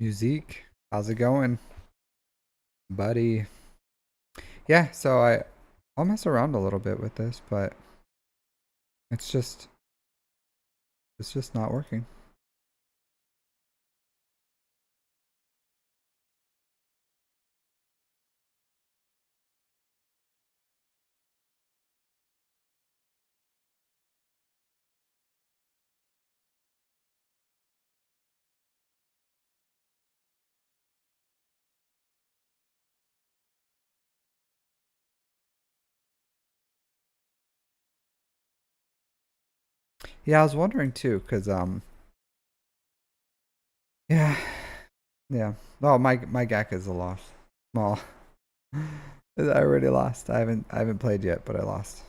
Musique, how's it going, buddy? Yeah, so I'll mess around a little bit with this, but it's just it's just not working. Yeah, I was wondering too, cause yeah, yeah. Oh, my GAC is a loss. Small. I already lost. I haven't played yet, but I lost.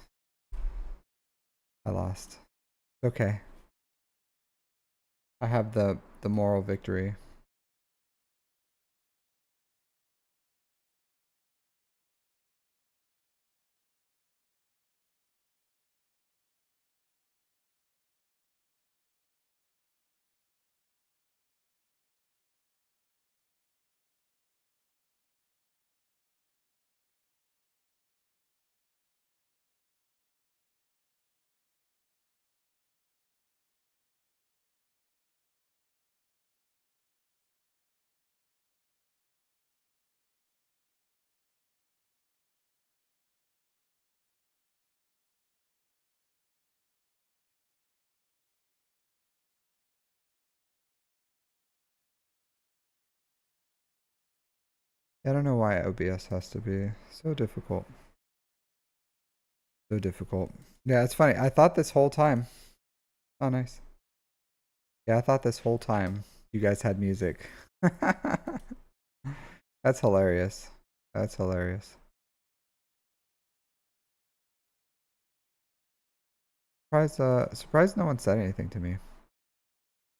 I lost. Okay. I have the moral victory. I don't know why OBS has to be so difficult. So difficult. Yeah, it's funny. I thought this whole time. Oh, nice. Yeah, I thought this whole time you guys had music. That's hilarious. That's hilarious. Surprised no one said anything to me.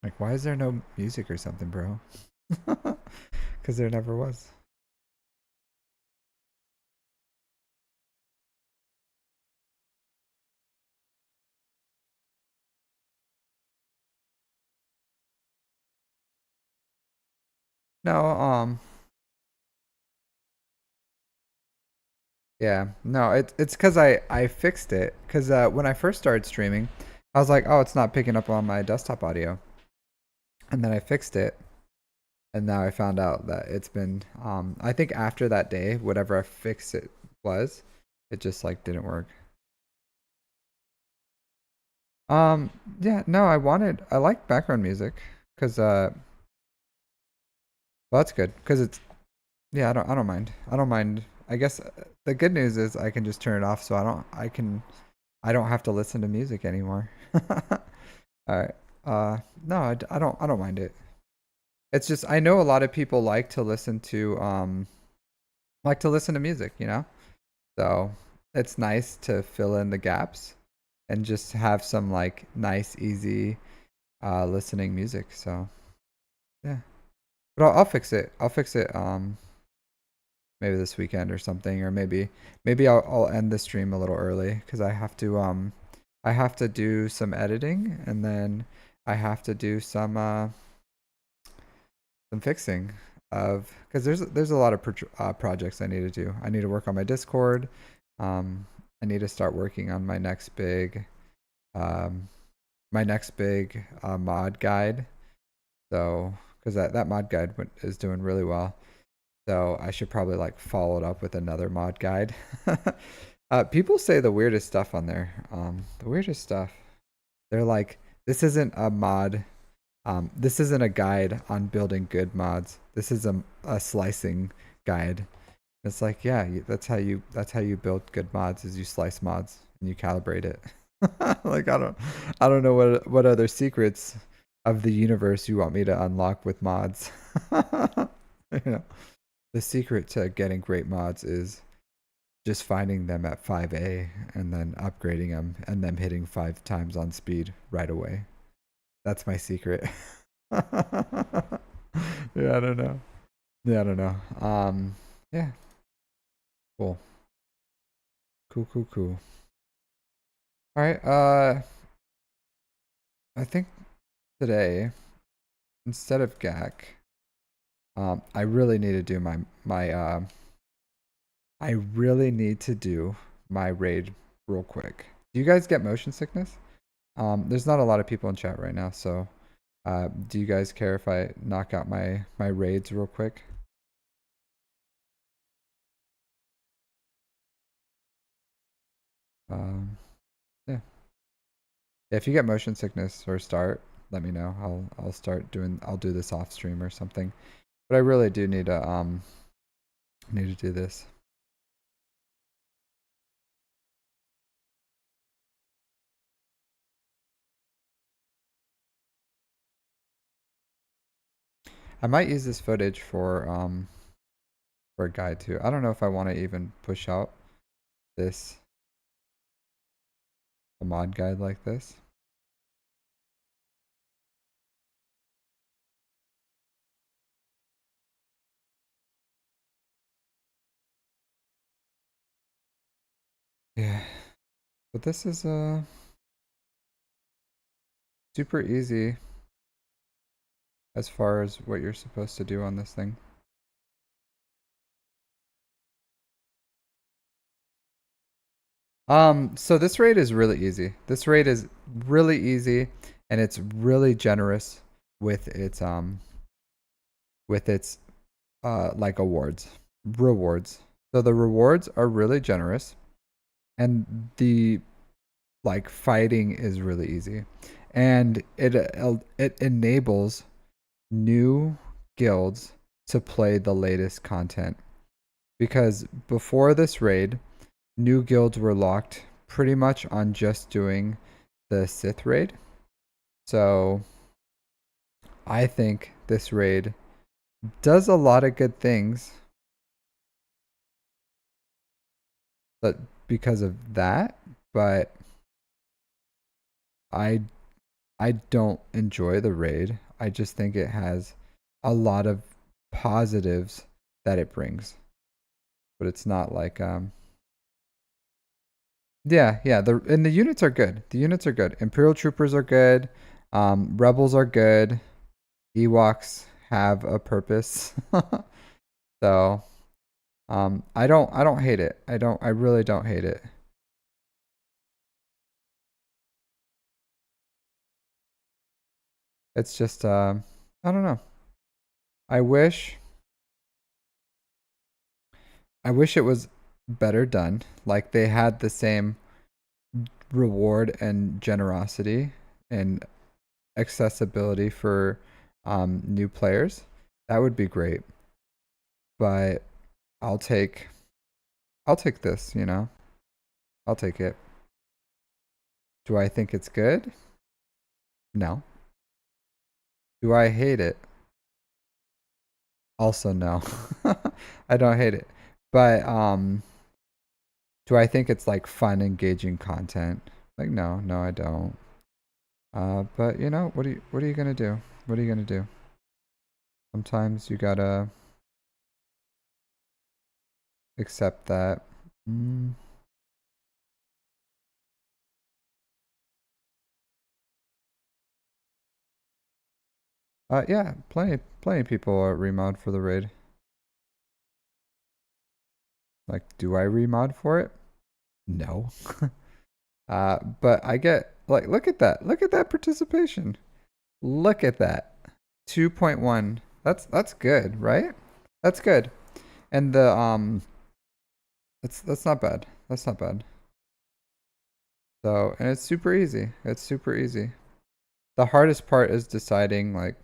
Like, why is there no music or something, bro? Because there never was. No, yeah, no, it's because I fixed it. Because when I first started streaming, I was like, oh, it's not picking up on my desktop audio, and then I fixed it, and now I found out that it's been I think after that day, whatever I fixed it was, it just like didn't work. Um, yeah, no, I like background music because well, that's good because it's yeah, I don't mind. I don't mind. I guess the good news is I can just turn it off so I don't have to listen to music anymore. All right. No, I don't mind it. It's just I know a lot of people like to listen to music, you know? So, it's nice to fill in the gaps and just have some like nice easy listening music. So, yeah. But I'll fix it. I'll fix it maybe this weekend or something, or maybe I'll end the stream a little early because I have to do some editing and then I have to do some fixing of because there's a lot of projects I need to do. I need to work on my Discord. Um, I need to start working on um my next big mod guide. So because that mod guide is doing really well. So I should probably like follow it up with another mod guide. People say the weirdest stuff on there. The weirdest stuff. They're like, this isn't a mod. This isn't a guide on building good mods. This is a slicing guide. It's like, yeah, that's how you build good mods is you slice mods and you calibrate it. Like I don't know what other secrets of the universe you want me to unlock with mods. You know. The secret to getting great mods is just finding them at 5A and then upgrading them and them hitting 5 times on speed right away. That's my secret. Yeah, I don't know. Yeah, I don't know. Yeah, cool. Cool, cool, cool. All right, I think today, instead of GAC, I really need to do I really need to do my raid real quick. Do you guys get motion sickness? There's not a lot of people in chat right now, so do you guys care if I knock out my raids real quick? Um, yeah. If you get motion sickness or start, let me know. I'll do this off stream or something. But I really do need to do this. I might use this footage for a guide too. I don't know if I want to even push out this a mod guide like this. Yeah. But this is super easy as far as what you're supposed to do on this thing. So this raid is really easy. This raid is really easy and it's really generous with its like rewards. So the rewards are really generous and the like fighting is really easy. And it enables new guilds to play the latest content. Because before this raid, new guilds were locked pretty much on just doing the Sith raid. So I think this raid does a lot of good things, but because of that, but I I don't enjoy the raid. I just think it has a lot of positives that it brings. But it's not like yeah, the units are good. The units are good. Imperial troopers are good. Rebels are good. Ewoks have a purpose. So, I don't hate it. I really don't hate it. It's just I don't know. I wish I wish it was better done. Like they had the same reward and generosity and accessibility for new players. That would be great. But I'll take I'll take this, you know. I'll take it. Do I think it's good? No. Do I hate it? Also no. I don't hate it. But do I think it's like fun, engaging content? Like no, I don't. But you know, what are you gonna do? What are you gonna do? Sometimes you gotta accept that. Mm, yeah, plenty of people remod for the raid. Like, do I remod for it? No. But I get like, look at that. Look at that participation. Look at that. 2.1. That's good, right? That's good. And the that's not bad. That's not bad. So, and it's super easy. It's super easy. The hardest part is deciding like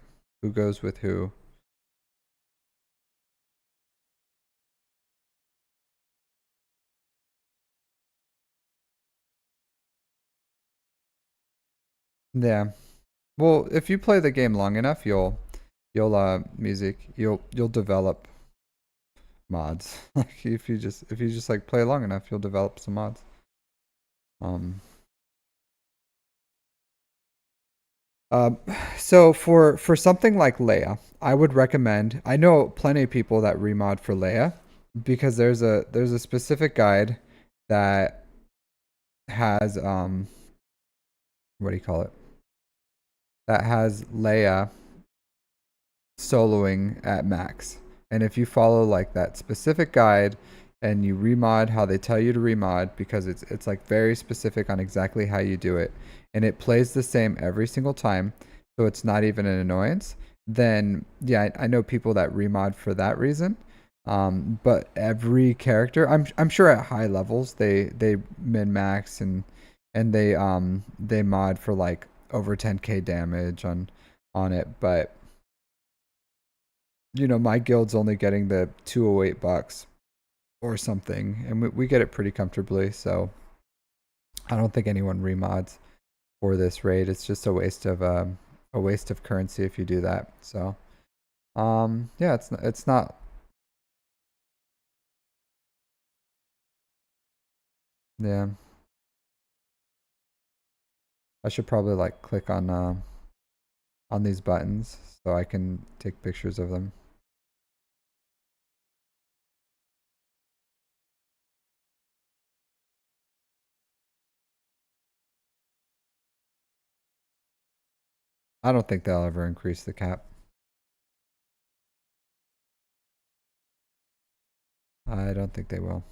who goes with who. Yeah. Well, if you play the game long enough, you'll you'll develop mods. Like if you just like play long enough, you'll develop some mods. Um Um, so for something like Leia, I would recommend. I know plenty of people that remod for Leia because there's a specific guide that has what do you call it? That has Leia soloing at max. And if you follow like that specific guide and you remod how they tell you to remod, because it's like very specific on exactly how you do it, and it plays the same every single time, so it's not even an annoyance, then yeah, I know people that remod for that reason. But every character, I'm sure at high levels they min max and they mod for like over 10k damage on it, but you know, my guild's only getting the 208 bucks or something, and we get it pretty comfortably. So I don't think anyone remods for this raid. It's just a waste of currency if you do that. So yeah, it's not. Yeah, I should probably like click on these buttons so I can take pictures of them. I don't think they'll ever increase the cap. I don't think they will.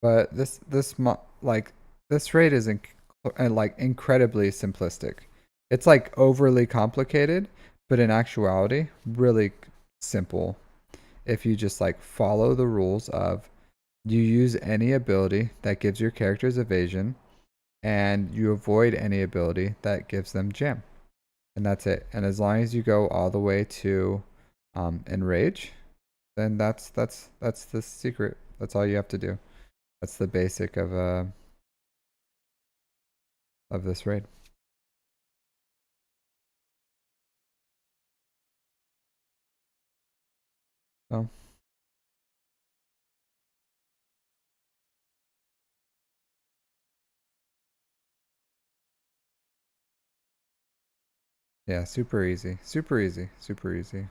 But like this raid is like incredibly simplistic. It's like overly complicated, but in actuality, really simple. If you just like follow the rules of you use any ability that gives your characters evasion, and you avoid any ability that gives them jam, and that's it. And as long as you go all the way to enrage, then that's the secret. That's all you have to do. That's the basic of this raid. So yeah, super easy, super easy, super easy.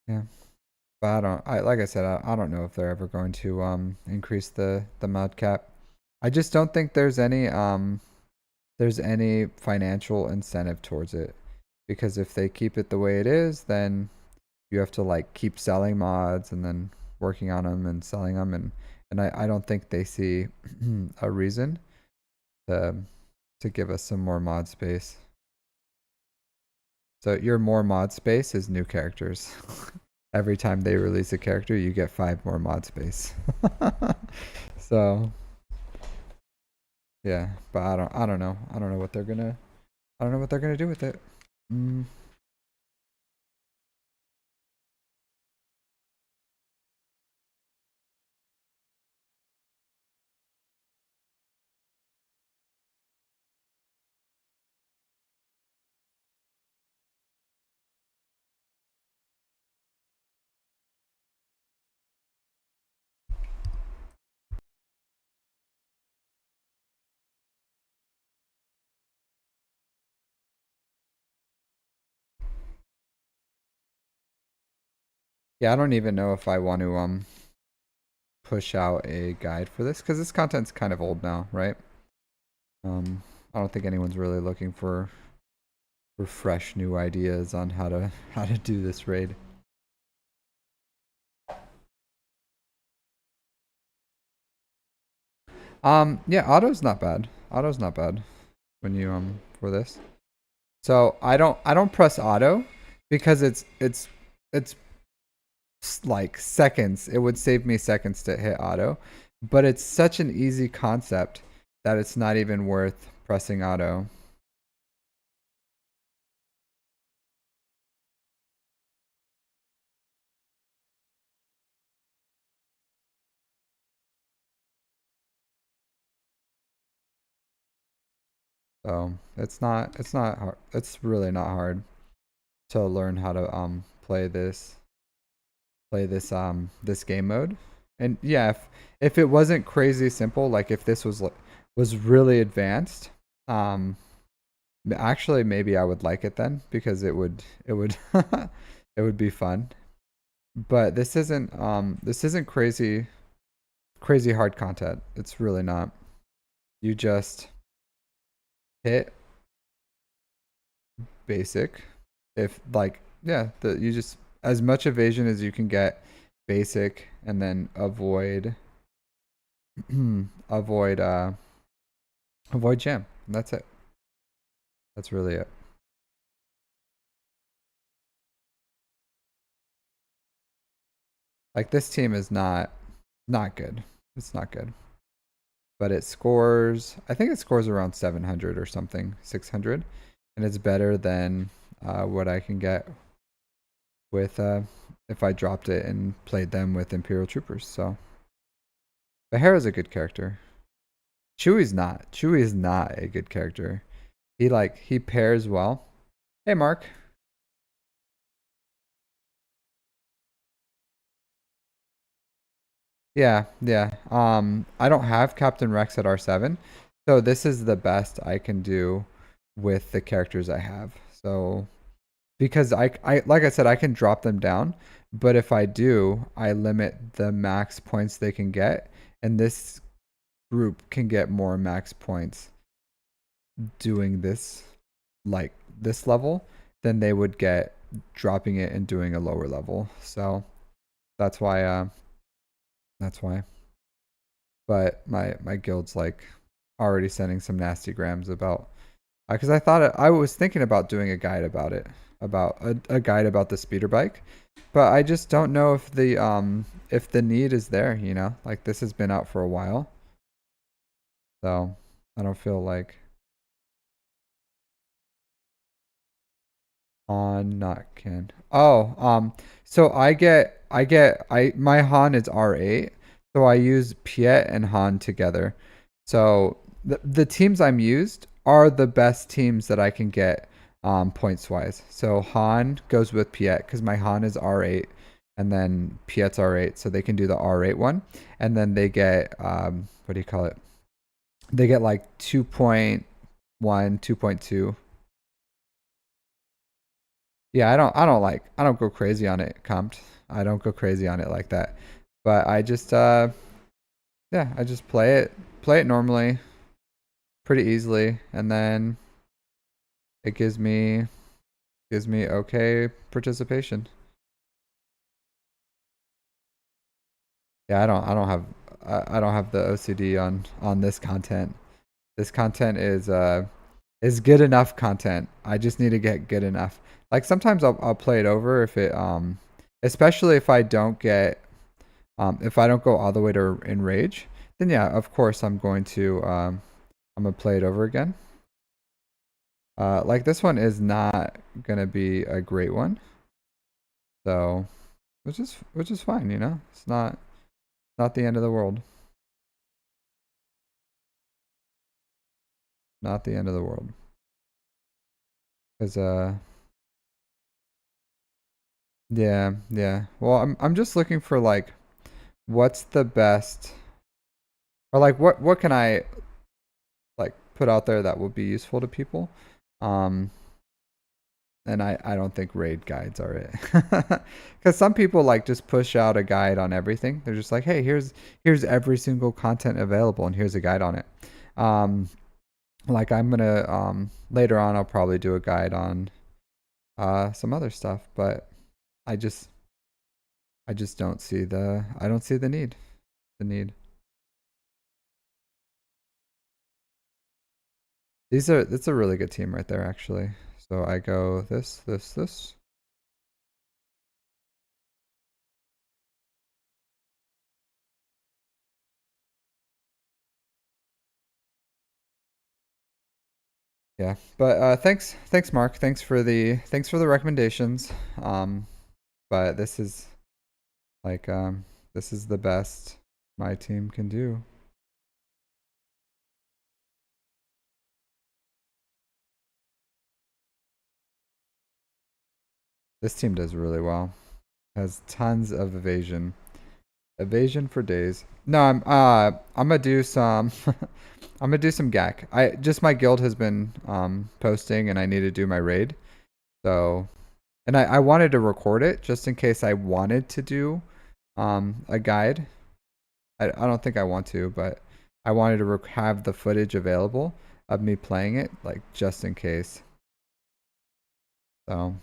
Yeah, but I like I said, I don't know if they're ever going to increase the mod cap. I just don't think there's any financial incentive towards it, because if they keep it the way it is, then you have to like keep selling mods and then working on them and selling them, and I don't think they see a reason to give us some more mod space. So your more mod space is new characters. Every time they release a character, you get 5 more mod space. So yeah, but I don't know. I don't know what they're gonna do with it. Mm, yeah, I don't even know if I want to push out a guide for this, because this content's kind of old now, right? I don't think anyone's really looking for fresh new ideas on how to do this raid. Yeah, auto's not bad. Auto's not bad when you for this. So I don't press auto because it's like seconds. It would save me seconds to hit auto, but it's such an easy concept that it's not even worth pressing auto. So it's not hard. It's really not hard to learn how to play this game mode. And yeah, if it wasn't crazy simple, like if this was really advanced, um actually maybe I would like it then, because it would it would be fun. But this isn't crazy hard content. It's really not. You just hit basic. If like, yeah, you just as much evasion as you can get, basic, and then avoid avoid avoid jam. And that's it. That's really it. Like this team is not good. It's not good. But it scores, I think it scores around 700 or something, 600, and it's better than what I can get with if I dropped it and played them with Imperial Troopers. So Bahara's a good character. Chewie's not. Chewie is not a good character. He pairs well. Hey Mark. Yeah, yeah. I don't have Captain Rex at R7, so this is the best I can do with the characters I have. So because I like I said, I can drop them down, but if I do, I limit the max points they can get, and this group can get more max points doing this like this level than they would get dropping it and doing a lower level. So that's why that's why. But my guild's like already sending some nasty grams about because I was thinking about doing a guide about it, about a guide about the speeder bike, but I just don't know if the need is there, you know? Like this has been out for a while. So I don't feel like on not can. Oh, so I my Han is R8, so I use Piet and Han together. So the teams I'm used are the best teams that I can get points wise. So Han goes with Piet because my Han is R8 and then Piet's R8, so they can do the R8 one. And then they get what do you call it? They get like 2.1, 2.2. Yeah, I don't go crazy on it, comped. I don't go crazy on it like that. But I just yeah, I just play it normally, pretty easily, and then it gives me okay participation. Yeah, I don't have the OCD on this content. This content is good enough content. I just need to get good enough. Like sometimes I'll play it over if it especially if I don't go all the way to enrage, then yeah, of course I'm gonna play it over again. Like this one is not gonna be a great one, so which is fine, you know. It's not the end of the world. Not the end of the world. Cause yeah, yeah. Well, I'm just looking for like what's the best or like what can I like put out there that would be useful to people. Um, and I don't think raid guides are it. Because some people like just push out a guide on everything. They're just like, hey, here's every single content available and here's a guide on it. Um, like I'm gonna later on I'll probably do a guide on some other stuff, but I just I just don't see the need. The need. It's a really good team right there actually. So I go this. Yeah, but thanks Mark. Thanks for the recommendations. But like this is the best my team can do. This team does really well. Has tons of evasion. Evasion for days. No, I'm gonna do some I'm gonna do some GAC. I just my guild has been posting and I need to do my raid. So and I wanted to record it just in case I wanted to do a guide. I don't think I want to, but I wanted to have the footage available of me playing it, like just in case. So,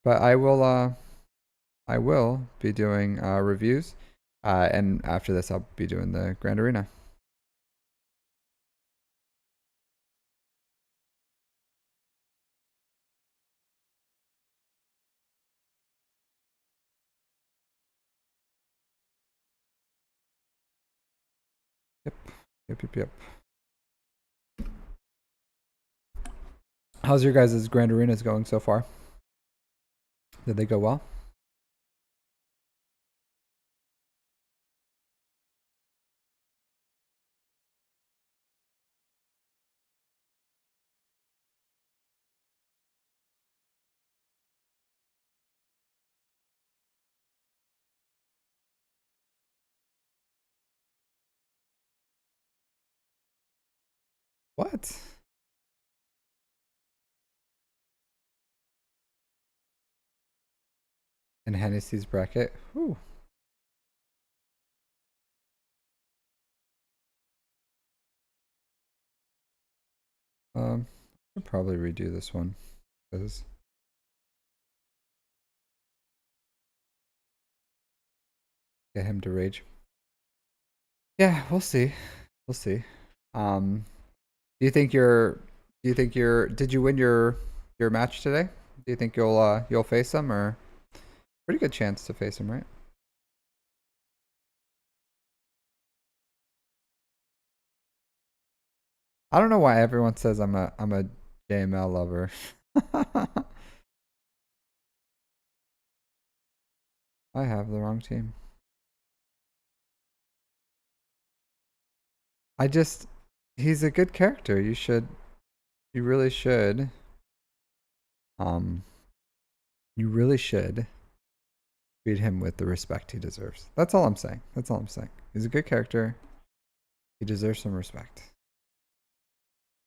but I will be doing reviews, and after this, I'll be doing the Grand Arena. Yep, yep, yep, yep. How's your guys' Grand Arenas going so far? Did they go well? What? In Hennessy's bracket? Whew. I'll probably redo this one because get him to rage. Yeah, we'll see. We'll see. Um, do you think you're? Do you think you're? Did you win your match today? Do you think you'll face him or pretty good chance to face him, right? I don't know why everyone says I'm a JML lover. I have the wrong team. I just he's a good character. You really should um you really should treat him with the respect he deserves. That's all I'm saying. That's all I'm saying. He's a good character. He deserves some respect.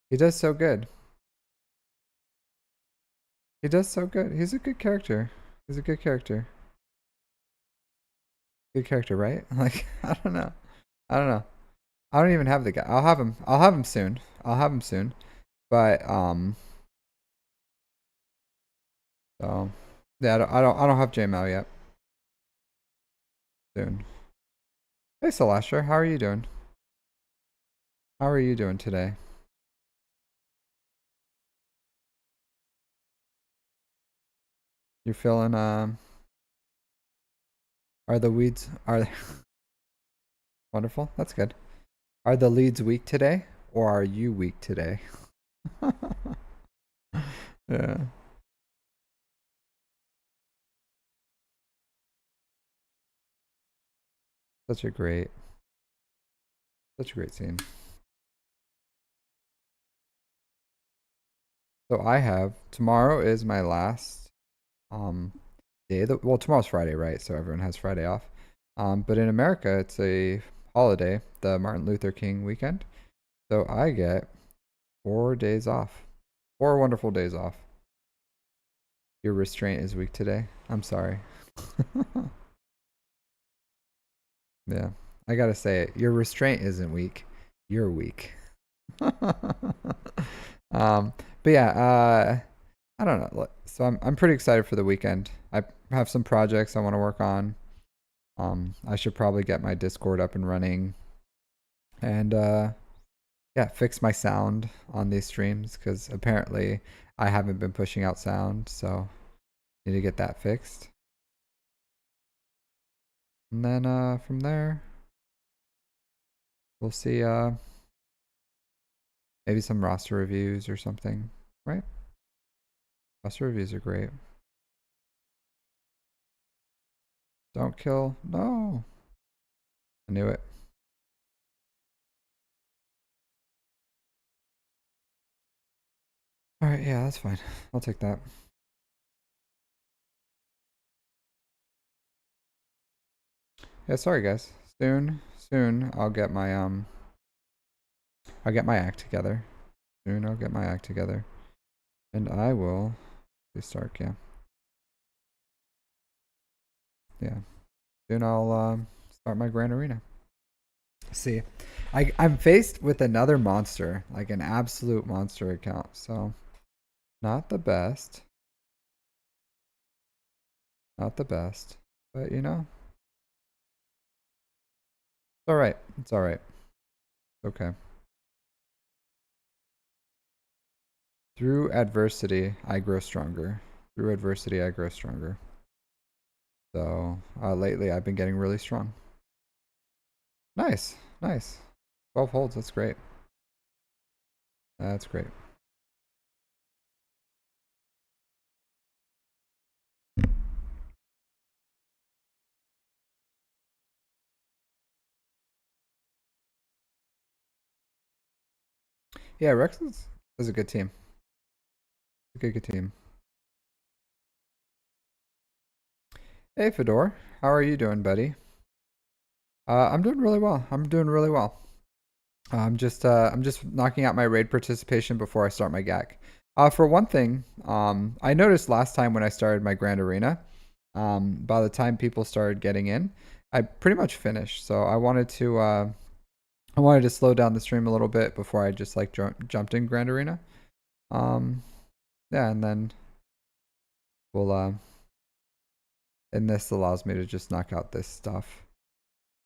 He does so good. He does so good. He's a good character. He's a good character. Good character, right? Like I don't know. I don't know. I don't even have the guy. I'll have him. I'll have him soon. I'll have him soon. But so yeah, I don't have JML yet. Soon. Hey Celestia, how are you doing? How are you doing today? You feeling are the weeds are wonderful? That's good. Are the leads weak today or are you weak today? Yeah. Such a great such a great scene. So I have tomorrow is my last um day. Well, tomorrow's Friday, right? So everyone has Friday off. But in America, it's a holiday, the Martin Luther King weekend. So I get 4 days off, 4 wonderful days off. Your restraint is weak today. I'm sorry. Yeah, I gotta say it. Your restraint isn't weak. You're weak. But yeah, I don't know. So I'm pretty excited for the weekend. I have some projects I want to work on. I should probably get my Discord up and running, and yeah, fix my sound on these streams because apparently I haven't been pushing out sound, so need to get that fixed. And then from there, we'll see maybe some roster reviews or something, right? Roster reviews are great. Don't kill. No. I knew it. All right, yeah, that's fine. I'll take that. Yeah, sorry guys. Soon I'll get my act together. Soon I'll get my act together. And I will start, yeah. Yeah. Soon I'll start my Grand Arena. See, I'm faced with another monster, like an absolute monster account. So not the best, not the best, but you know, it's all right. It's all right. Okay. Through adversity, I grow stronger. Through adversity, I grow stronger. So lately, I've been getting really strong. Nice, nice. 12 holds. That's great. That's great. Yeah, is a good team. A good team. Hey, Fedor. How are you doing, buddy? I'm doing really well. I'm doing really well. I'm just knocking out my raid participation before I start my GAC. For one thing, I noticed last time when I started my Grand Arena, by the time people started getting in, I pretty much finished. So I wanted to slow down the stream a little bit before I just like jumped in Grand Arena. Um, yeah, and then we'll and this allows me to just knock out this stuff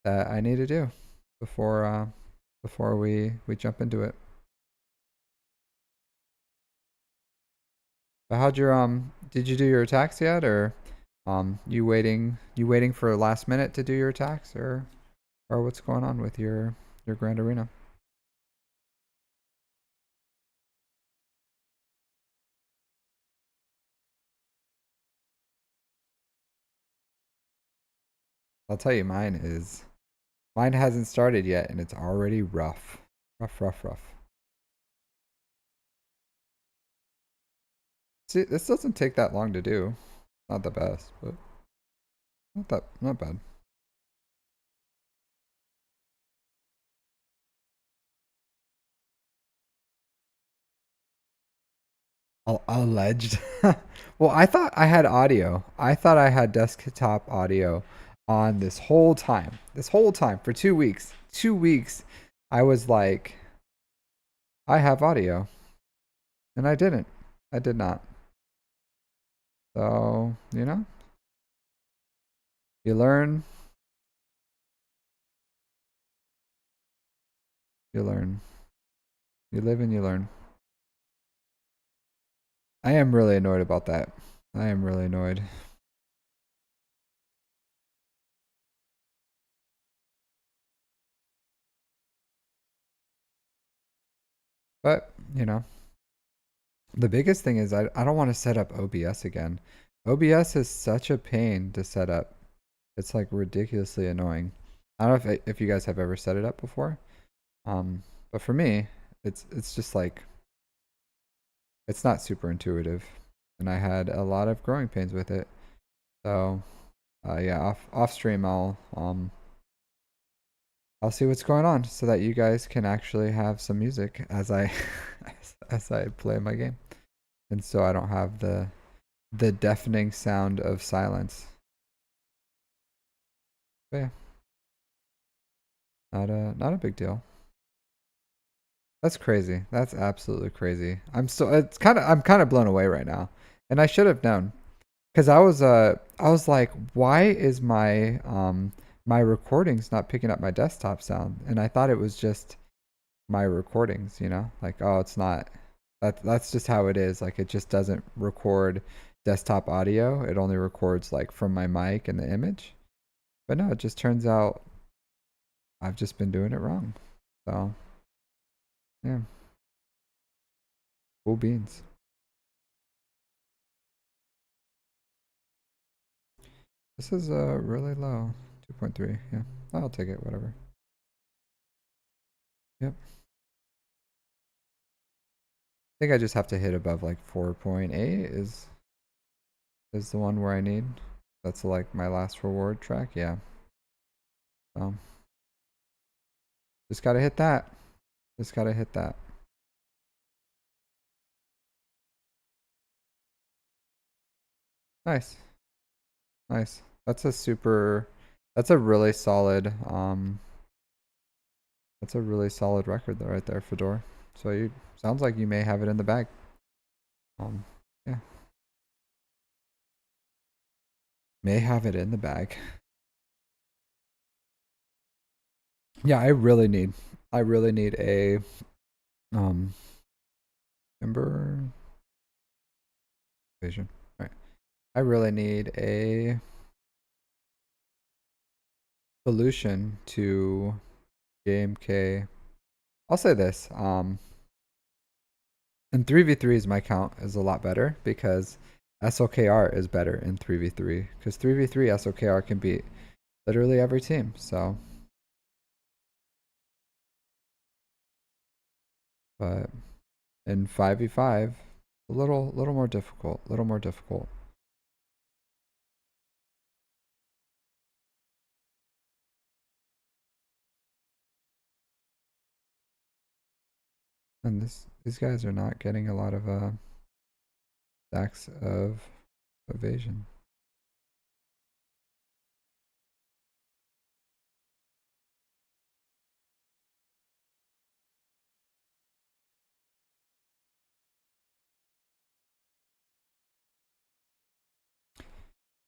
that I need to do before before we jump into it. But how'd your did you do your attacks yet, or you waiting for last minute to do your attacks, or what's going on with your Grand Arena? I'll tell you mine hasn't started yet and it's already rough. Rough. See, this doesn't take that long to do. Not the best, but not bad. Alleged. Well, I thought I had audio. I thought I had desktop audio on this whole time. This whole time for 2 weeks. 2 weeks, I was like, I have audio, and I didn't. I did not. So you know, you learn, you learn, you live and you learn. I am really annoyed about that. I am really annoyed. But you know, the biggest thing is I don't want to set up OBS again. OBS is such a pain to set up. It's like ridiculously annoying. I don't know if you guys have ever set it up before. But for me, it's just like it's not super intuitive, and I had a lot of growing pains with it. So, yeah, off stream, I'll see what's going on so that you guys can actually have some music as I as I play my game, and so I don't have the deafening sound of silence. But yeah, not a big deal. That's crazy. That's absolutely crazy. I'm kind of blown away right now. And I should have known cuz I was like why is my recordings not picking up my desktop sound? And I thought it was just my recordings, you know? Like oh, it's not that's just how it is. Like it just doesn't record desktop audio. It only records like from my mic and the image. But no, it just turns out I've just been doing it wrong. So, yeah, cool beans. This is really low. 2.3. Yeah. I'll take it, whatever. Yep. I think I just have to hit above like 4.8 is the one where I need. That's like my last reward track. Yeah. So just gotta hit that. Just gotta hit that. Nice. Nice. That's a really solid That's a really solid record though, right there, Fedor. So you sounds like you may have it in the bag. Yeah, may have it in the bag. Yeah, I really need a um timber vision. Right. I really need a solution to JMK. I'll say this. In 3v3s, my count is a lot better because SLKR is better in 3v3 because 3v3 SLKR can beat literally every team. So, but in 5v5, a little more difficult, little more difficult. And these guys are not getting a lot of stacks of evasion.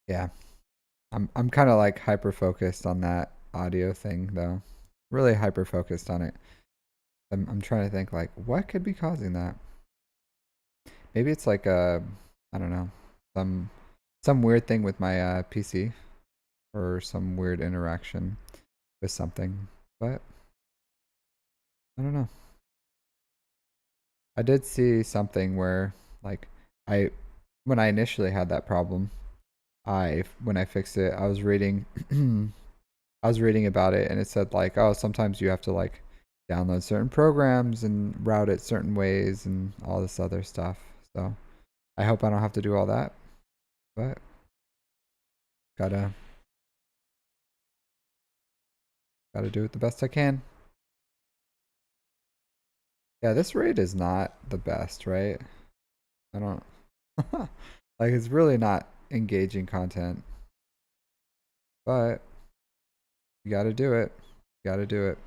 Yeah, I'm kind of like hyper focused on that audio thing though. Really hyper focused on it. I'm trying to think like what could be causing that. Maybe it's like I don't know, some weird thing with my PC or some weird interaction with something. But I don't know. I did see something where like I when I initially had that problem, when I fixed it, I was reading I was reading about it and it said like, oh, sometimes you have to like download certain programs and route it certain ways and all this other stuff. So I hope I don't have to do all that, but gotta gotta do it the best I can. Yeah, this raid is not the best, right? I don't like it's really not engaging content, but you gotta do it. You gotta do it.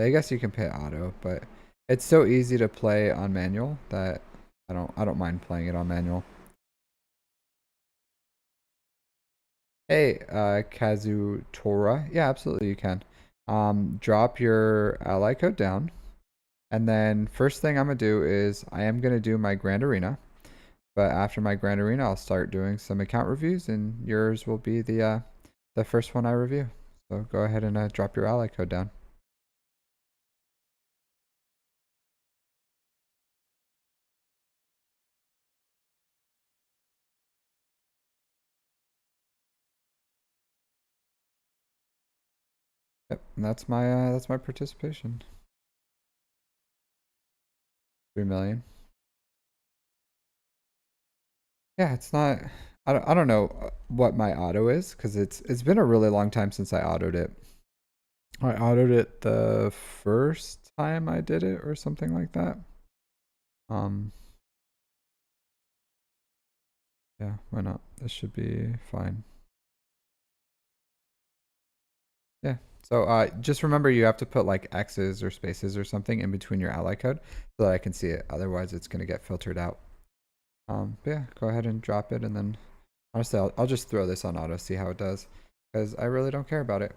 I guess you can pay auto, but it's so easy to play on manual that I don't mind playing it on manual. Hey, Kazutora. Yeah, absolutely you can. Drop your ally code down, and then first thing I'm gonna do is I am gonna do my Grand Arena. But after my Grand Arena, I'll start doing some account reviews, and yours will be the first one I review. So go ahead and drop your ally code down. Yep, and that's my participation. 3 million. Yeah, it's not. I don't know what my auto is because it's been a really long time since I autoed it. I autoed it the first time I did it or something like that. Um, yeah, why not? This should be fine. Yeah. So just remember you have to put like X's or spaces or something in between your ally code so that I can see it. Otherwise, it's gonna get filtered out. But yeah, go ahead and drop it, and then honestly, I'll just throw this on auto, see how it does, because I really don't care about it.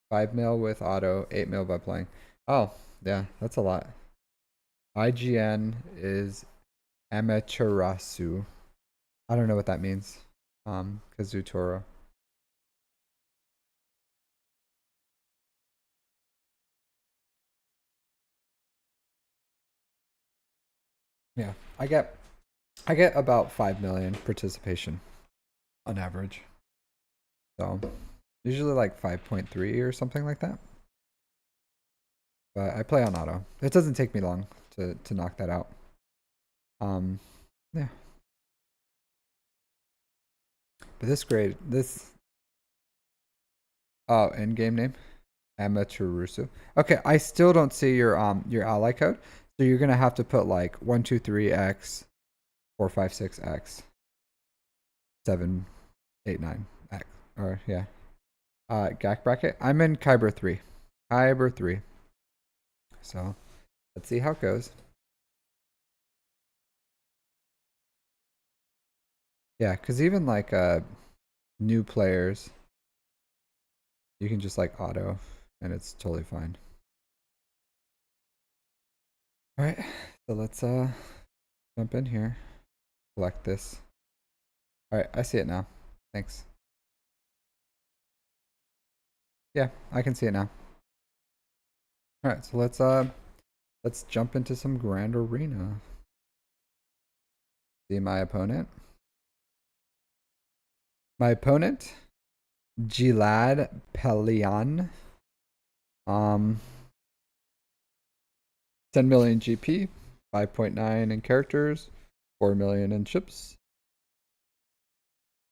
5 mil with auto, 8 mil by playing. Oh, yeah, that's a lot. IGN is Amaterasu. I don't know what that means. Kazutoro. Yeah, I get about 5 million participation on average. So usually like 5.3 or something like that. But I play on auto. It doesn't take me long to knock that out. Yeah. But this oh, end game name, Amaterasu. Okay, I still don't see your ally code, so you're gonna have to put like 123x 456x 789x, or yeah. GAC bracket. I'm in Kyber 3. Kyber 3. So let's see how it goes. Yeah, because even like new players, you can just like auto and it's totally fine. All right, so let's jump in here, collect this. All right, I see it now. Thanks. Yeah, I can see it now. All right, so let's jump into some Grand Arena. See my opponent. My opponent, Gilad Pelian. 10 million GP, 5.9 in characters, 4 million in chips,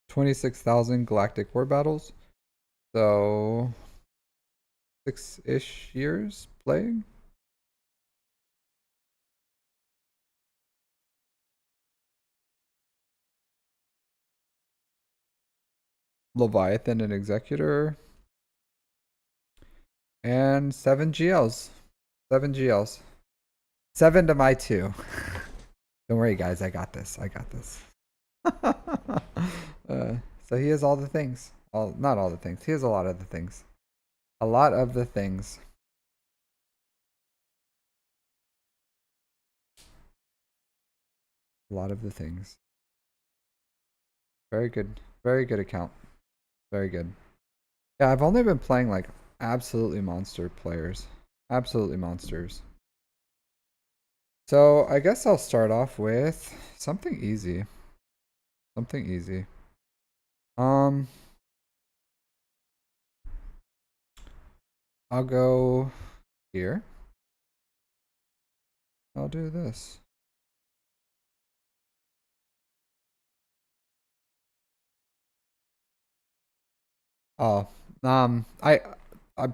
26,000 galactic war battles. So 6-ish years playing. Leviathan and Executor. And 7 GLs. 7 GLs. 7 to my 2. Don't worry, guys. I got this. I got this. So he has all the things. Not all the things. He has a lot of the things. A lot of the things. A lot of the things. Very good. Very good account. Very good. Yeah, I've only been playing like absolutely monster players. Absolutely monsters. So I guess I'll start off with something easy. Something easy. I'll go here. I'll do this. Oh, I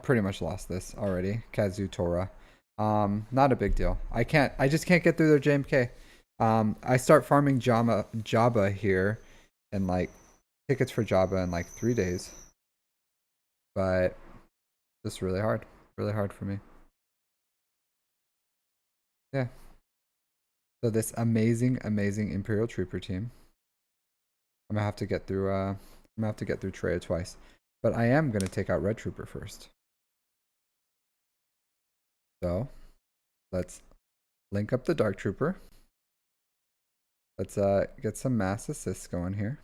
pretty much lost this already. Kazutora. Not a big deal. I just can't get through their JMK. I start farming Jabba here and like tickets for Jabba in like 3 days. But it's really hard. Really hard for me. Yeah. So this amazing, amazing Imperial Trooper team. I'm gonna have to get through I'm gonna have to get through Treya twice. But I am gonna take out Red Trooper first. So let's link up the Dark Trooper. Let's get some mass assists going here.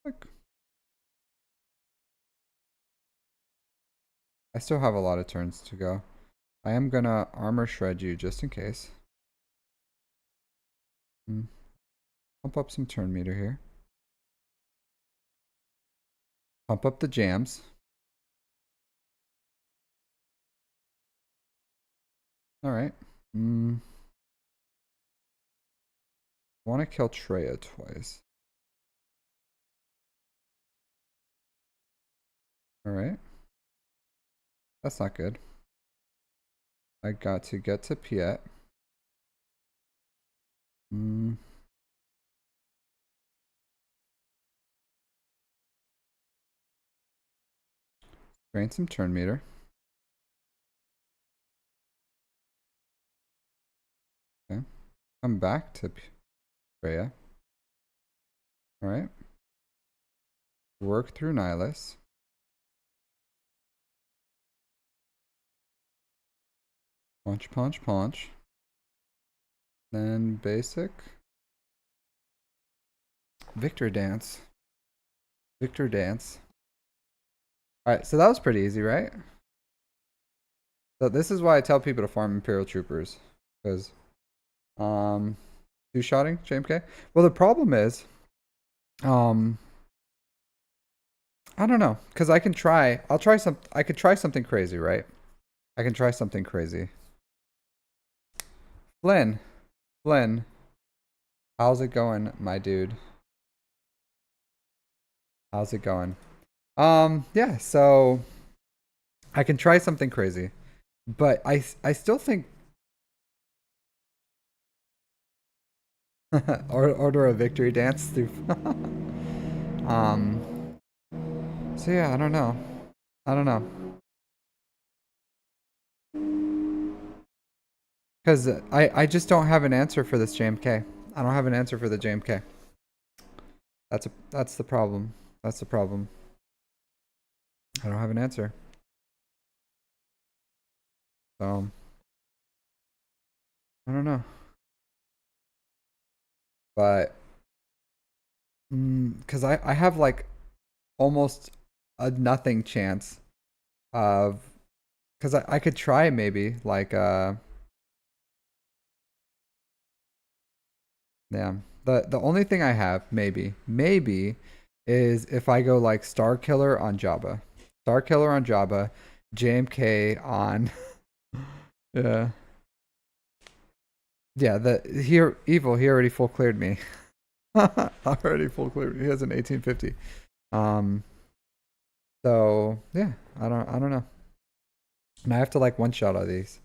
Look. I still have a lot of turns to go. I am gonna armor shred you just in case. Pump up some turn meter here. Pump up the jams. Alright. Want to kill Treya twice. Alright. That's not good. I got to get to Piet. Drain some turn meter. Okay. Come back to Treya. Alright. Work through Nihilus. Punch, punch, punch. Then basic. Victor Dance. Victor Dance. Alright, so that was pretty easy, right? So this is why I tell people to farm Imperial Troopers. Because, two-shotting JMK? Well, the problem is, I don't know. Because I could try something crazy, right? I can try something crazy. Flynn. How's it going, my dude? How's it going? Yeah, so I can try something crazy. But I still think Or order a victory dance through. um. So yeah, I don't know. I don't know. Because I just don't have an answer for this JMK. I don't have an answer for the JMK. That's the problem. That's the problem. I don't have an answer. So I don't know. But because I have like almost a nothing chance of because I could try maybe like yeah. The only thing I have maybe is if I go like Star Killer on Jabba. Star Killer on Jabba, JMK on yeah. Yeah, the here evil, he already full cleared me. Already full cleared. He has an 1850. Um so yeah, I don't know. And I have to like one shot of these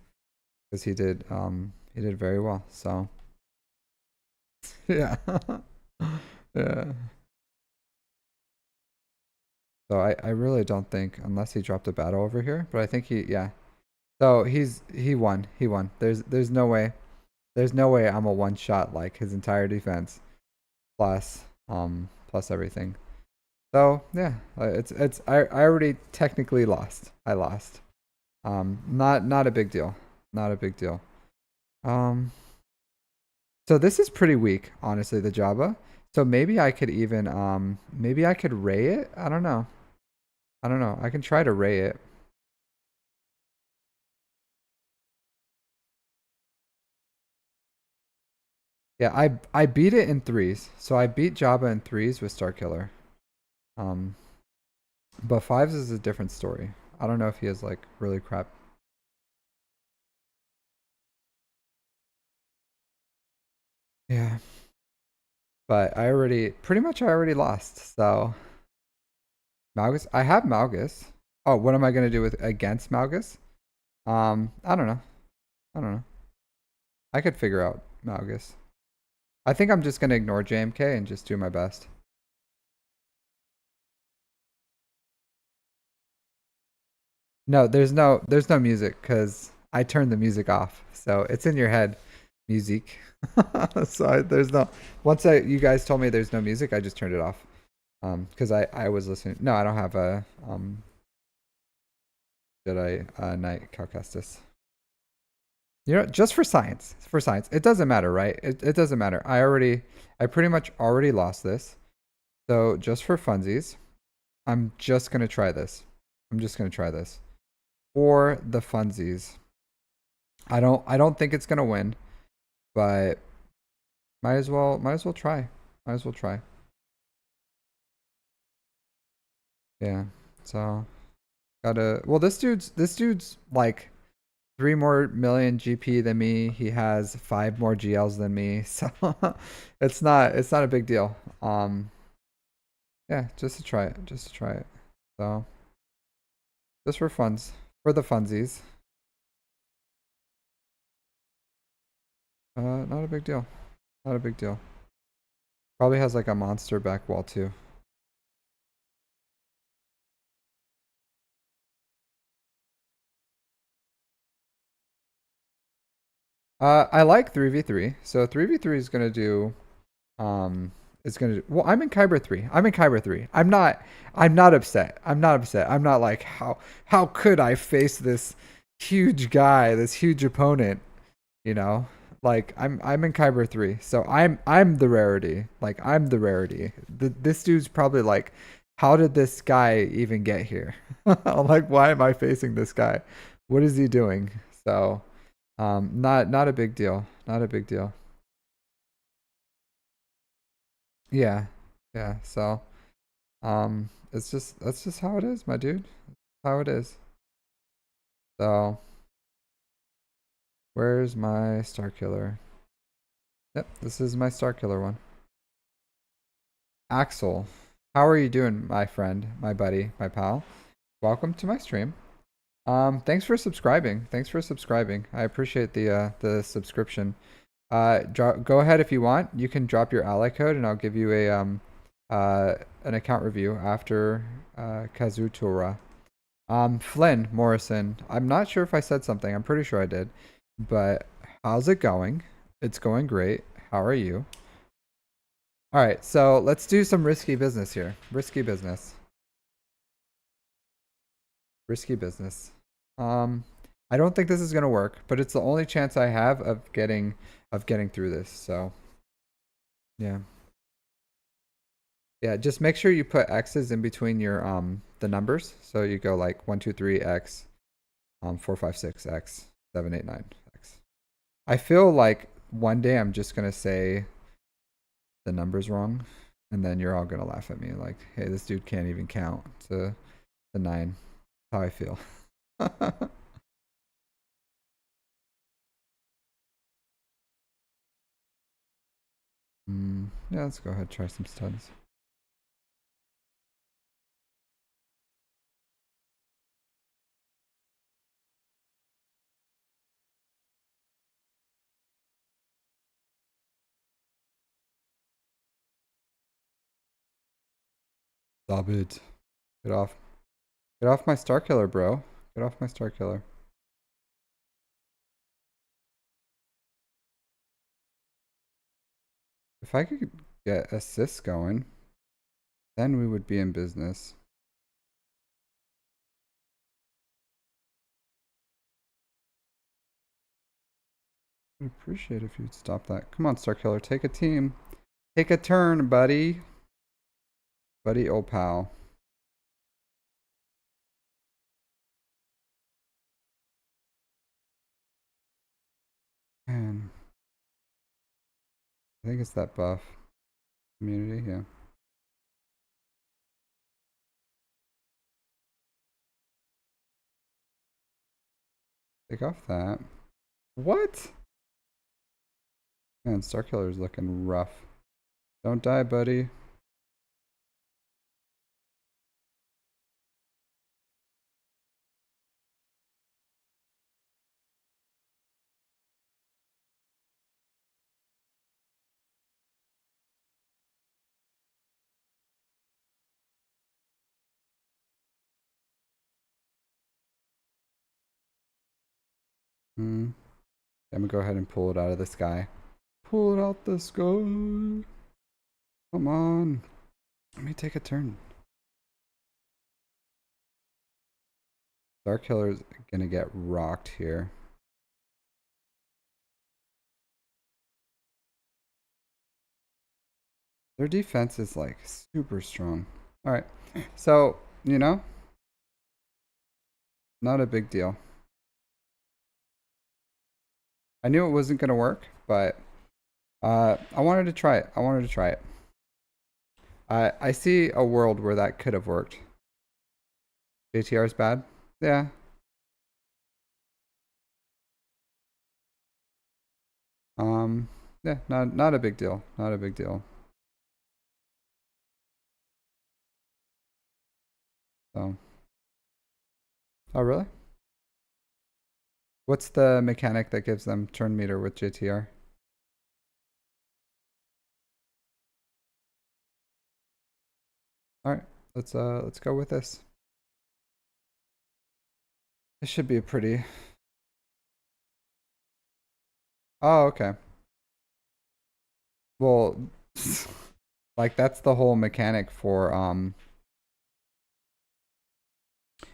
because he did very well. So yeah. Yeah. So I really don't think unless he dropped a battle over here, but I think he yeah. So he won. He won. There's no way. There's no way I'm a one shot like his entire defense plus everything. So yeah, it's I already technically lost. I lost. Not a big deal. Not a big deal. Um so this is pretty weak, honestly, the Java. So maybe I could even maybe I could ray it. I don't know. I don't know. I can try to ray it. Yeah, I beat it in threes. So I beat Java in threes with Star Killer. Um, but fives is a different story. I don't know if he has like really crap. Yeah, but I already lost. So Malgus, I have Malgus. Oh, what am I gonna do with against Malgus? I don't know. I don't know. I could figure out Malgus. I think I'm just gonna ignore JMK and just do my best. No, there's no music because I turned the music off. So it's in your head, music. So there's no. Once you guys told me there's no music, I just turned it off. Because I was listening. No, I don't have a Jedi Knight Calcastus. You know, just for science, it doesn't matter, right? It doesn't matter. I pretty much already lost this. So just for funsies, I'm just gonna try this. I'm just gonna try this for the funsies. I don't think it's gonna win, but might as well try. Might as well try. Yeah. So gotta well this dude's like 3 more million GP than me. He has 5 more GLs than me. So it's not a big deal. Yeah, just to try it. Just to try it. So just for funds. For the funsies. Not a big deal. Not a big deal. Probably has like a monster back wall too. I like 3v3. So 3v3 is gonna do it's gonna do well, I'm in Kyber 3. I'm in Kyber 3. I'm not upset. I'm not upset. I'm not like how could I face this huge guy, this huge opponent, you know? Like I'm in Kyber 3. So I'm the rarity. Like I'm the rarity. This dude's probably like how did this guy even get here? Like why am I facing this guy? What is he doing? So not a big deal. Not a big deal. Yeah. Yeah. So, it's just that's just how it is, my dude. How it is. So, where's my Star Killer? Yep, this is my Star Killer one. Axel, how are you doing, my friend, my buddy, my pal? Welcome to my stream. Thanks for subscribing. Thanks for subscribing. I appreciate the subscription. Go ahead if you want. You can drop your ally code, and I'll give you a an account review after Kazutora. Flynn Morrison. I'm not sure if I said something. I'm pretty sure I did. But how's it going? It's going great. How are you? All right, so let's do some risky business here. Risky business. Risky business. Um, I don't think this is gonna work, but it's the only chance I have of getting through this. So yeah. Yeah, just make sure you put X's in between your the numbers. So you go like 1, 2, 3 X, 4, 5, 6 X, 7, 8, 9 X. I feel like one day I'm just gonna say the numbers wrong, and then you're all gonna laugh at me like, hey, this dude can't even count to the 9. How I feel. Yeah, let's go ahead and try some studs. Stop it. Get off. Get off my star killer, bro. Get off my star killer. If I could get assists going, then we would be in business. I'd appreciate if you'd stop that. Come on, star killer. Take a team. Take a turn, buddy. Buddy, old pal. Man. I think it's that buff. Immunity, yeah. Take off that. What? Man, star killer's looking rough. Don't die, buddy. I'm gonna go ahead and pull it out of the sky. Pull it out the sky. Come on. Let me take a turn. Dark Killer's gonna get rocked here. Their defense is like super strong. Alright. So, you know, not a big deal. I knew it wasn't gonna work, but I wanted to try it. I wanted to try it. I see a world where that could have worked. JTR is bad? Yeah. Um, yeah, not a big deal. Not a big deal. So. Oh, really? What's the mechanic that gives them turn meter with JTR? All right, let's go with this. This should be a pretty. Oh, okay. Well, like that's the whole mechanic for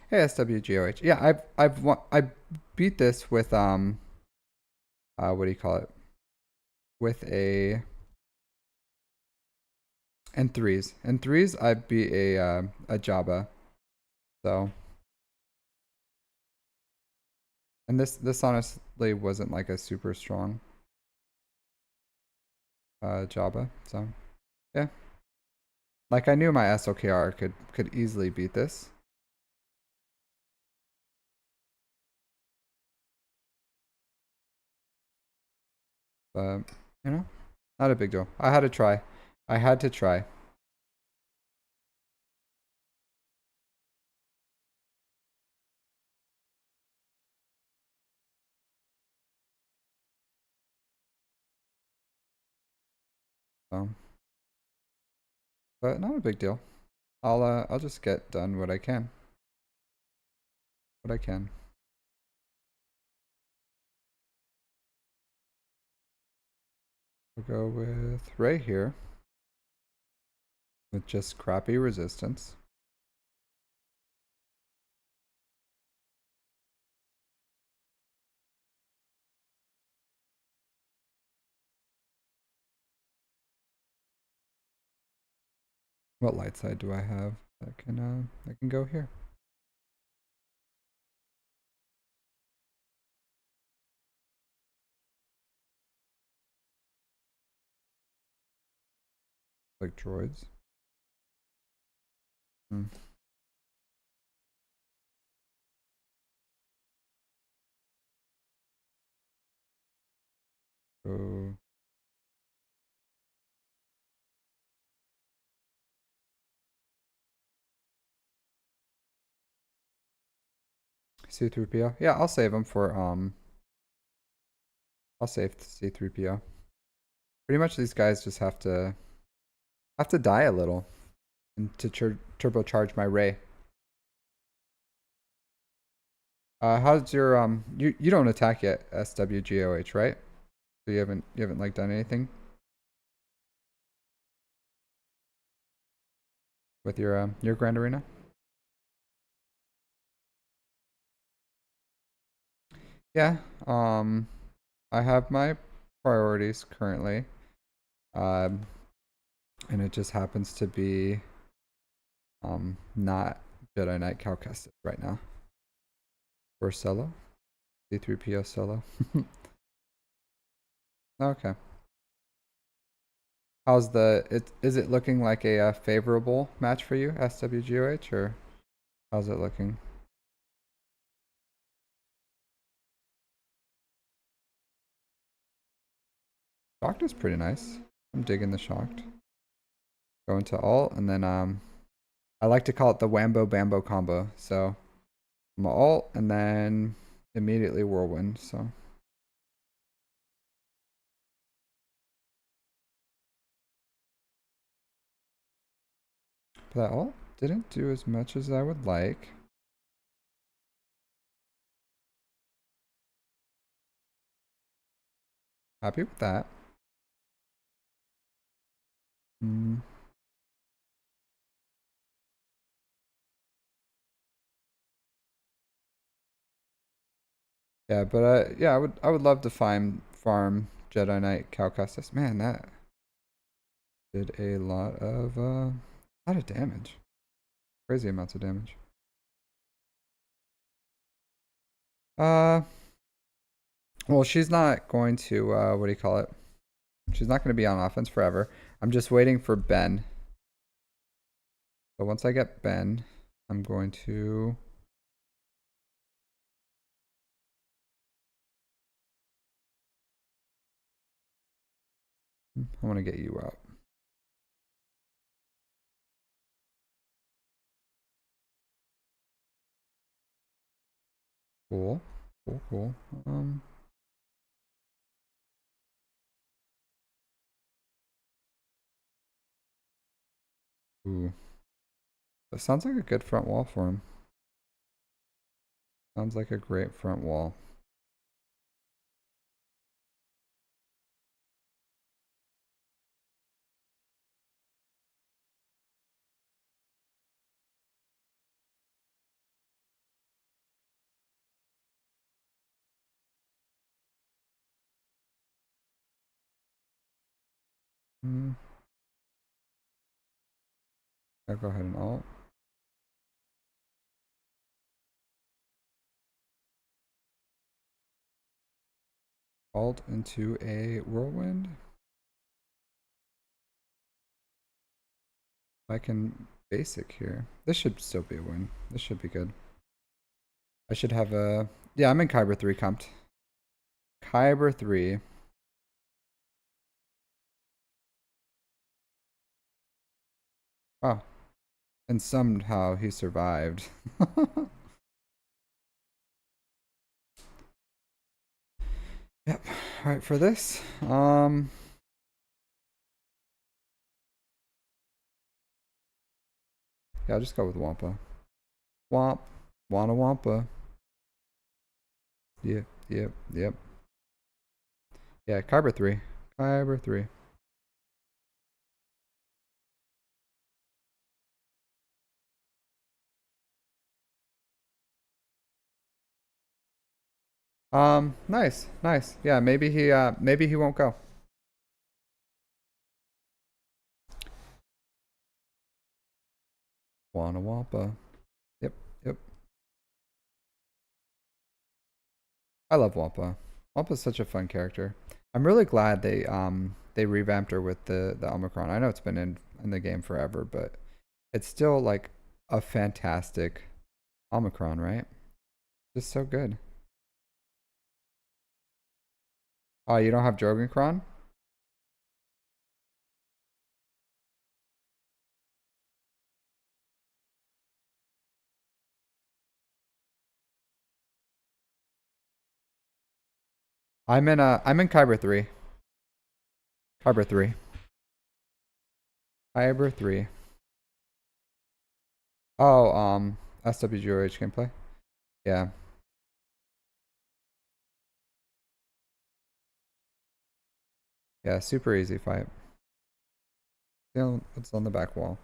hey, SWGOH. Yeah, I beat this with what do you call it? With a and threes. In threes I beat a Jabba. So and this honestly wasn't like a super strong Jabba. So yeah. Like I knew my SOKR could easily beat this. But you know, not a big deal. I had to try. I had to try. So, but not a big deal. I'll just get done what I can. What I can. We'll go with Ray here with just crappy resistance. What light side do I have that can go here? Like droids. Hmm. Oh. C3PO. Yeah, I'll save him for I'll save C3PO. Pretty much these guys just have to die a little and to turbocharge my Ray. How's your you don't attack yet, SWGOH, right? So you haven't like done anything with your Grand Arena? Yeah. I have my priorities currently. Um and it just happens to be not Jedi Knight Cal Kestis right now. Or solo. C3PO solo. Okay. How's is it looking like a favorable match for you, SWGOH, or how's it looking? Shocked is pretty nice. I'm digging the shocked. Go into alt, and then I like to call it the Wambo Bambo combo. So I'm alt, and then immediately whirlwind. So but that alt didn't do as much as I would like. Happy with that. Mm. Yeah, but yeah, I would love to farm Jedi Knight Cal Kestis. Man, that did a lot of damage. Crazy amounts of damage. Uh, well, she's not going to what do you call it? She's not going to be on offense forever. I'm just waiting for Ben. So once I get Ben, I'm going to I want to get you out. Cool. Cool, cool. Ooh. That sounds like a good front wall for him. Sounds like a great front wall. Hmm. I'll go ahead and alt. Alt into a whirlwind. I can basic here. This should still be a win. This should be good. I should have a yeah, I'm in Kyber 3 comped. Kyber 3. Oh. And somehow he survived. Yep. Alright, for this. Yeah, I'll just go with Wampa. Womp. Wanna Wampa. Yep, yep, yep. Yeah, Kyber 3. Kyber 3. Nice, nice. Yeah, maybe he won't go. Wanna Wampa. Yep, yep. I love Wampa. Wampa's such a fun character. I'm really glad they revamped her with the Omicron. I know it's been in the game forever, but it's still like a fantastic Omicron, right? Just so good. Oh, you don't have Drogencron? I'm in Kyber 3. Kyber 3. Kyber 3. Oh, SWGOH gameplay. Yeah. Yeah, super easy fight. You know, it's on the back wall.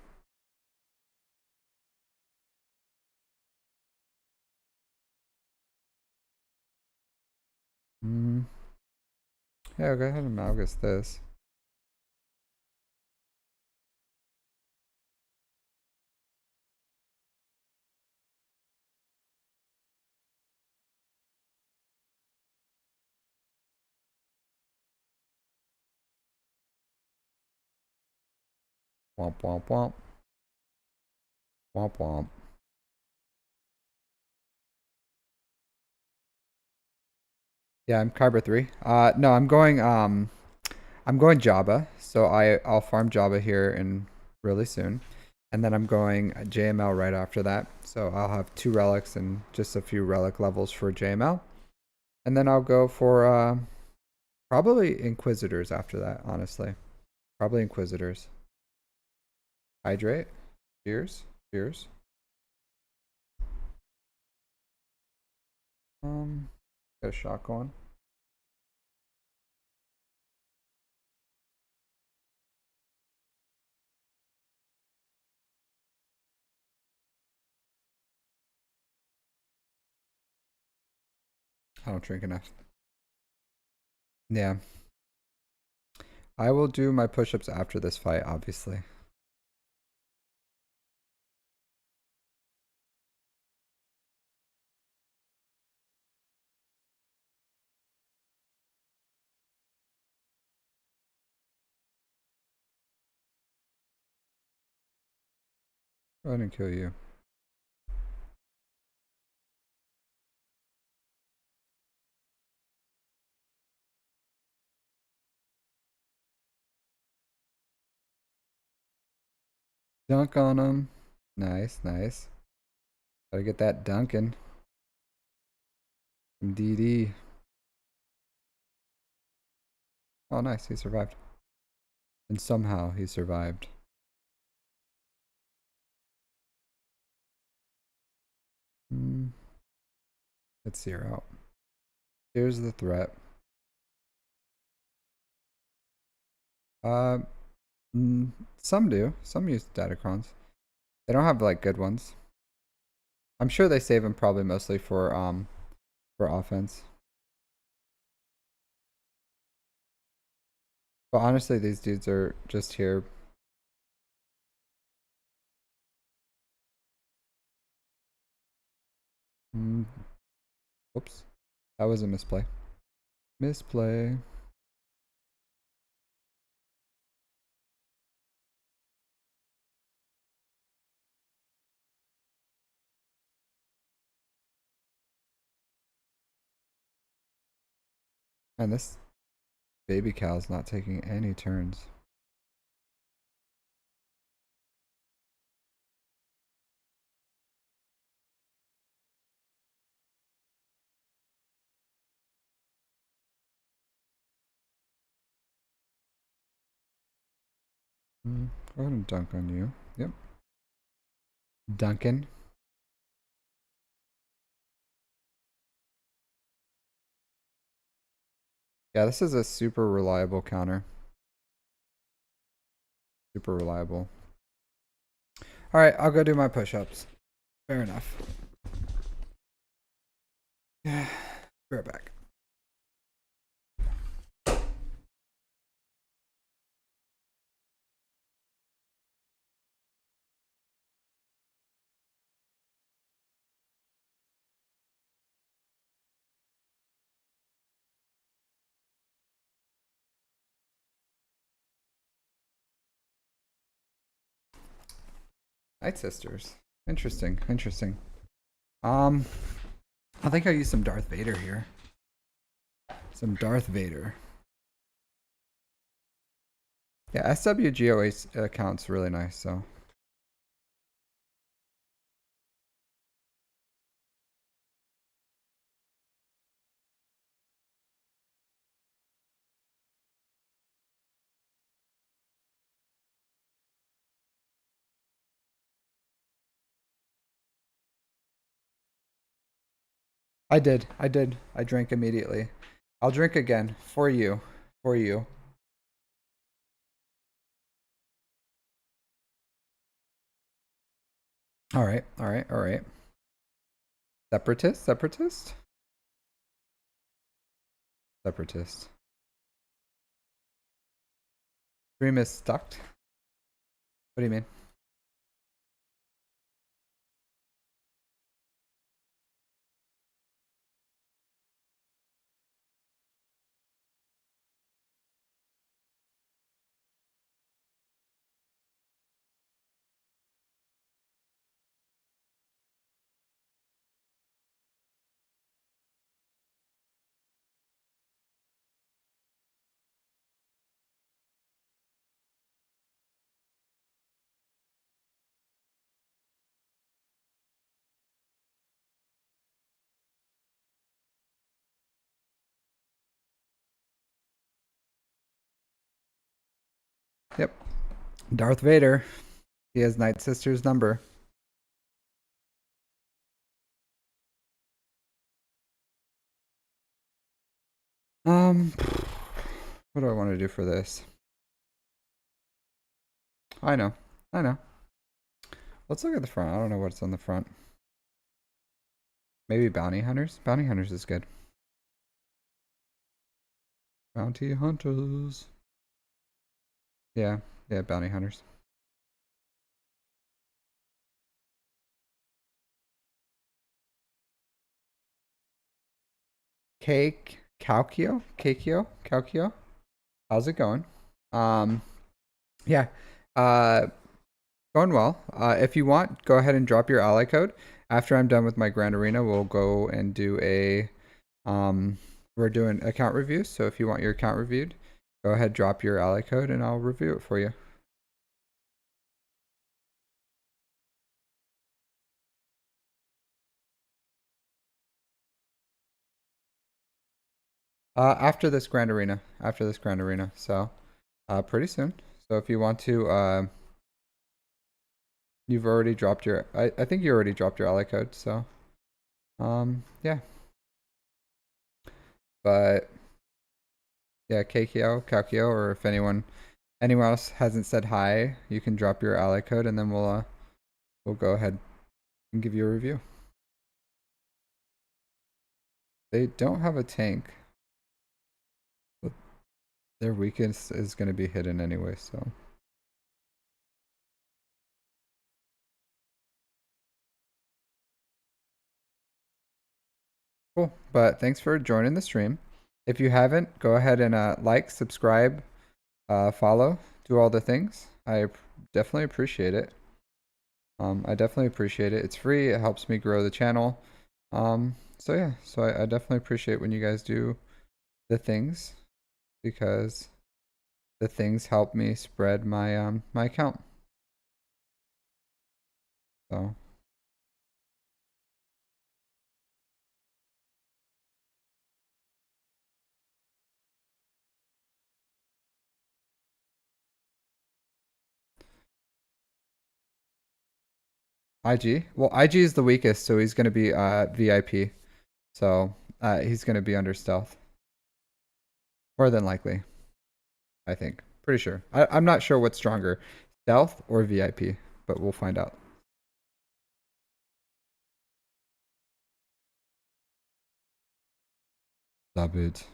Mm. Yeah, go ahead and Malgus this. Womp womp womp. Womp womp. Yeah, I'm Kyber 3. No, I'm going Jabba. So I'll farm Jabba here in really soon. And then I'm going JML right after that. So I'll have 2 relics and just a few relic levels for JML. And then I'll go for probably Inquisitors after that, honestly. Probably Inquisitors. Hydrate. Cheers. Cheers. Got a shot going. I don't drink enough. Yeah. I will do my push-ups after this fight, obviously. Go ahead and kill you. Dunk on him. Nice, nice. Gotta get that dunking. Some DD. Oh, nice. He survived. And somehow he survived. Hmm. Let's see her out. Here's the threat. Uh, some do. Some use Datacrons. They don't have like good ones. I'm sure they save them probably mostly for offense. But honestly, these dudes are just here. Mm, Oops. That was a misplay. Misplay. And this baby cow's not taking any turns. Go ahead and dunk on you. Yep. Duncan. Yeah, this is a super reliable counter. Super reliable. All right, I'll go do my push-ups. Fair enough. Yeah, be right back. Night Sisters. Interesting. Interesting. I think I'll use some Darth Vader here. Some Darth Vader. Yeah, SWGOH account's really nice, so. I did. I did. I drank immediately. I'll drink again for you. For you. All right. All right. All right. Separatist. Separatist. Separatist. Stream is stuck. What do you mean? Yep. Darth Vader. He has Night Sister's number. What do I want to do for this? I know. I know. Let's look at the front. I don't know what's on the front. Maybe Bounty Hunters? Bounty Hunters is good. Bounty Hunters. Yeah. Yeah, Bounty Hunters. Cake. Calcio? How's it going? Yeah. Uh, Going well. If you want, go ahead and drop your ally code. After I'm done with my Grand Arena, we'll go and do we're doing account reviews. So if you want your account reviewed, go ahead, drop your ally code, and I'll review it for you. After this Grand Arena. So, pretty soon. So if you want to, you've already dropped your, I think you already dropped your ally code. So, yeah. But yeah, Kakio, or if anyone else hasn't said hi, you can drop your ally code, and then we'll go ahead and give you a review. They don't have a tank. But their weakness is going to be hidden anyway, so. Cool. But thanks for joining the stream. If you haven't, go ahead and like, subscribe, follow, do all the things. I definitely appreciate it. I definitely appreciate it. It's free. It helps me grow the channel. So yeah, so I definitely appreciate when you guys do the things, because the things help me spread my my account. So IG? Well, IG is the weakest, so he's gonna be VIP. So he's gonna be under stealth. More than likely, I think. Pretty sure. I'm not sure what's stronger, stealth or VIP, but we'll find out. Stop it.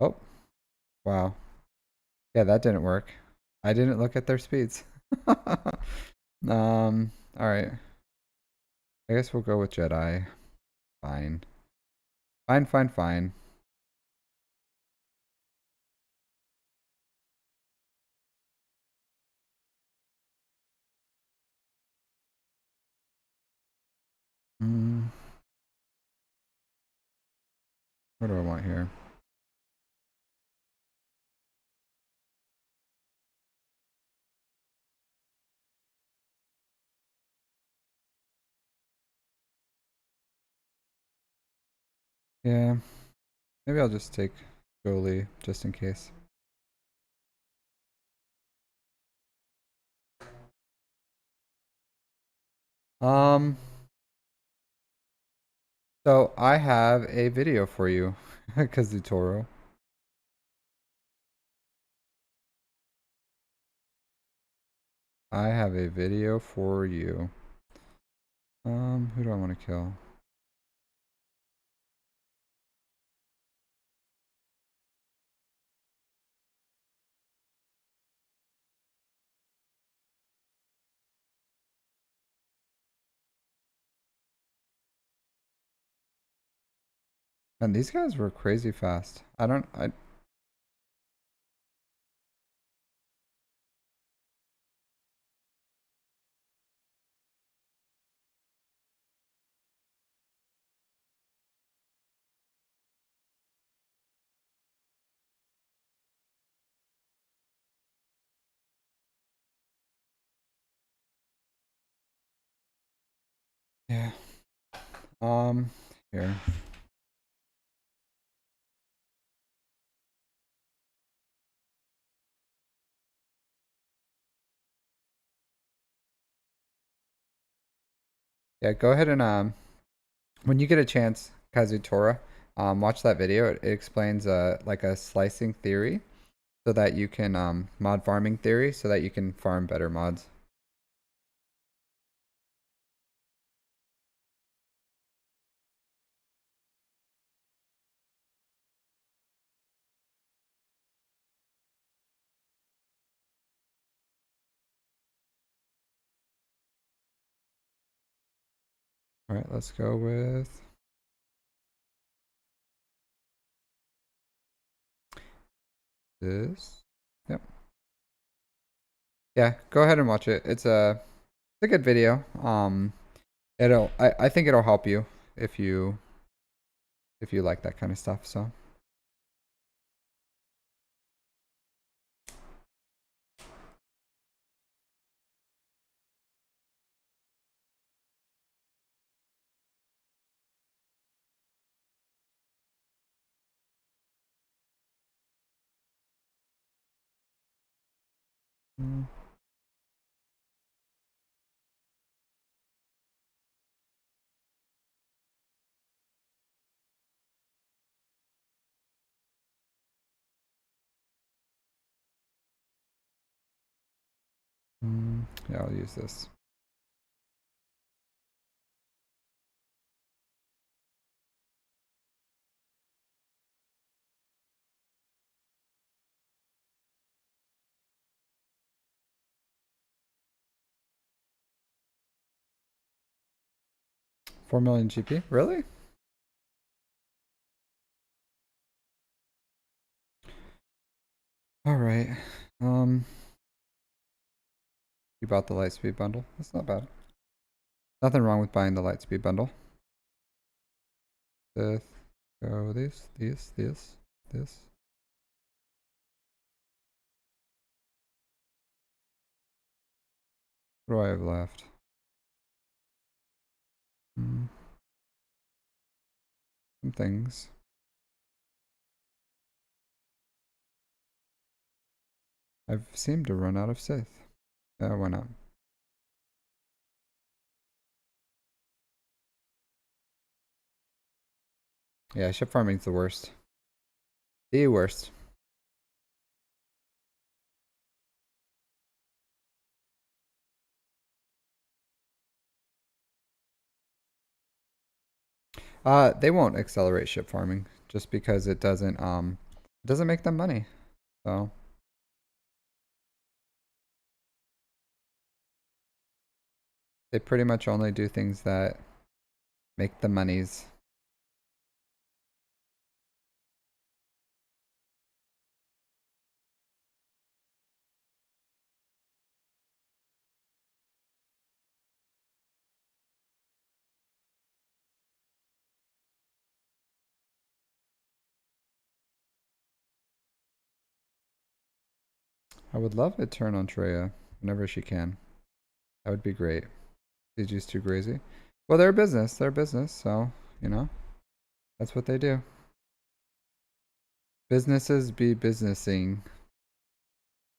Oh, wow. Yeah, that didn't work. I didn't look at their speeds. All right. I guess we'll go with Jedi. Fine. Fine, fine, fine. Mm, what do I want here? Yeah, maybe I'll just take Jolie just in case. Um, so I have a video for you, Kazutoro. I have a video for you. Who do I want to kill? And these guys were crazy fast. I yeah. Um, here. Yeah, go ahead and when you get a chance, Kazutora, watch that video. It explains like a slicing theory so that you can mod farming theory so that you can farm better mods. All right, let's go with this. Yep. Yeah, go ahead and watch it. It's a good video. I think it'll help you if you like that kind of stuff. So, mm, yeah, I'll use this. $4 million GP? Really? All right. Um, you bought the Lightspeed bundle. That's not bad. Nothing wrong with buying the Lightspeed bundle. This, go this. What do I have left? Some things. I've seemed to run out of Sith. Yeah, why not? Yeah, ship farming's the worst. The worst. They won't accelerate ship farming just because it doesn't make them money. So they pretty much only do things that make the monies. I would love a turn on Treya whenever she can. That would be great. CG's too crazy. Well, they're a business. They're a business, so, you know, that's what they do. Businesses be businessing.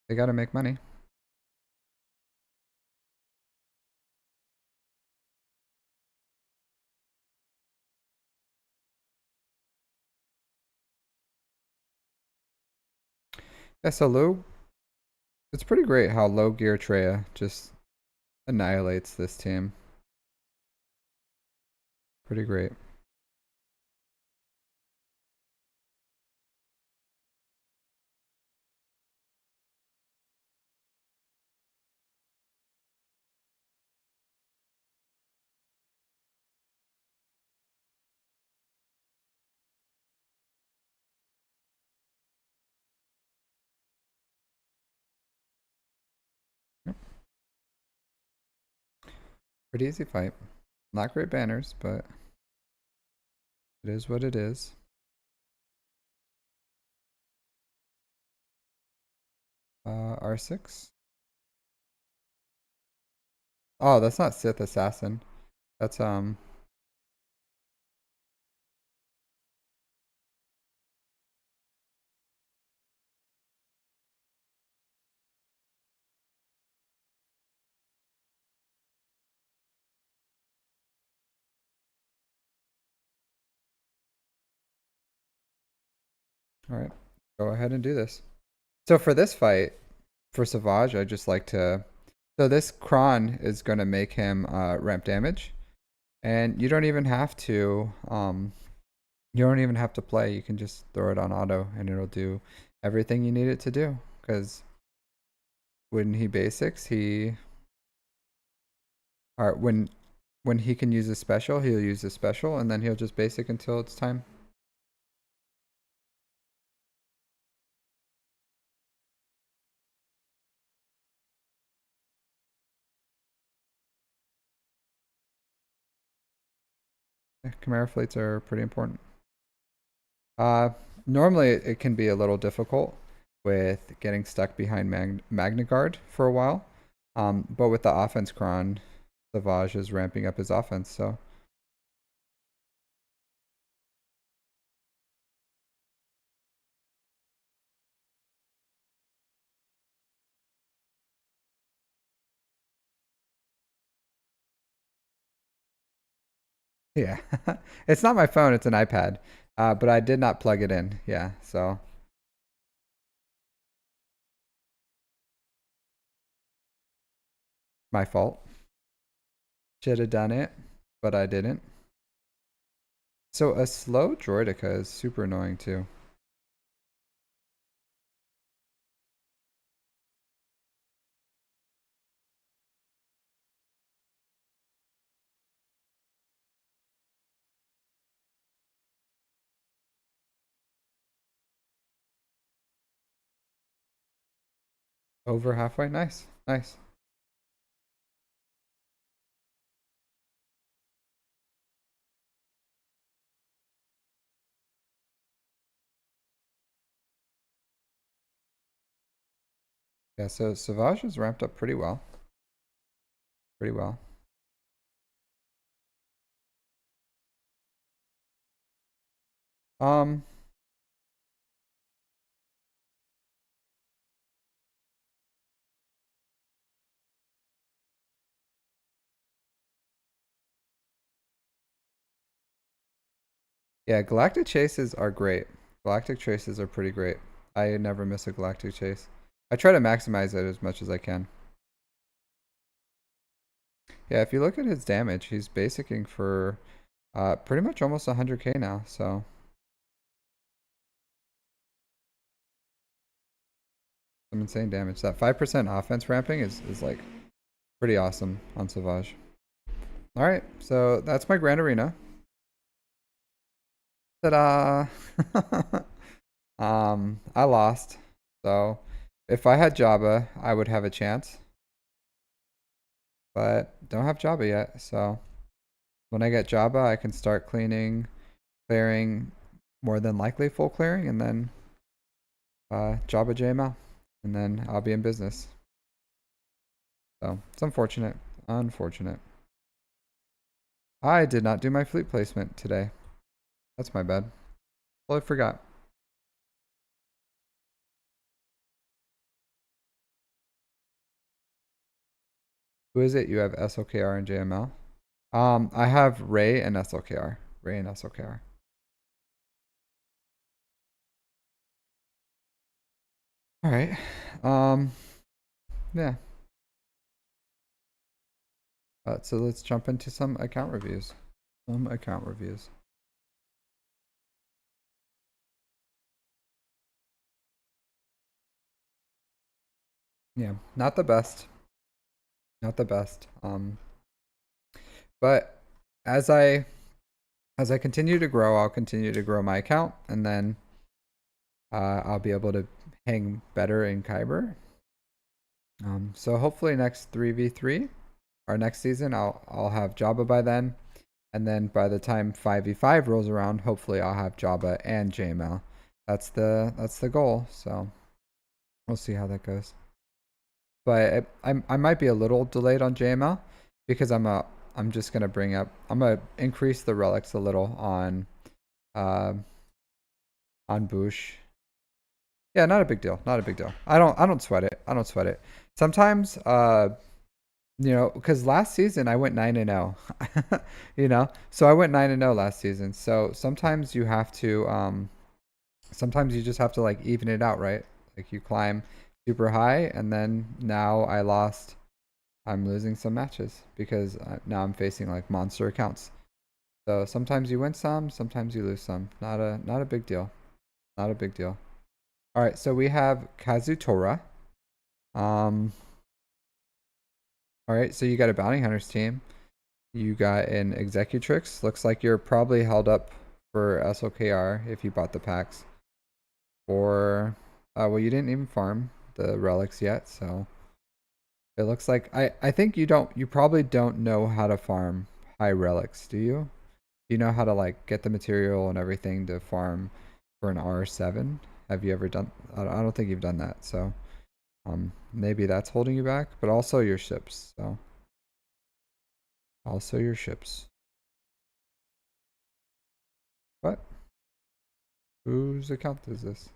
They gotta make money. Yeah, so low, it's pretty great how low gear Treya just annihilates this team. Pretty great. Pretty easy fight. Not great banners, but it is what it is. R6. Oh, that's not Sith Assassin. That's all right. Go ahead and do this. So for this fight, for Savage, I just like to. So this Kron is going to make him ramp damage, and you don't even have to. You don't even have to play. You can just throw it on auto, and it'll do everything you need it to do. Because when he basics, or when he can use a special, he'll use a special, and then he'll just basic until it's time. Yeah, Chimera fleets are pretty important. Uh, Normally it can be a little difficult with getting stuck behind Magna Guard for a while. But with the offense cron, Savage is ramping up his offense, so yeah. It's not my phone, it's an iPad. But I did not plug it in. Yeah, so my fault. Should have done it, but I didn't. So a slow Droidica is super annoying too. Over halfway, nice, nice. Yeah, so Savage is ramped up pretty well. Pretty well. Um, Yeah, galactic chases are great. Galactic chases are pretty great. I never miss a galactic chase. I try to maximize it as much as I can. Yeah, if you look at his damage, he's basicing for pretty much almost 100k now, so some insane damage. That 5% offense ramping is like pretty awesome on SWGOH. Alright, so that's my Grand Arena. Ta-da! I lost. So if I had Jabba, I would have a chance. But don't have Jabba yet, so when I get Jabba, I can start clearing, more than likely full clearing, and then Jabba JML, and then I'll be in business. So it's unfortunate. Unfortunate. I did not do my fleet placement today. That's my bad. Well, I forgot. Who is it? You have SLKR and JML? I have Ray and SLKR. Ray and SLKR. All right. Yeah. So let's jump into some account reviews. Yeah, not the best. Not the best. But as I continue to grow, I'll continue to grow my account, and then I'll be able to hang better in Kyber. So hopefully next 3v3 or next season, I'll have Jabba by then, and then by the time 5v5 rolls around, hopefully I'll have Jabba and JML. That's the goal. So we'll see how that goes. But I might be a little delayed on JML because I'm just gonna I'm gonna increase the relics a little uh on Boosh. Yeah, not a big deal. Not a big deal. I don't sweat it. I don't sweat it. Sometimes because last season I went 9-0. So I went 9-0 last season. So sometimes you just have to like even it out, right? Like you climb super high, and then now I'm losing some matches because now I'm facing like monster accounts. So sometimes you win some, sometimes you lose some. Not a big deal. Not a big deal. All right, so we have Kazutora. Um, all right, so you got a bounty hunters team. You got an executrix. Looks like you're probably held up for SLKR if you bought the packs. Or well, you didn't even farm the relics yet, so it looks like I think you probably don't know how to farm high relics, do you? Do you know how to like get the material and everything to farm for an R7? Have you ever done? I don't think you've done that, so maybe that's holding you back, but also your ships. So also your ships. What? Whose account is this?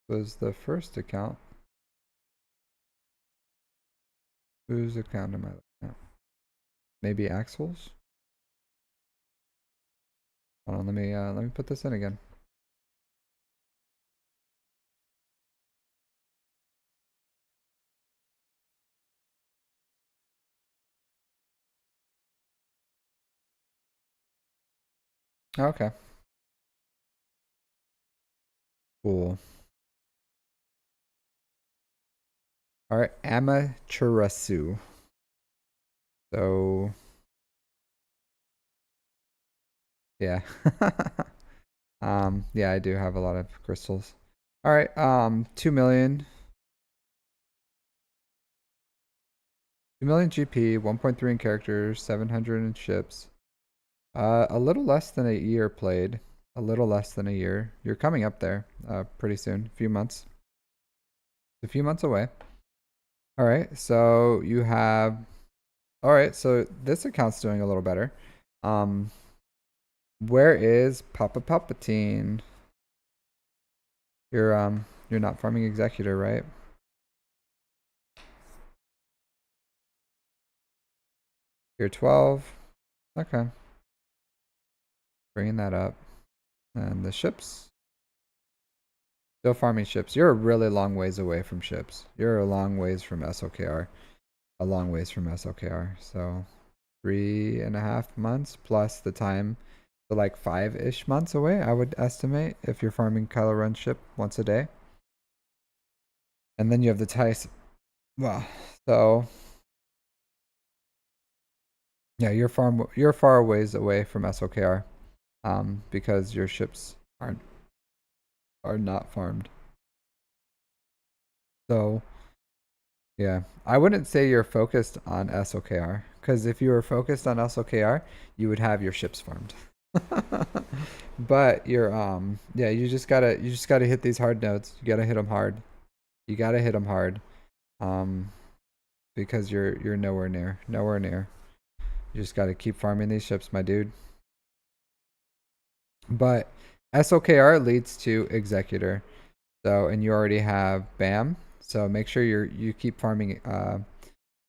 Was the first account? Whose account am I looking at? Maybe Axel's? Hold on, let me put this in again. Okay. Cool. All right, Amaterasu. So yeah. Yeah, I do have a lot of crystals. All right, 2 million. 2 million GP, 1.3 in characters, 700 in ships. A little less than a year played. A little less than a year. You're coming up there pretty soon. A few months. A few months away. All right, so you have. All right, so this account's doing a little better. Where is Papa Palpatine? You're not farming executor, right? You're 12. Okay. Bringing that up. And the ships. Still farming ships. You're a really long ways away from ships. You're a long ways from SOKR. A long ways from SOKR. So 3.5 months plus the time. So like 5-ish months away, I would estimate, if you're farming Kylo Ren's ship once a day. And then you have the Tice. Well, so yeah, you're far ways away from SOKR, because your ships are not farmed. So yeah, I wouldn't say you're focused on SOKR, because if you were focused on SOKR, you would have your ships farmed. But you're yeah, you just gotta hit these hard nodes. You gotta hit them hard. You gotta hit them hard. Because you're nowhere near. You just gotta keep farming these ships, my dude. But SOKR leads to Executor. So, and you already have BAM. So make sure you keep farming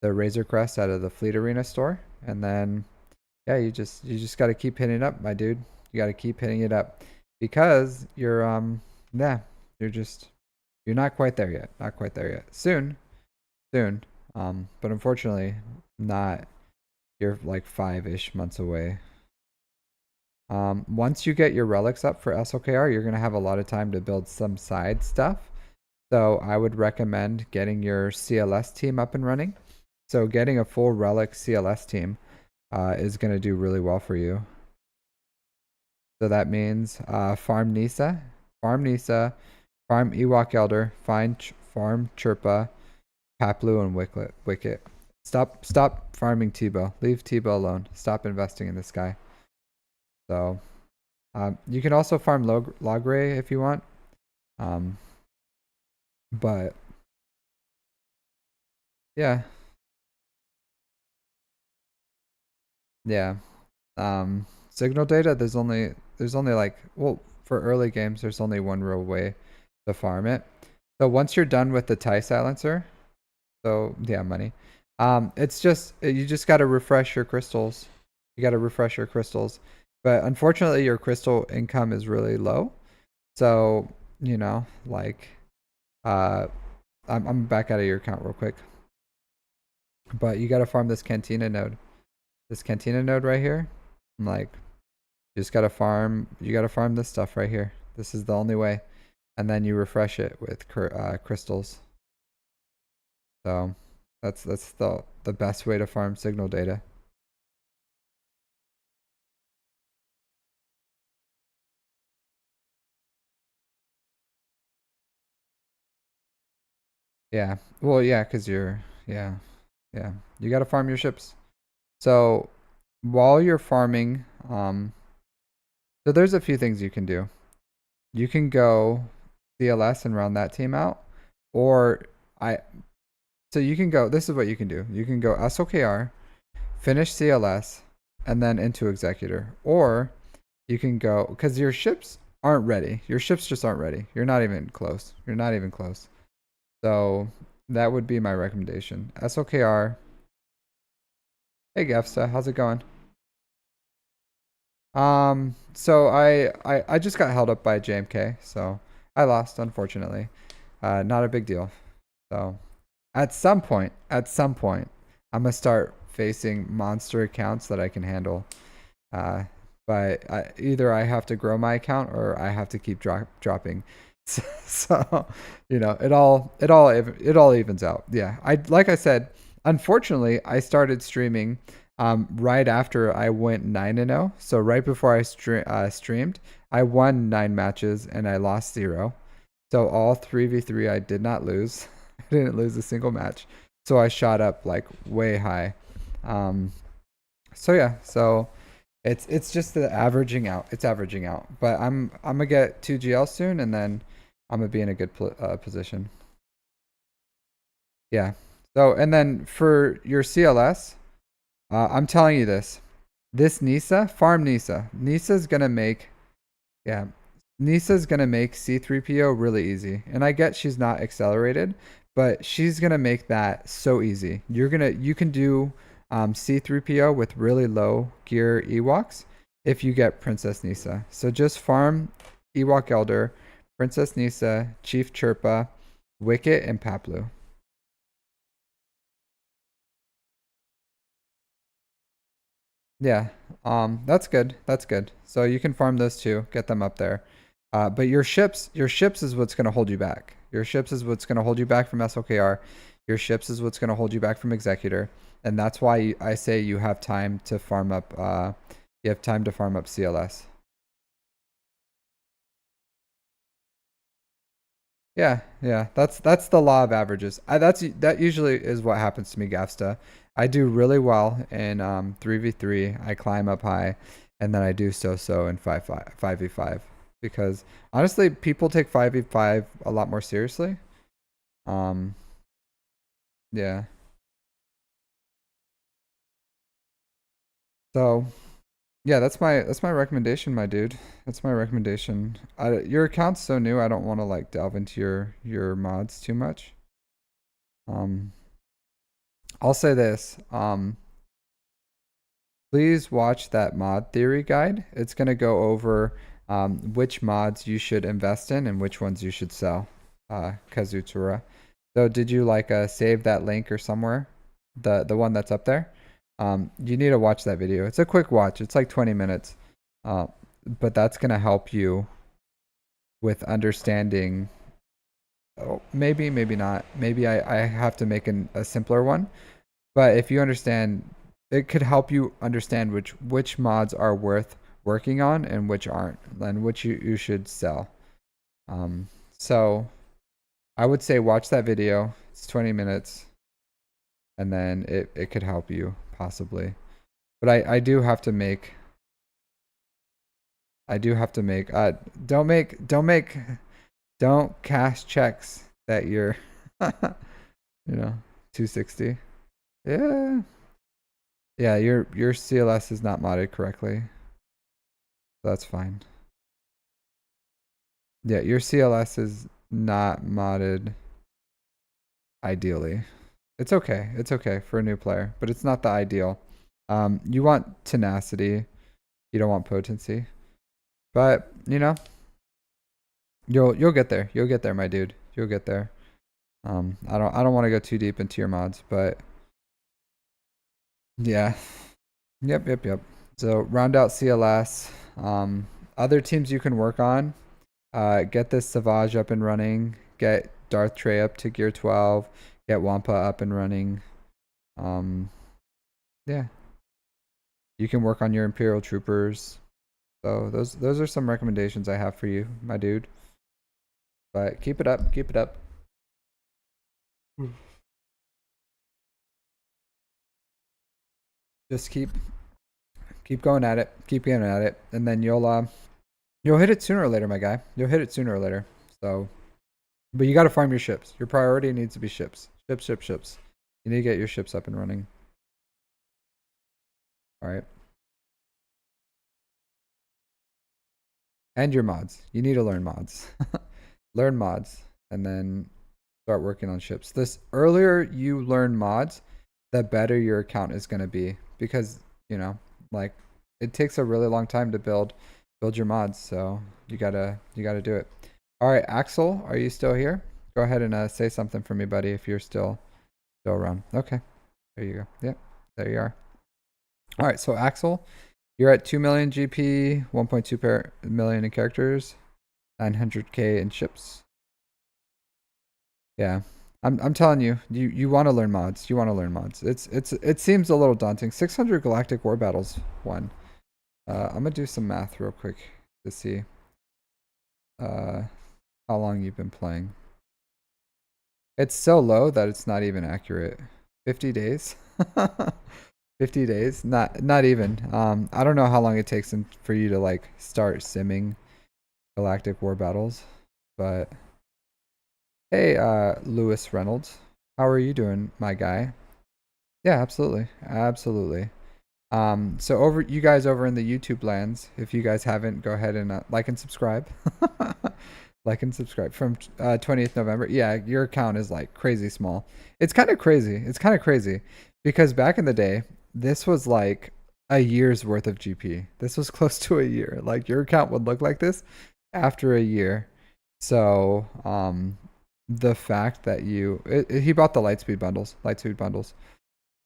the Razor Crest out of the Fleet Arena store, and then yeah, you just got to keep hitting it up, my dude. You got to keep hitting it up, because you're you're not quite there yet. Not quite there yet. Soon. But unfortunately, not. You're like 5-ish months away. Once you get your relics up for SOKR, you're gonna have a lot of time to build some side stuff. So I would recommend getting your CLS team up and running. So getting a full relic CLS team is gonna do really well for you. So that means farm Nisa, farm Ewok Elder, farm Chirpa, Paplu, and Wicket. Stop farming Tebow. Leave Tebow alone. Stop investing in this guy. So you can also farm Logray if you want. But yeah. Yeah. Signal data, there's only like, well, for early games, there's only one real way to farm it. So once you're done with the tie silencer, so yeah, money. It's just, you just got to refresh your crystals. You got to refresh your crystals. But unfortunately, your crystal income is really low. So, you know, like, I'm back out of your account real quick. But you got to farm this Cantina node. This Cantina node right here. I'm like, you just got to farm. You got to farm this stuff right here. This is the only way. And then you refresh it with crystals. So that's the best way to farm signal data. Yeah. Well, yeah, because yeah. You got to farm your ships. So while you're farming, so there's a few things you can do. You can go CLS and round that team out, or so you can go, this is what you can do. You can go SOKR, finish CLS, and then into Executor. Or you can go, because your ships aren't ready. Your ships just aren't ready. You're not even close. So that would be my recommendation. SOKR. Hey Gefsta, how's it going? So I just got held up by JMK, so I lost, unfortunately. Not a big deal. So at some point, I'm gonna start facing monster accounts that I can handle. But either I have to grow my account or I have to keep dropping. So, you know, it all evens out. Yeah, like I said, unfortunately, I started streaming right after I went 9-0. So right before I streamed, I won 9 matches and I lost 0. So all 3v3 I did not lose. I didn't lose a single match. So I shot up like way high. So yeah, so it's just the averaging out. It's averaging out. But I'm gonna get 2GL soon, and then I'm gonna be in a good position. Yeah. So, and then for your CLS, I'm telling you this. This Nisa, farm Nisa. Nisa's gonna make, yeah, Nisa's gonna make C3PO really easy. And I get she's not accelerated, but she's gonna make that so easy. You can do C3PO with really low gear Ewoks, if you get Princess Nisa. So just farm Ewok Elder, Princess Nisa, Chief Chirpa, Wicket, and Paplu. Yeah, that's good. That's good. So you can farm those two, get them up there. But your ships is what's gonna hold you back. Your ships is what's gonna hold you back from SLKR. Your ships is what's gonna hold you back from Executor, and that's why I say you have time to farm up. You have time to farm up CLS. Yeah, yeah, that's the law of averages. That usually is what happens to me, Gafsta. I do really well in 3v3. I climb up high, and then I do so in 5v5 because honestly, people take 5v5 a lot more seriously. Um, yeah. So yeah, that's my recommendation, my dude. That's my recommendation. Your account's so new. I don't want to like delve into your mods too much. Um, I'll say this. Please watch that mod theory guide. It's going to go over which mods you should invest in and which ones you should sell. Kazutsura. So did you like save that link or somewhere? The one that's up there? You need to watch that video. It's a quick watch. It's like 20 minutes. But that's going to help you with understanding. Oh, maybe not. Maybe I have to make a simpler one. But if you understand, it could help you understand which mods are worth working on and which aren't, and which you should sell. So I would say watch that video. It's 20 minutes, and then it could help you possibly. But I do have to make. Don't cash checks that you're 260. Yeah. Yeah, your CLS is not modded correctly. That's fine. Yeah, your CLS is not modded ideally. It's okay. It's okay for a new player, but it's not the ideal. You want tenacity. You don't want potency. But, you'll get there. You'll get there, my dude. You'll get there. I don't want to go too deep into your mods, but yeah. Yep. So round out CLS. Other teams you can work on. Get this Savage up and running. Get Darth Trey up to gear 12. Get Wampa up and running. Yeah. You can work on your Imperial Troopers. So those are some recommendations I have for you, my dude. But keep it up. Keep it up. Just keep going at it. Keep getting at it, and then you'll hit it sooner or later, my guy. You'll hit it sooner or later. So, but you got to farm your ships. Your priority needs to be ships. Ships. You need to get your ships up and running. All right. And your mods. You need to learn mods. Learn mods, and then start working on ships. This earlier you learn mods, the better your account is going to be, because like it takes a really long time to build your mods, so you gotta do it. All right, Axel, are you still here? Go ahead and say something for me, buddy, if you're still around. Okay, there you go. Yep, there you are. All right, so Axel, you're at 2 million GP, 1.2 million in characters, 900k in ships. Yeah, I'm telling you, you want to learn mods. You want to learn mods. It seems a little daunting. 600 galactic war battles won. I'm gonna do some math real quick to see how long you've been playing. It's so low that it's not even accurate. 50 days. 50 days. Not even. I don't know how long it takes for you to like start simming galactic war battles, but hey, Lewis Reynolds, how are you doing, my guy? Yeah, absolutely. So you guys over in the YouTube lands, if you guys haven't, go ahead and like and subscribe. Like and subscribe from 20th November. Yeah, your account is like crazy small. It's kind of crazy. Because back in the day, this was like a year's worth of GP. This was close to a year. Like your account would look like this after a year. So, the fact that he bought the Lightspeed bundles.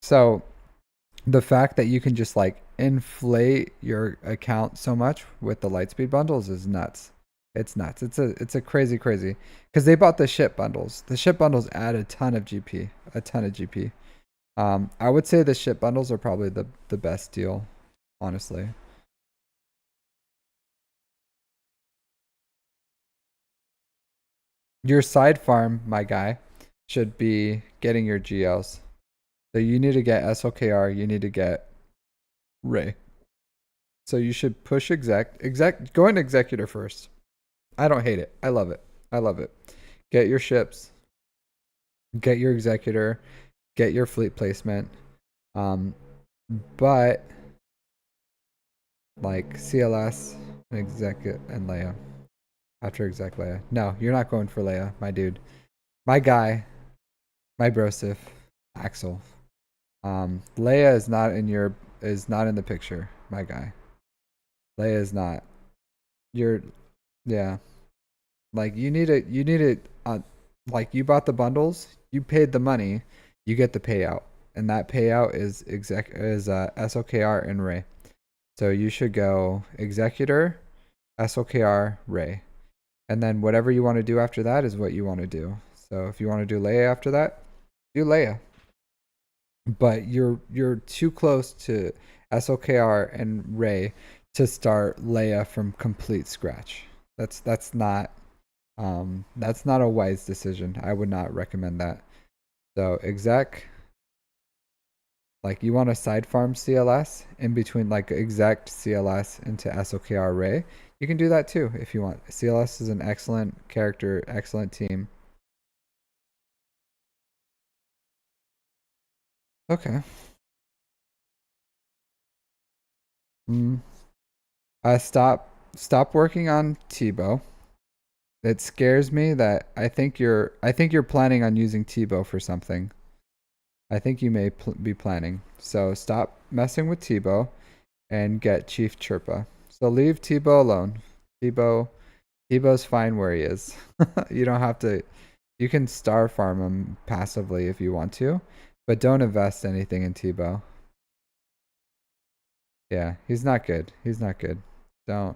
So the fact that you can just like inflate your account so much with the Lightspeed bundles is nuts. It's nuts. It's a crazy because they bought the ship bundles. The ship bundles add a ton of GP, a ton of GP. I would say the ship bundles are probably the best deal, honestly. Your side farm, my guy, should be getting your GLs. So you need to get SLKR, you need to get Ray. So you should push go into executor first. I don't hate it. I love it. I love it. Get your ships, get your executor, get your fleet placement. But like CLS and exec and Leia. After exec Leia. No, you're not going for Leia, my dude. My guy, my brosif, Axel. Leia is not in the picture, my guy. Leia is not. You're yeah. Like you need it like you bought the bundles, you paid the money, you get the payout. And that payout is SOKR and Ray. So you should go executor, SOKR, Ray. And then whatever you want to do after that is what you want to do. So if you want to do Leia after that, do Leia. But you're too close to SOKR and Ray to start Leia from complete scratch. That's not a wise decision. I would not recommend that. So exec, like you want to side farm CLS in between like exec CLS into SOKR Ray. You can do that too if you want. CLS is an excellent character, excellent team. Okay. Mm. Stop working on Tebow. It scares me that I think you're planning on using Tebow for something. I think you may be planning. So stop messing with Tebow and get Chief Chirpa. So leave Tebow alone. Tebow's fine where he is. You don't have to. You can star farm him passively if you want to, but don't invest anything in Tebow. Yeah, he's not good. He's not good. Don't.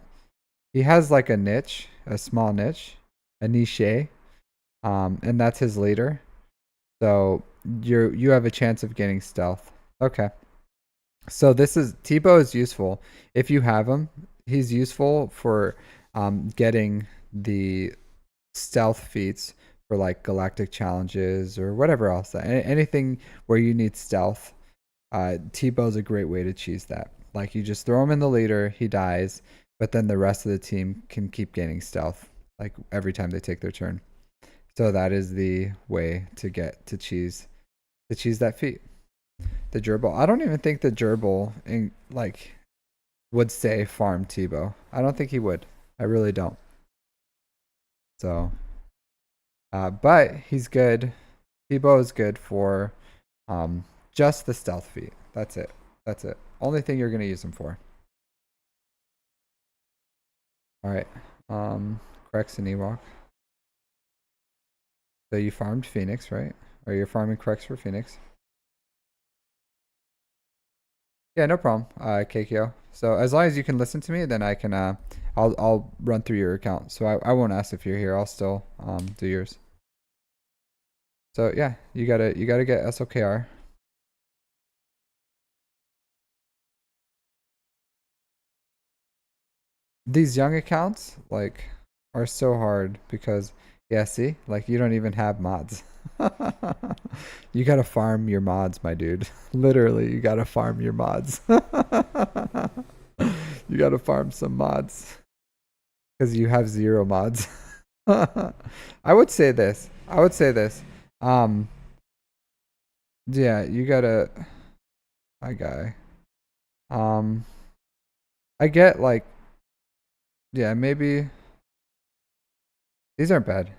He has like a niche, a small niche, a niche, and that's his leader. So you have a chance of getting stealth. Okay. So Tebow is useful if you have him. He's useful for getting the stealth feats for like galactic challenges or whatever else. Anything where you need stealth. Tebow's a great way to cheese that. Like you just throw him in the leader, he dies, but then the rest of the team can keep gaining stealth like every time they take their turn. So that is the way to get to cheese that feat. The gerbil. I don't even think the gerbil would say farm Tebow. I don't think he would. I really don't. So, but he's good. Tebow is good for just the stealth feat. That's it. That's it. Only thing you're gonna use him for. All right. Crex and Ewok. So you farmed Phoenix, right? Or you're farming Crex for Phoenix? Yeah, no problem, KKO. So as long as you can listen to me, then I can I'll run through your account. So I won't ask if you're here. I'll still do yours. So yeah, you gotta get SOKR. These young accounts like are so hard because yeah, see, like you don't even have mods. You gotta farm your mods, my dude. Literally, you gotta farm your mods. You gotta farm some mods because you have 0 mods. I would say this. Yeah, you gotta. My guy. I get like, yeah, maybe these aren't bad.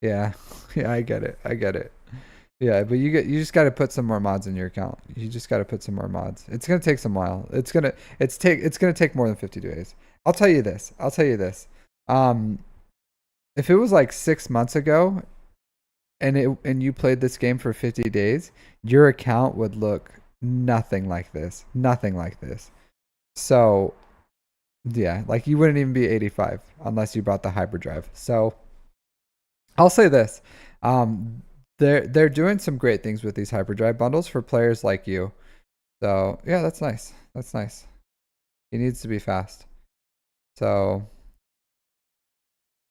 Yeah, yeah, I get it. Yeah, but you just got to put some more mods in your account. You just got to put some more mods. It's gonna take some while. It's gonna take more than 50 days. I'll tell you this. I'll tell you this. Um, if it was like 6 months ago and you played this game for 50 days, your account would look nothing like this. Nothing like this. So yeah, like you wouldn't even be 85 unless you bought the hyperdrive. So I'll say this. Um, they're doing some great things with these hyperdrive bundles for players like you. So yeah, that's nice. That's nice. He needs to be fast. So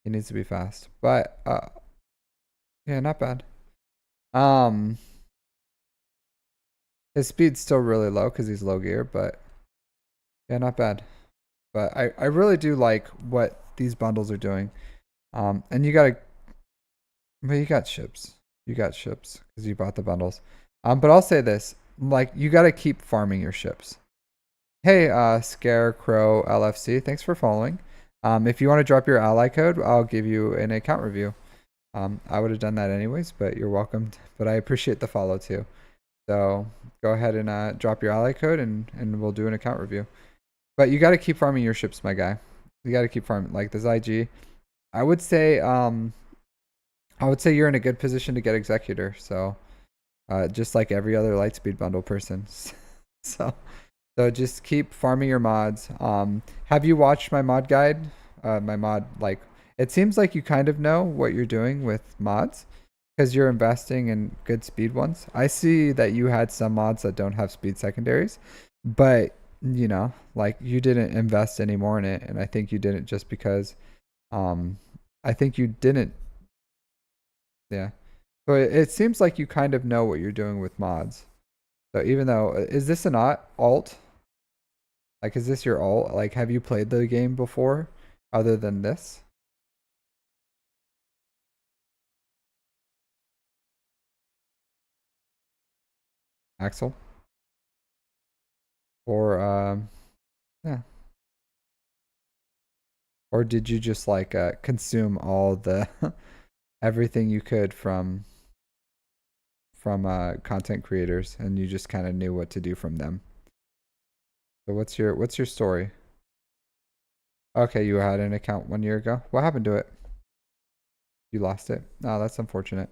he needs to be fast. But yeah, not bad. Um, his speed's still really low because he's low gear, but yeah, not bad. But I really do like what these bundles are doing. And you got ships. You got ships because you bought the bundles. But I'll say this, like you got to keep farming your ships. Hey, Scarecrow LFC, thanks for following. If you want to drop your ally code, I'll give you an account review. I would have done that anyways, but you're welcome. But I appreciate the follow too. So go ahead and drop your ally code and we'll do an account review. But you got to keep farming your ships, my guy. You got to keep farming. Like this IG, I would say you're in a good position to get Executor. So just like every other Lightspeed bundle person. so so just keep farming your mods. Have you watched my mod guide? My mod, like, it seems like you kind of know what you're doing with mods because you're investing in good speed ones. I see that you had some mods that don't have speed secondaries, but you know, like you didn't invest any more in it, and I think you didn't just because, um, I think you didn't. Yeah, but it seems like you kind of know what you're doing with mods. So even though, is this an alt? Like, is this your alt? Like, have you played the game before other than this? Axel? Or, yeah. Or did you just like consume all the everything you could from content creators and you just kind of knew what to do from them? So what's your story? Okay, you had an account 1 year ago. What happened to it? You lost it. Oh, that's unfortunate.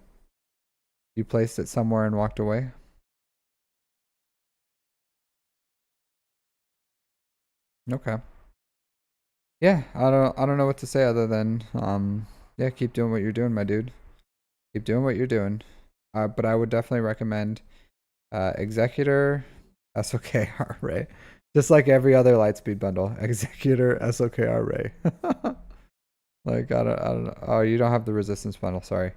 You placed it somewhere and walked away. Okay. Yeah, I don't know what to say other than yeah, keep doing what you're doing, my dude. Keep doing what you're doing. But I would definitely recommend Executor, SOKR Ray. Just like every other Lightspeed bundle. Executor, SOKR Ray. Like I don't know. Oh, you don't have the resistance bundle, sorry.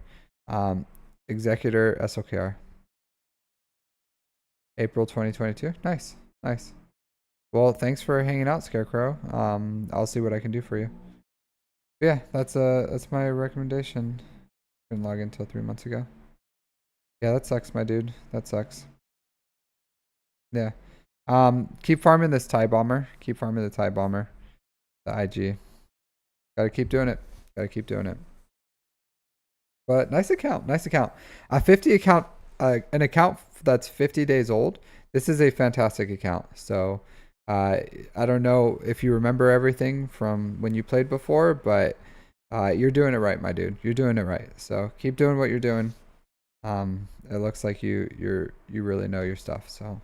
Um Executor, SOKR. April 2022. Nice. Nice. Well, thanks for hanging out, Scarecrow. I'll see what I can do for you. Yeah, that's my recommendation. Couldn't log in until 3 months ago. Yeah, that sucks, my dude. That sucks. Yeah. Keep farming this TIE bomber. Keep farming the TIE bomber. The IG. Gotta keep doing it. Gotta keep doing it. But nice account. Nice account. A 50 account, an account that's 50 days old. This is a fantastic account. So, I don't know if you remember everything from when you played before, but you're doing it right, my dude. You're doing it right. So keep doing what you're doing. It looks like you really know your stuff. So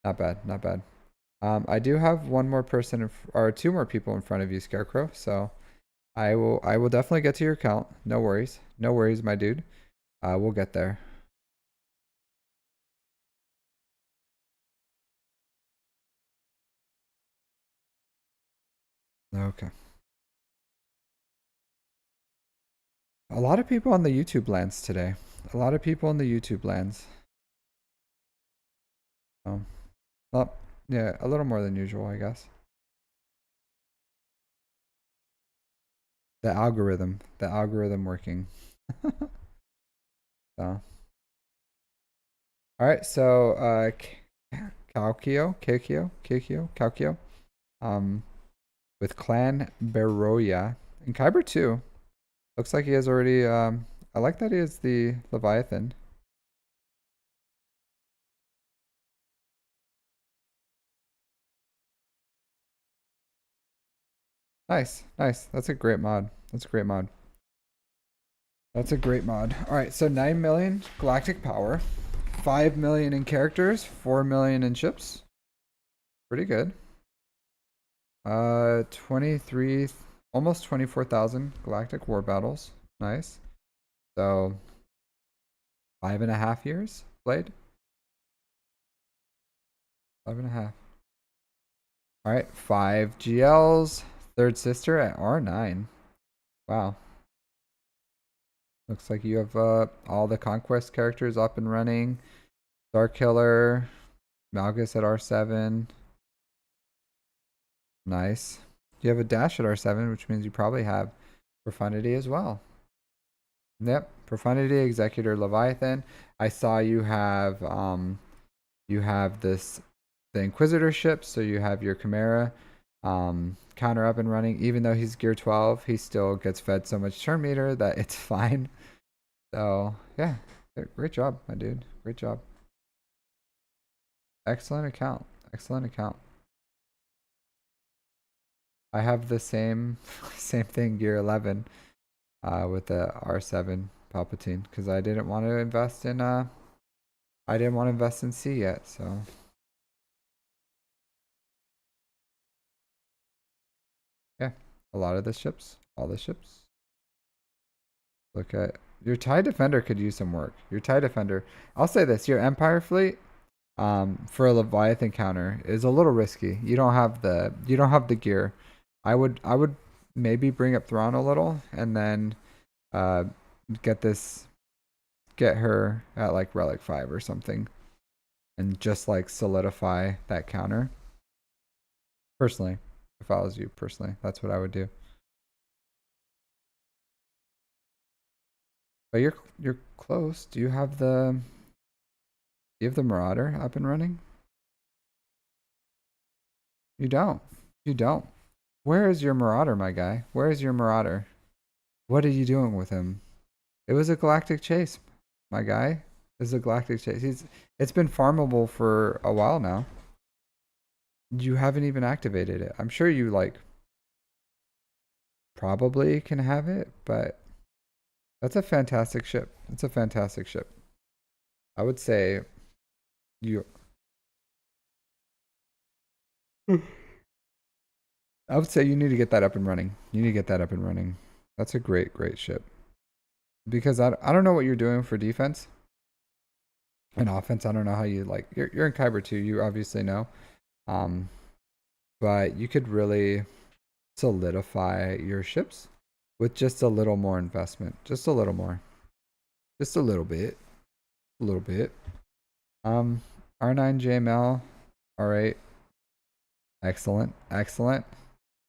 not bad, not bad. I do have one more person or two more people in front of you, Scarecrow. So I will definitely get to your account. No worries, no worries, my dude. We'll get there. Okay. A lot of people on the YouTube lands today. A lot of people on the YouTube lands. Um, well, yeah, a little more than usual, I guess. The algorithm working. So, all right. So, Calcio, with Clan Beroya and Kyber too. Looks like he has already. I like that he has the Leviathan. Nice, nice. That's a great mod. That's a great mod. That's a great mod. All right, so 9 million galactic power, 5 million in characters, 4 million in ships. Pretty good. 23, almost 24,000 galactic war battles. Nice. So 5.5 years played. 5.5. All right, 5 GLs, third sister at R9. Wow. Looks like you have all the conquest characters up and running. Star Killer, Malgus at R7. Nice. You have a dash at R7, which means you probably have Profundity as well. Yep, Profundity, Executor, Leviathan. I saw you have this the Inquisitor ship, so you have your Chimera counter up and running. Even though he's gear 12, he still gets fed so much turn meter that it's fine. So yeah, great job, my dude. Great job. Excellent account. Excellent account. I have the same thing gear 11 with the R7 Palpatine because I didn't want to invest in C yet, so yeah, a lot of the ships, all the ships. Look at your TIE Defender could use some work. Your TIE Defender, I'll say this, your Empire fleet for a Leviathan counter is a little risky. You don't have the gear. I would maybe bring up Thrawn a little and then uh get her at like Relic 5 or something and just like solidify that counter. Personally, if I was you personally, that's what I would do. But you're close. Do you have the Marauder up and running? You don't. You don't. Where is your Marauder, my guy? Where is your Marauder? What are you doing with him? It was a galactic chase, my guy. It's a galactic chase. It's been farmable for a while now. You haven't even activated it. I'm sure you like probably can have it, but that's a fantastic ship. It's a fantastic ship. I would say you I would say you need to get that up and running. You need to get that up and running. That's a great ship. Because I don't know what you're doing for defense and offense. I don't know how you like you're in Kyber too. You obviously know. Um, but you could really solidify your ships with just a little more investment. Just a little more. Just a little bit. A little bit. R9 JML. All right. Excellent. Excellent.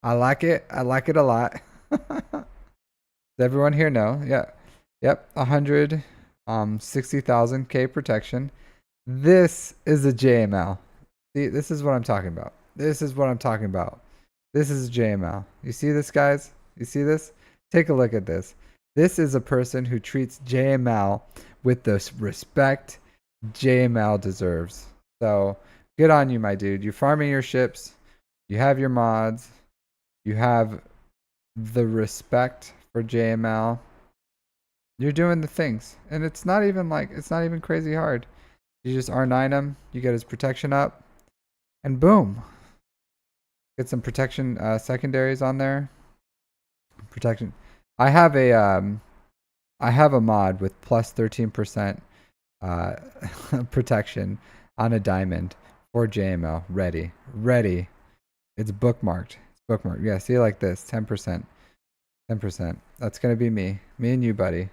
I like it. I like it a lot. Does everyone here know? Yeah. Yep. 60,000 K protection. This is a JML. See, this is what I'm talking about. This is what I'm talking about. This is JML. You see this, guys? You see this? Take a look at this. This is a person who treats JML with the respect JML deserves. So good on you, my dude. You're farming your ships. You have your mods. You have the respect for JML. You're doing the things. And it's not even crazy hard. You just R9 him, you get his protection up, and boom. Get some protection secondaries on there. Protection. I have a mod with plus 13% uh, protection on a diamond for JML. Ready. Ready. It's bookmarked. It's bookmarked. Yeah, see it like this. 10%. 10%. That's gonna be me. Me and you, buddy.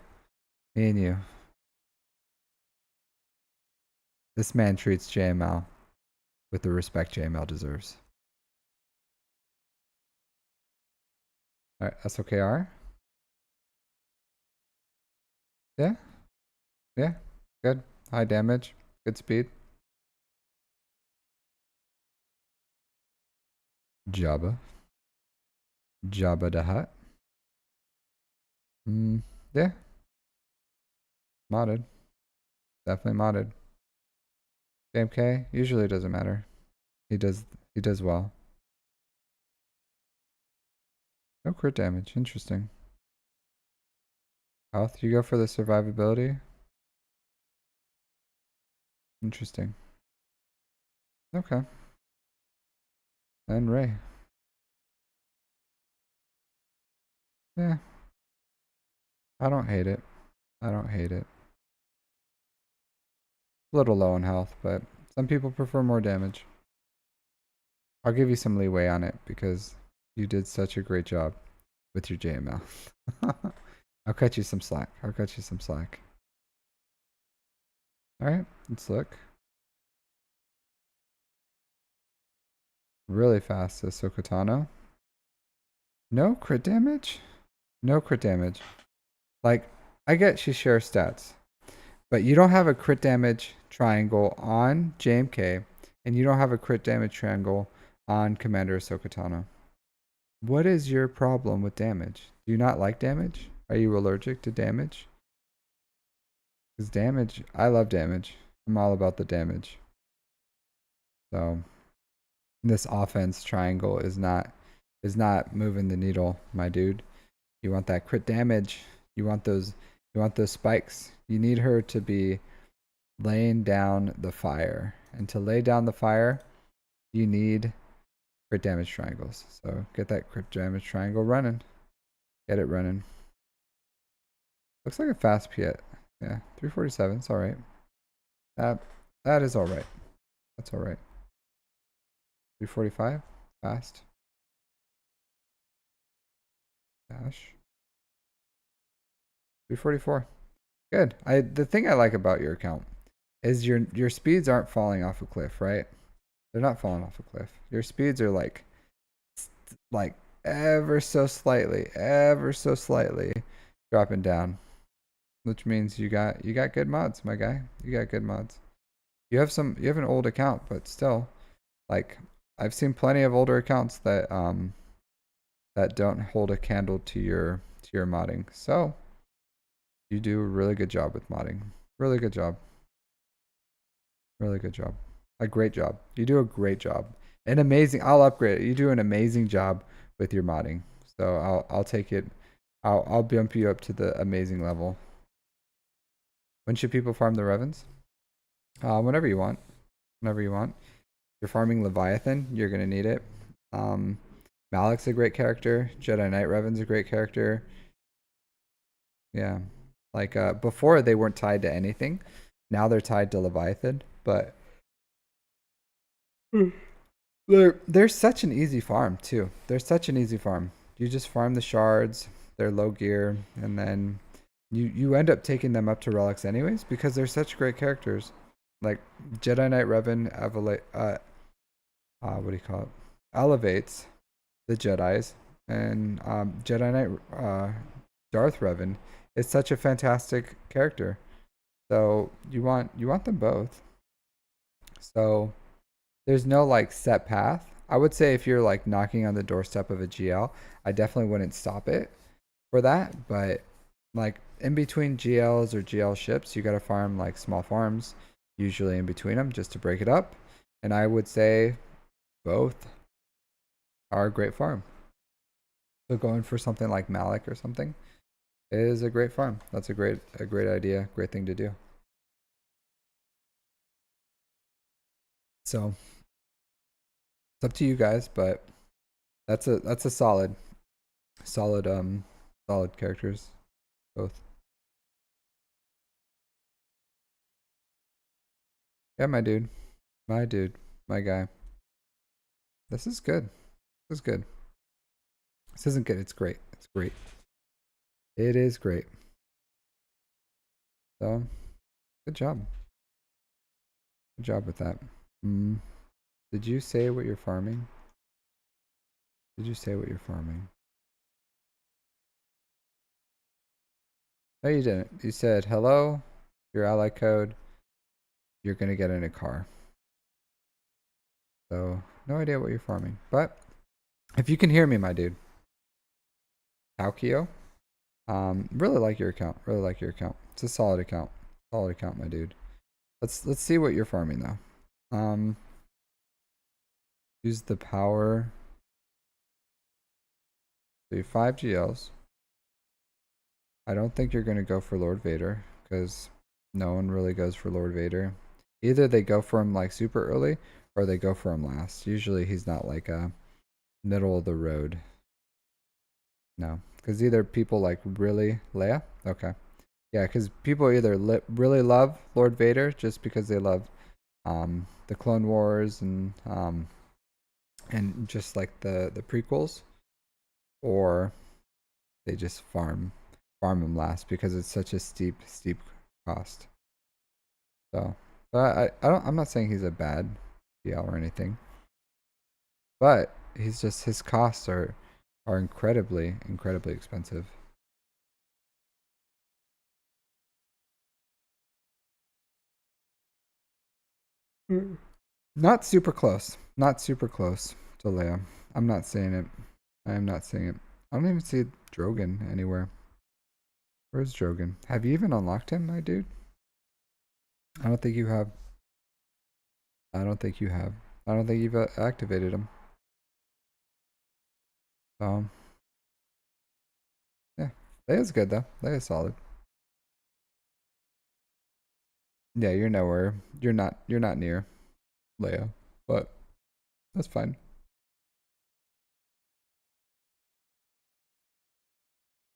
Me and you. This man treats JML with the respect JML deserves. Alright, SOKR. Yeah. Yeah. Good. High damage. Good speed. Jabba. Jabba the Hutt. Yeah. Modded. Definitely modded. JMK usually doesn't matter. He does well. No crit damage. Interesting. Health. You go for the survivability. Interesting. Okay. And Ray. Yeah. I don't hate it. I don't hate it. A little low in health, but some people prefer more damage. I'll give you some leeway on it because you did such a great job with your JML. I'll cut you some slack. I'll cut you some slack. All right, let's look. Really fast, says Sokotano. No crit damage? No crit damage. Like, I get she shares stats, but you don't have a crit damage triangle on JMK, and you don't have a crit damage triangle on Commander Sokotano. What is your problem with damage? Do you not like damage? Are you allergic to damage? Because damage, I love damage. I'm all about the damage. So this offense triangle is not moving the needle, my dude. You want that crit damage. You want those spikes. You need her to be laying down the fire. And to lay down the fire, you need crit damage triangles. So get that crit damage triangle running. Get it running. Looks like a fast pit. Yeah, 347. It's all right. That is all right. That's all right. 345. Fast. Dash. 344. Good. The thing I like about your account is your speeds aren't falling off a cliff, right? They're not falling off a cliff. Your speeds are like ever so slightly dropping down, which means you got good mods, my guy. You got good mods. You have an old account, but still, like, I've seen plenty of older accounts that that don't hold a candle to your modding. So you do a really good job with modding. Really good job. Really good job. A great job. You do a great job. An amazing. I'll upgrade it. You do an amazing job with your modding. So I'll take it. I'll bump you up to the amazing level. When should people farm the Revens? Whenever you want. Whenever you want. If you're farming Leviathan, you're gonna need it. Malik's a great character. Jedi Knight Revan's a great character. Yeah. Like before they weren't tied to anything. Now they're tied to Leviathan, but they're such an easy farm too. They're such an easy farm. You just farm the shards, they're low gear, and then you end up taking them up to relics anyways because they're such great characters. Like Jedi Knight Revan what do you call it? Elevates the Jedis, and Jedi Knight Darth Revan is such a fantastic character. So you want them both. So there's no like set path. I would say if you're like knocking on the doorstep of a GL, I definitely wouldn't stop it for that. But like in between GLs or GL ships, you got to farm like small farms, usually in between them just to break it up. And I would say both are a great farm. So going for something like Malik or something is a great farm. That's a great idea, great thing to do. So it's up to you guys, but that's a solid characters both. Yeah, my dude. My dude. My guy. This is good. This is good. This isn't good. It's great. It's great. It is great. So, good job. Good job with that. Did you say what you're farming? Did you say what you're farming? No, you didn't. You said, hello, your ally code. You're going to get in a car. So, no idea what you're farming. But, if you can hear me, my dude. Taukio. Really like your account. Really like your account. It's a solid account. Solid account, my dude. Let's see what you're farming though. Use the power So you 5 GLs. I don't think you're going to go for Lord Vader because no one really goes for Lord Vader. Either they go for him like super early or they go for him last. Usually he's not like a middle of the road. No, because either people like really Leia. Okay. Yeah, because people either really love Lord Vader just because they love the Clone Wars and just like the prequels, or they just farm him last because it's such a steep cost. So, but I'm not saying he's a bad DL or anything, but he's just his costs are incredibly expensive. Mm. Not super close. Not super close to Leia. I'm not saying it. I am not saying it. I don't even see Drogon anywhere. Where's Drogon? Have you even unlocked him, my dude? I don't think you have. I don't think you have. I don't think you've activated him. So, yeah. Leia's good, though. Leia's solid. Yeah, you're nowhere. You're not near Leia, but that's fine.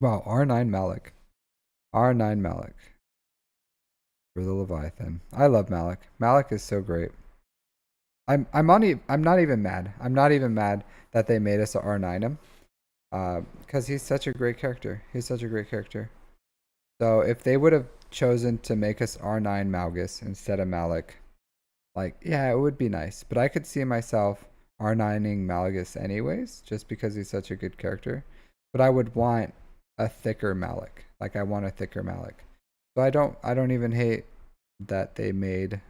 Wow, R9 Malik. R9 Malik for the Leviathan. I love Malik. Malik is so great. I'm not even mad. I'm not even mad that they made us a R9 him. Because he's such a great character. He's such a great character. So if they would have chosen to make us R9 Malgus instead of Malik, like, yeah, it would be nice. But I could see myself R9ing Malgus anyways, just because he's such a good character. But I would want a thicker Malik. Like I want a thicker Malik. So I don't even hate that they made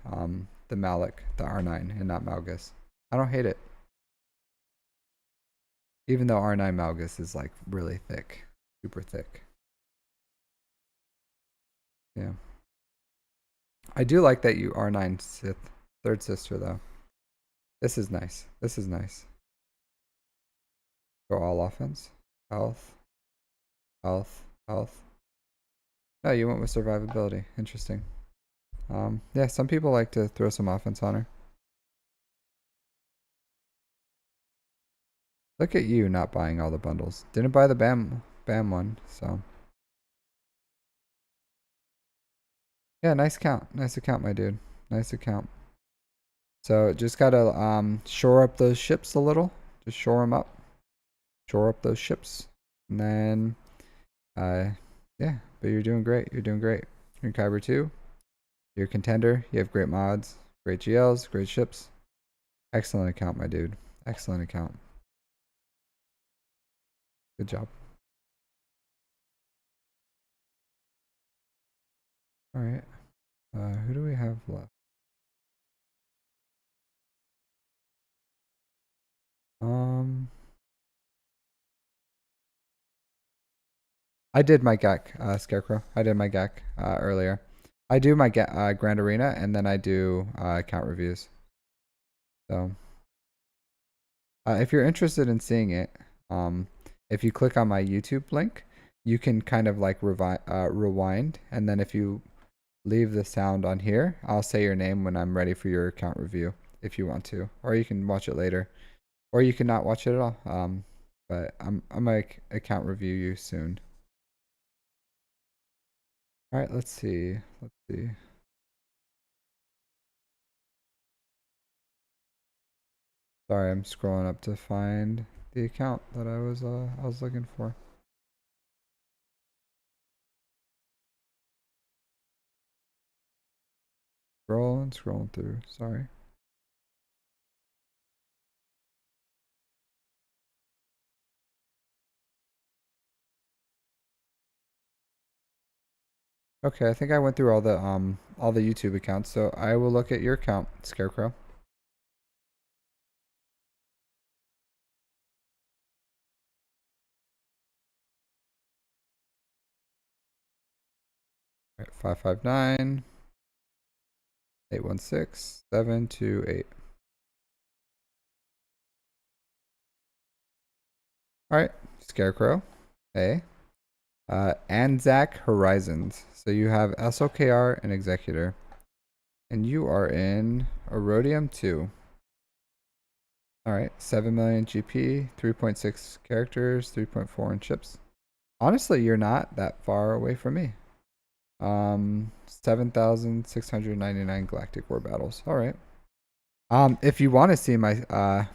the Malik the R9 and not Malgus. I don't hate it. Even though R9 Malgus is like really thick. Super thick. Yeah. I do like that you R9 Sith third sister though. This is nice. This is nice. Go all offense. Health. Health. Health. No, you went with survivability. Interesting. Yeah, some people like to throw some offense on her. Look at you not buying all the bundles. Didn't buy the Bam one, so. Yeah, nice account. Nice account, my dude. Nice account. So just gotta shore up those ships a little. Just shore them up. Shore up those ships. And then yeah, but you're doing great. You're doing great. You're in Kyber 2. You're a contender. You have great mods, great GLs, great ships. Excellent account, my dude. Excellent account. Good job. All right. Who do we have left? I did my GAC, Scarecrow. I did my GAC earlier. I do my Grand Arena, and then I do account reviews. So, if you're interested in seeing it, if you click on my YouTube link, you can kind of like rewind, and then if you leave the sound on here, I'll say your name when I'm ready for your account review, if you want to, or you can watch it later, or you can not watch it at all. But I'm gonna account review you soon. All right, let's see. Let's see. Sorry, I'm scrolling up to find the account that I was looking for. Scrolling through. Sorry. Okay, I think I went through all the YouTube accounts, so I will look at your account, Scarecrow. All right, 559 816 728. All right, Scarecrow. Hey. Anzac Horizons. So you have SOKR and Executor. And you are in Erodium 2. Alright, 7 million GP, 3.6 characters, 3.4 in chips. Honestly, you're not that far away from me. 7,699 Galactic War Battles. Alright. If you want to see my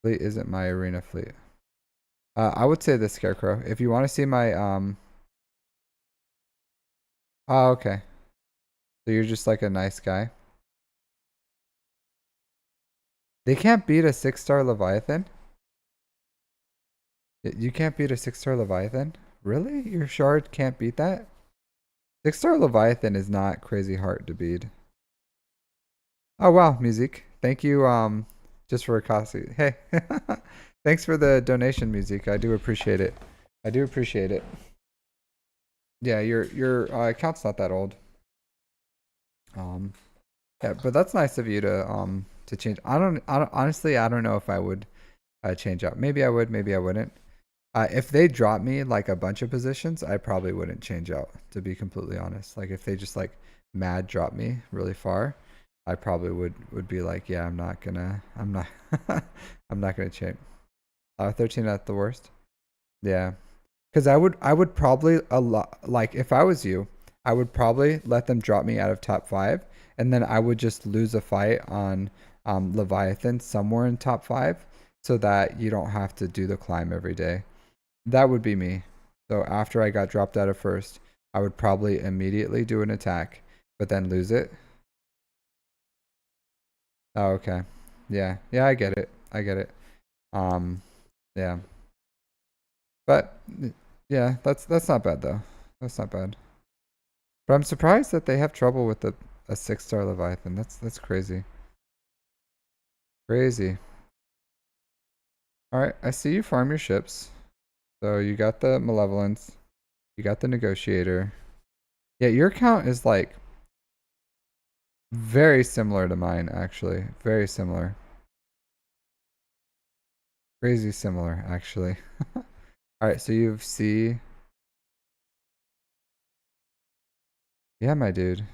fleet isn't my arena fleet. I would say the Scarecrow. If you want to see my oh, okay. So you're just like a nice guy. They can't beat a 6-star Leviathan? You can't beat a 6-star Leviathan? Really? Your shard can't beat that? 6-star Leviathan is not crazy hard to beat. Oh wow, music. Thank you just for a coffee. Hey. Thanks for the donation, music. I do appreciate it. I do appreciate it. Yeah, your account's not that old. Yeah, but that's nice of you to change. I don't honestly I don't know if I would change out. Maybe I would, maybe I wouldn't. If they drop me like a bunch of positions, I probably wouldn't change out, to be completely honest. Like if they just like mad drop me really far, I probably would be like, yeah, I'm not I'm not gonna change. 13 at the worst. Yeah. Because I would probably a lot like if I was you, I would probably let them drop me out of top 5, and then I would just lose a fight on Leviathan somewhere in top 5, so that you don't have to do the climb every day. That would be me. So after I got dropped out of first, I would probably immediately do an attack, but then lose it. Oh, okay. Yeah. Yeah, I get it. I get it. Um, yeah. But yeah, that's not bad though. That's not bad. But I'm surprised that they have trouble with a 6-star Leviathan. That's crazy. Crazy. All right, I see you farm your ships. So you got the Malevolence, you got the Negotiator. Yeah, your count is like very similar to mine, actually. Very similar. Crazy similar, actually. All right, so you have C. Yeah, my dude.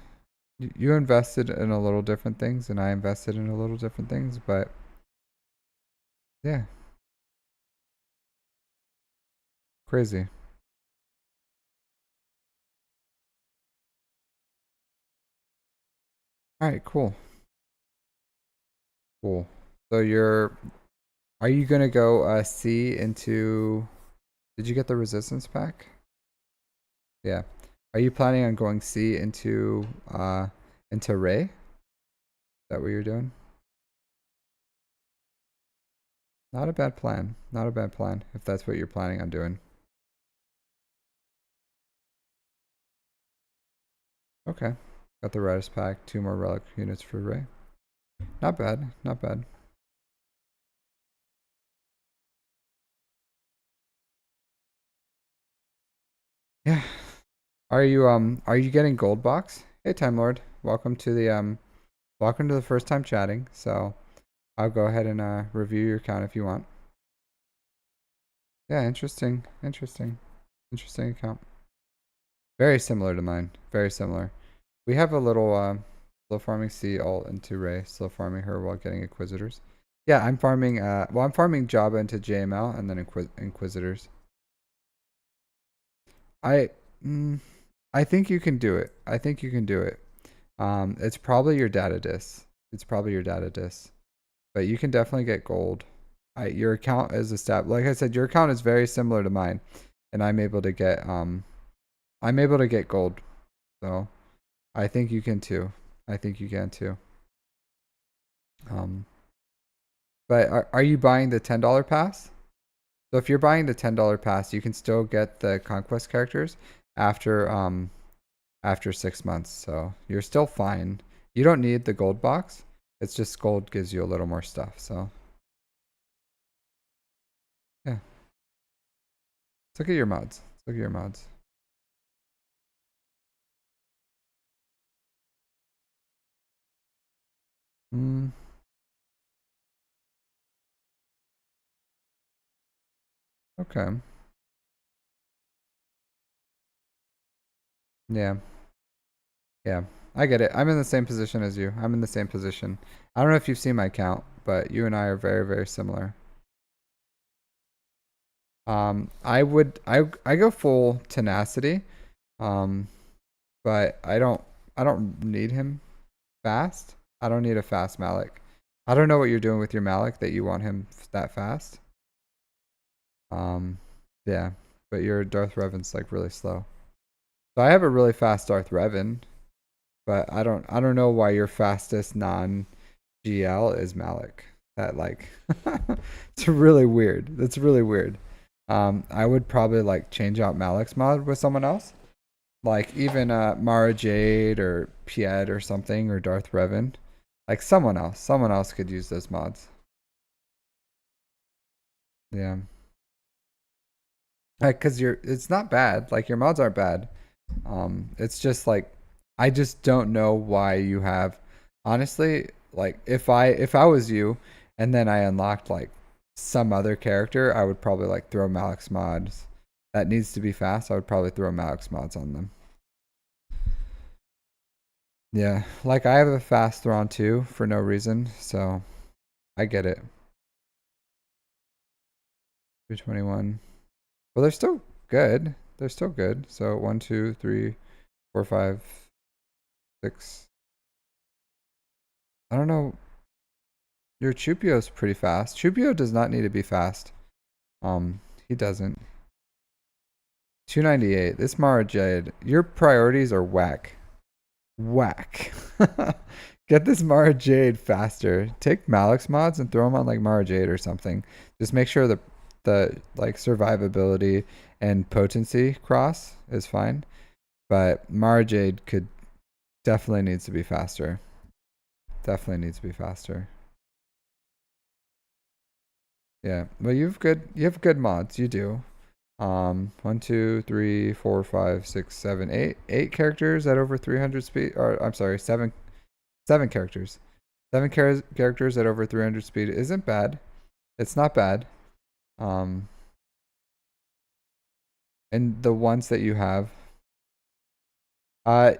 You invested in a little different things, and I invested in a little different things, but yeah, crazy. All right, cool. Cool. So are you gonna go C into, did you get the resistance pack? Yeah. Are you planning on going C into Ray? Is that what you're doing? Not a bad plan. Not a bad plan, if that's what you're planning on doing. Okay. Got the Redis pack, 2 more relic units for Ray. Not bad, not bad. Yeah. Are you getting gold box? Hey Time Lord. Welcome to the first time chatting. So I'll go ahead and review your account if you want. Yeah, interesting. Interesting. Interesting account. Very similar to mine. Very similar. We have a little slow farming C alt into Ray, slow farming her while getting Inquisitors. Yeah, I'm farming I'm farming Jabba into JML and then Inquisitors. I mm, I think you can do it. I think you can do it. It's probably your data disk. It's probably your data disk. But you can definitely get gold. Your account is established. Like I said, your account is very similar to mine, and I'm able to get gold. So I think you can too. I think you can too. Um, but are you buying the $10 pass? So if you're buying the $10 pass, you can still get the conquest characters after after 6 months. So you're still fine. You don't need the gold box. It's just gold gives you a little more stuff. So yeah, let's look at your mods. Let's look at your mods. Hmm. Okay. Yeah. Yeah. I get it. I'm in the same position as you. I'm in the same position. I don't know if you've seen my count, but you and I are very, very similar. I go full tenacity. Um, but I don't need him fast. I don't need a fast Malik. I don't know what you're doing with your Malik that you want him that fast. Um, yeah, but your Darth Revan's like really slow. So I have a really fast Darth Revan, but I don't know why your fastest non GL is Malik. That like it's really weird. That's really weird. I would probably like change out Malik's mod with someone else. Like even Mara Jade or Piet or something or Darth Revan. Like someone else could use those mods. Yeah. Like cuz it's not bad. Like your mods aren't bad. It's just like I just don't know why you have honestly like if I was you and then I unlocked like some other character, I would probably like throw Malik's mods. That needs to be fast. I would probably throw Malik's mods on them. Yeah, like I have a fast Thrawn too for no reason, so I get it. 221. Well, they're still good. They're still good. So 1, 2, 3, 4, 5, 6. I don't know. Your Chupio's pretty fast. Chupio does not need to be fast. He doesn't. 298. This Mara Jade. Your priorities are whack. Whack. Get this Mara Jade faster. Take Malik's mods and throw them on like Mara Jade or something. Just make sure the like survivability and potency cross is fine. But Mara Jade could definitely needs to be faster. Definitely needs to be faster. Yeah. Well you have good mods, you do. 1, 2, 3, 4, 5, 6, 7, 8. 8 characters at over 300 speed. Or I'm sorry, 7 characters. 7 characters at over 300 speed isn't bad. It's not bad. Um, and the ones that you have, uh,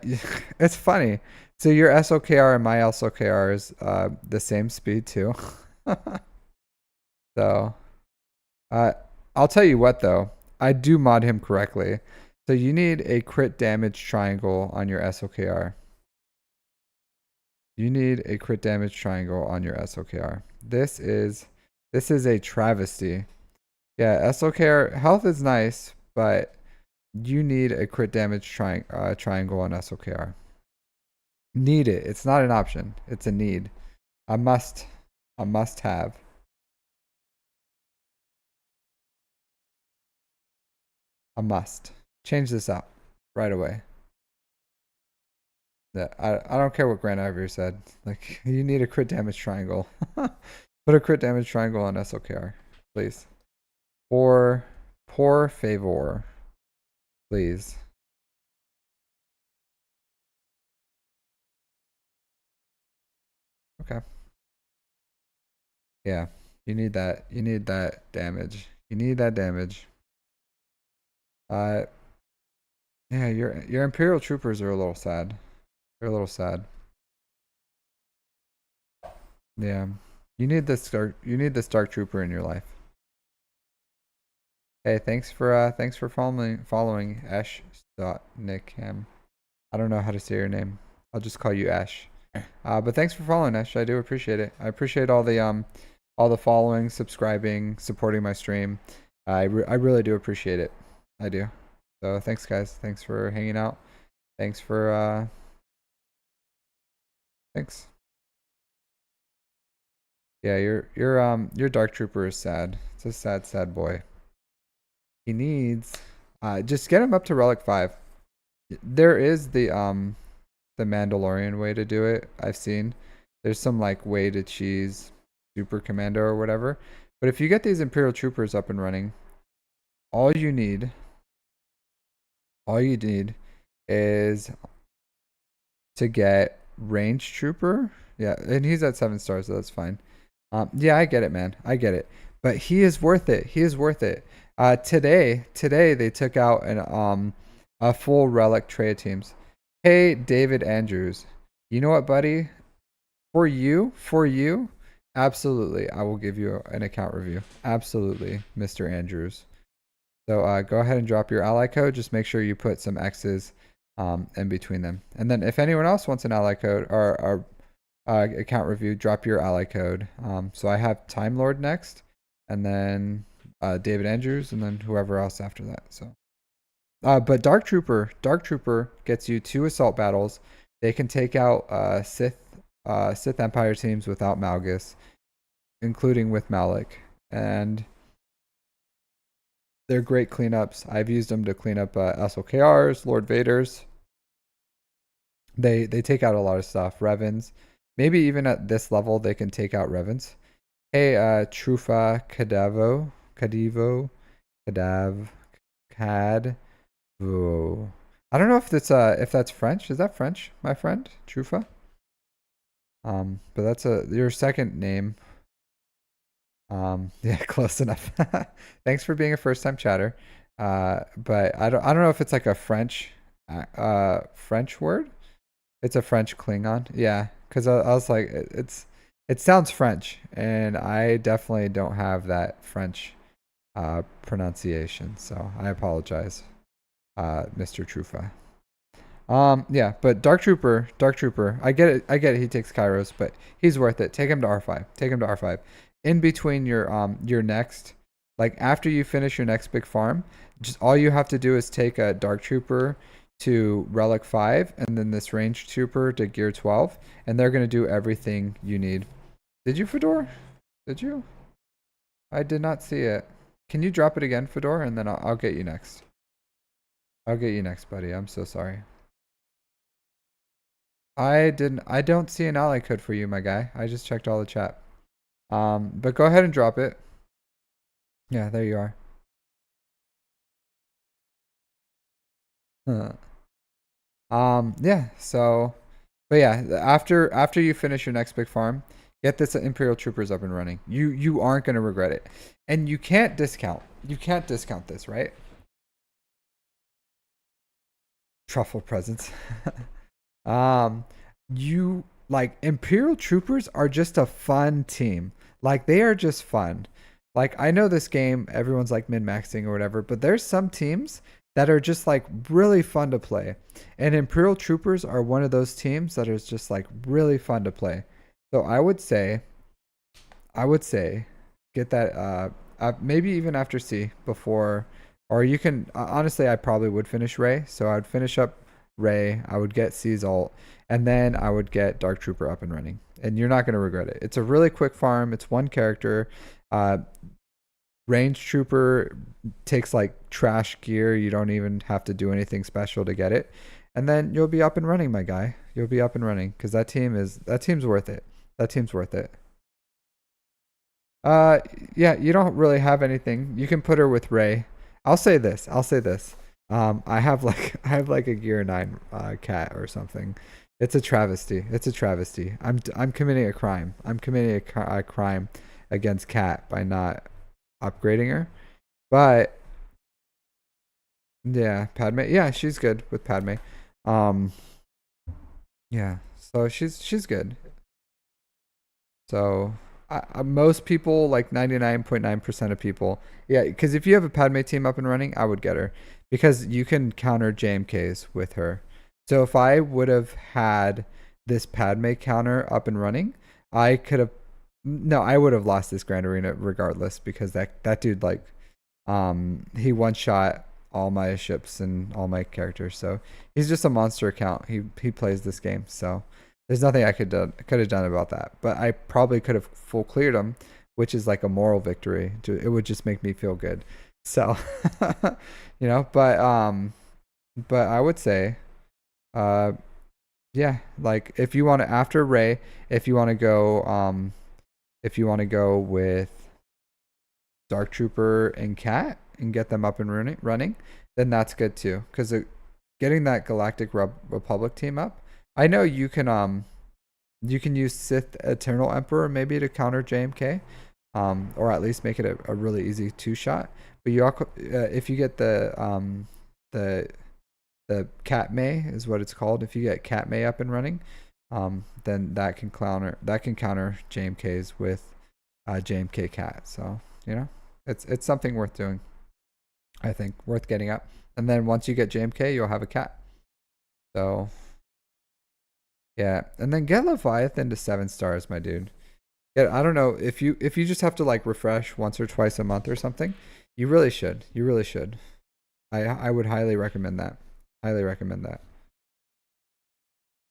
it's funny. So your SOKR and my SOKR is the same speed too. So, uh, I'll tell you what though, I do mod him correctly. So you need a crit damage triangle on your SOKR. You need a crit damage triangle on your SOKR. This is a travesty. Yeah, SOKR health is nice, but you need a crit damage triangle on SOKR. Need it. It's not an option. It's a need. A must. A must have. A must. Change this out right away. Yeah, I don't care what Grand Ivory said. Like you need a crit damage triangle. Put a crit damage triangle on SOKR, please. Or poor favor, please. Okay. Yeah. You need that. You need that damage. You need that damage. Uh yeah, your Imperial troopers are a little sad. They're a little sad. Yeah. You need this dark trooper in your life. Hey, thanks for following Ash dot Nickham. I don't know how to say your name. I'll just call you Ash. But thanks for following, Ash. I do appreciate it. I appreciate all the following, subscribing, supporting my stream. I really do appreciate it. I do. So thanks guys. Thanks for hanging out. Thanks for thanks. Yeah, your dark trooper is sad. It's a sad boy. He needs just get him up to relic 5. There is the Mandalorian way to do it. I've seen. There's some like way to cheese super commando or whatever. But if you get these Imperial troopers up and running, all you need is to get range trooper. Yeah, and he's at 7 stars, so that's fine. Yeah, I get it, man. I get it. But he is worth it. He is worth it. Today they took out an a full relic tray of teams. Hey, David Andrews, you know what, buddy? For you, absolutely, I will give you an account review. Absolutely, Mr. Andrews. So go ahead and drop your ally code. Just make sure you put some X's in between them. And then if anyone else wants an ally code or account review, drop your ally code. So I have Time Lord next, and then David Andrews, and then whoever else after that. So, but Dark Trooper gets you 2 assault battles. They can take out Sith Empire teams without Malgus, including with Malik, and they're great cleanups. I've used them to clean up SLKRs, Lord Vaders. They take out a lot of stuff. Revens. Maybe even at this level they can take out Revens. Hey, Trufa Cadivo, Cadvo. I don't know if that's French. Is that French, my friend? Trufa? But that's your second name. Yeah, close enough. Thanks for being a first time chatter. But I don't know if it's like a French word. It's a French Klingon. Yeah, because I was like, it sounds French, and I definitely don't have that French pronunciation, so I apologize, Mr. Trufa. Yeah, but Dark Trooper, I get it, he takes Kairos, but he's worth it. Take him to R5. Take him to R5. In between your next, like after you finish your next big farm, just all you have to do is take a Dark Trooper to Relic 5 and then this Range Trooper to Gear 12, and they're gonna do everything you need. Did you, Fedor? Did you? I did not see it. Can you drop it again, Fedor, and then I'll get you next. I'll get you next, buddy. I'm so sorry. I don't see an ally code for you, my guy. I just checked all the chat. But go ahead and drop it. Yeah, there you are. Yeah, so but yeah, after you finish your next big farm, get this Imperial Troopers up and running. You aren't gonna regret it. And you can't discount this, right? Truffle presents. You like Imperial Troopers are just a fun team. Like they are just fun. Like I know this game, everyone's like min-maxing or whatever, but there's some teams that are just like really fun to play. And Imperial Troopers are one of those teams that is just like really fun to play. So I would say get that maybe even after C before, or you can honestly I probably would finish Ray. So I'd finish up Ray, I would get C's ult, and then I would get Dark Trooper up and running. And you're not going to regret it. It's a really quick farm. It's one character. Range Trooper takes like trash gear. You don't even have to do anything special to get it. And then you'll be up and running, my guy. You'll be up and running because that team's worth it. That team's worth it. Yeah, you don't really have anything. You can put her with Ray. I'll say this. I have like a Gear 9 cat or something. It's a travesty. I'm committing a crime. I'm committing a crime against Cat by not upgrading her. But yeah, Padme. Yeah, she's good with Padme. Yeah, so she's good. So most people, like 99.9% of people, yeah, because if you have a Padme team up and running, I would get her because you can counter JMKs with her. So if I would have had this Padme counter up and running, I could have I would have lost this Grand Arena regardless because that dude like he one shot all my ships and all my characters. So he's just a monster account. He plays this game. So there's nothing I could have done about that. But I probably could have full cleared him, which is like a moral victory. It would just make me feel good. So but I would say yeah, like if you want to after Ray, if you want to go with Dark Trooper and Cat and get them up and running, then that's good too. Because getting that Galactic Republic team up, I know you can use Sith Eternal Emperor maybe to counter JMK. or at least make it a really easy 2-shot. But if you get the cat May is what it's called. If you get cat May up and running, then that can counter JMKs with JMK cat. So it's something worth doing. I think worth getting up. And then once you get JMK, you'll have a cat. So yeah, and then get Leviathan to 7 stars, my dude. Yeah, I don't know if you just have to like refresh once or twice a month or something. You really should. You really should. I would highly recommend that. Highly recommend that.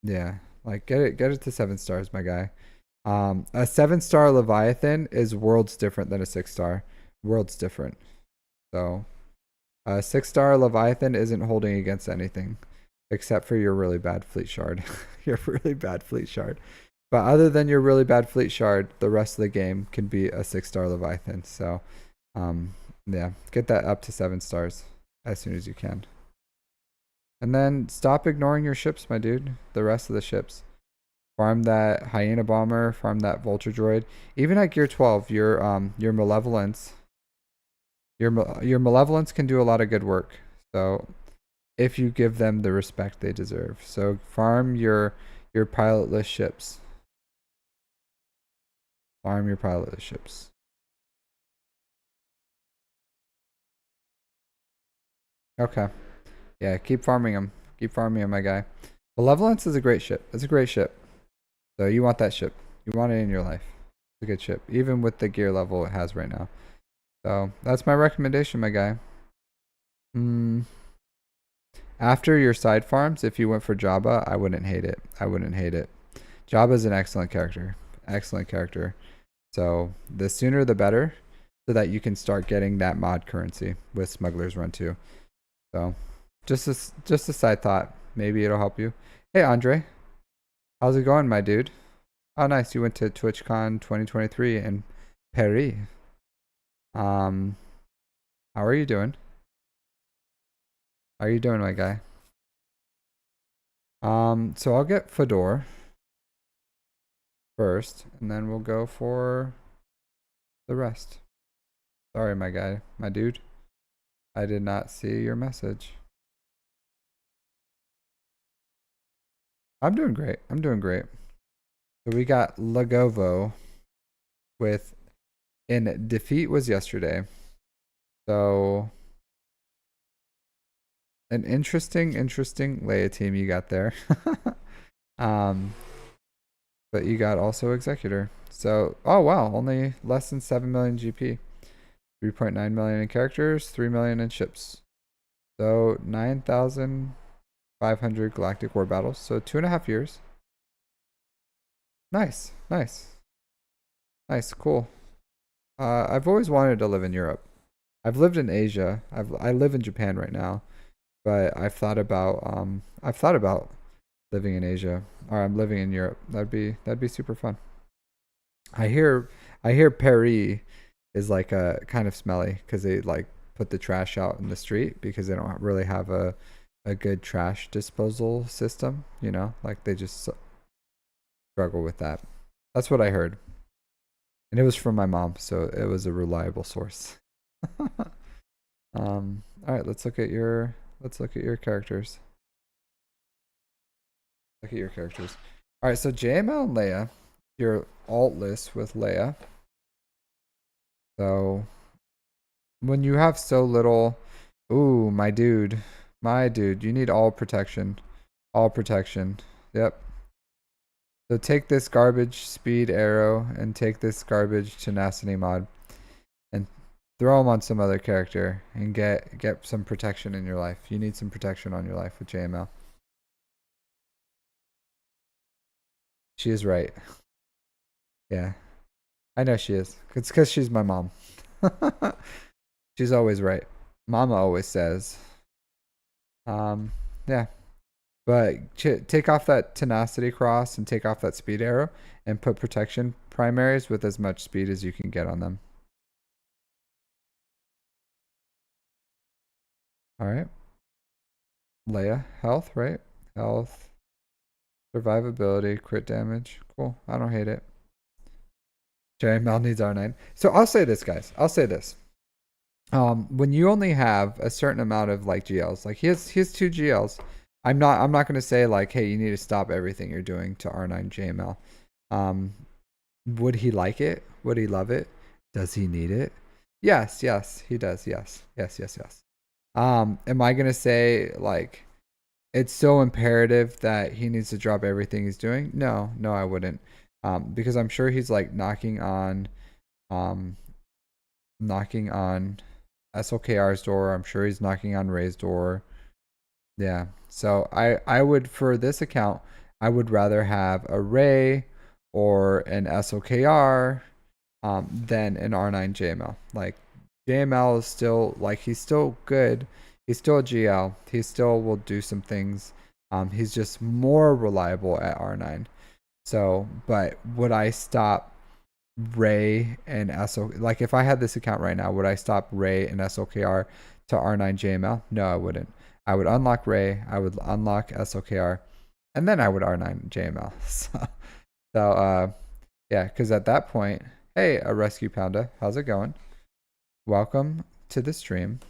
Yeah, like get it to 7 stars, my guy. A 7-star Leviathan is worlds different than a 6-star. Worlds different. So a 6-star Leviathan isn't holding against anything except for your really bad fleet shard. Your really bad fleet shard. But other than your really bad fleet shard, the rest of the game can be a 6-star Leviathan. So yeah, get that up to 7 stars as soon as you can. And then stop ignoring your ships, my dude. The rest of the ships. Farm that Hyena Bomber, farm that Vulture Droid. Even at gear 12, your Malevolence, your Malevolence can do a lot of good work. So if you give them the respect they deserve. So farm your pilotless ships. Farm your pilotless ships. Okay. Yeah, keep farming them. Keep farming them, my guy. Malevolence is a great ship. It's a great ship. So you want that ship. You want it in your life. It's a good ship, even with the gear level it has right now. So that's my recommendation, my guy. After your side farms, if you went for Jabba, I wouldn't hate it. I wouldn't hate it. Jabba's an excellent character. Excellent character. So the sooner the better, so that you can start getting that mod currency with Smuggler's Run 2. So just a side thought. Maybe it'll help you. Hey Andre, how's it going, my dude? Oh nice, you went to TwitchCon 2023 in Paris. How are you doing? How are you doing, my guy? So I'll get Fedor first, and then we'll go for the rest. Sorry, my guy, my dude. I did not see your message. I'm doing great. I'm doing great. So we got Lagovo with in defeat was yesterday. So an interesting Leia team you got there. But you got also Executor. So oh wow, only less than 7 million GP. 3.9 million in characters, 3 million in ships. So 9,500 Galactic War battles. So 2.5 years. Nice, nice, nice, cool. I've always wanted to live in Europe. I've lived in Asia. I live in Japan right now, but I've thought about living in Asia, or I'm living in Europe. That'd be super fun. I hear Paris is like a kind of smelly because they like put the trash out in the street because they don't really have a good trash disposal system. Like they just struggle with that. That's what I heard, and it was from my mom, so it was a reliable source. All right, let's look at your characters. Look at your characters. All right, so JML and Leia, your alt list with Leia. So when you have so little, ooh, my dude, you need all protection. All protection. Yep. So take this garbage speed arrow and take this garbage tenacity mod and throw them on some other character and get some protection in your life. You need some protection on your life with JML. She is right. Yeah. I know she is. It's because she's my mom. She's always right. Mama always says. Yeah. But take off that tenacity cross and take off that speed arrow and put protection primaries with as much speed as you can get on them. All right. Leia, health, right? Health, survivability, crit damage. Cool. I don't hate it. JML needs R9. So I'll say this, guys. I'll say this. When you only have a certain amount of like GLs, like he has 2 GLs. I'm not gonna say like, hey, you need to stop everything you're doing to R9 JML. Um, would he like it? Would he love it? Does he need it? Yes, yes, he does. Yes, yes, yes, yes. Am I gonna say like it's so imperative that he needs to drop everything he's doing? No, no, I wouldn't. Because I'm sure he's like um, knocking on SLKR's door. I'm sure he's knocking on Ray's door. Yeah. So I would, for this account, I would rather have a Ray or an SOKR than an R9 JML. Like JML is still like he's still good. He's still a GL. He still will do some things. He's just more reliable at R9. So, but would I stop Ray and SO, like if I had this account right now, would I stop Ray and SOKR to R9 JML? No, I wouldn't. I would unlock Ray, I would unlock SOKR, and then I would R9 JML. So yeah, because at that point, hey, a Rescue Panda, how's it going? Welcome to the stream.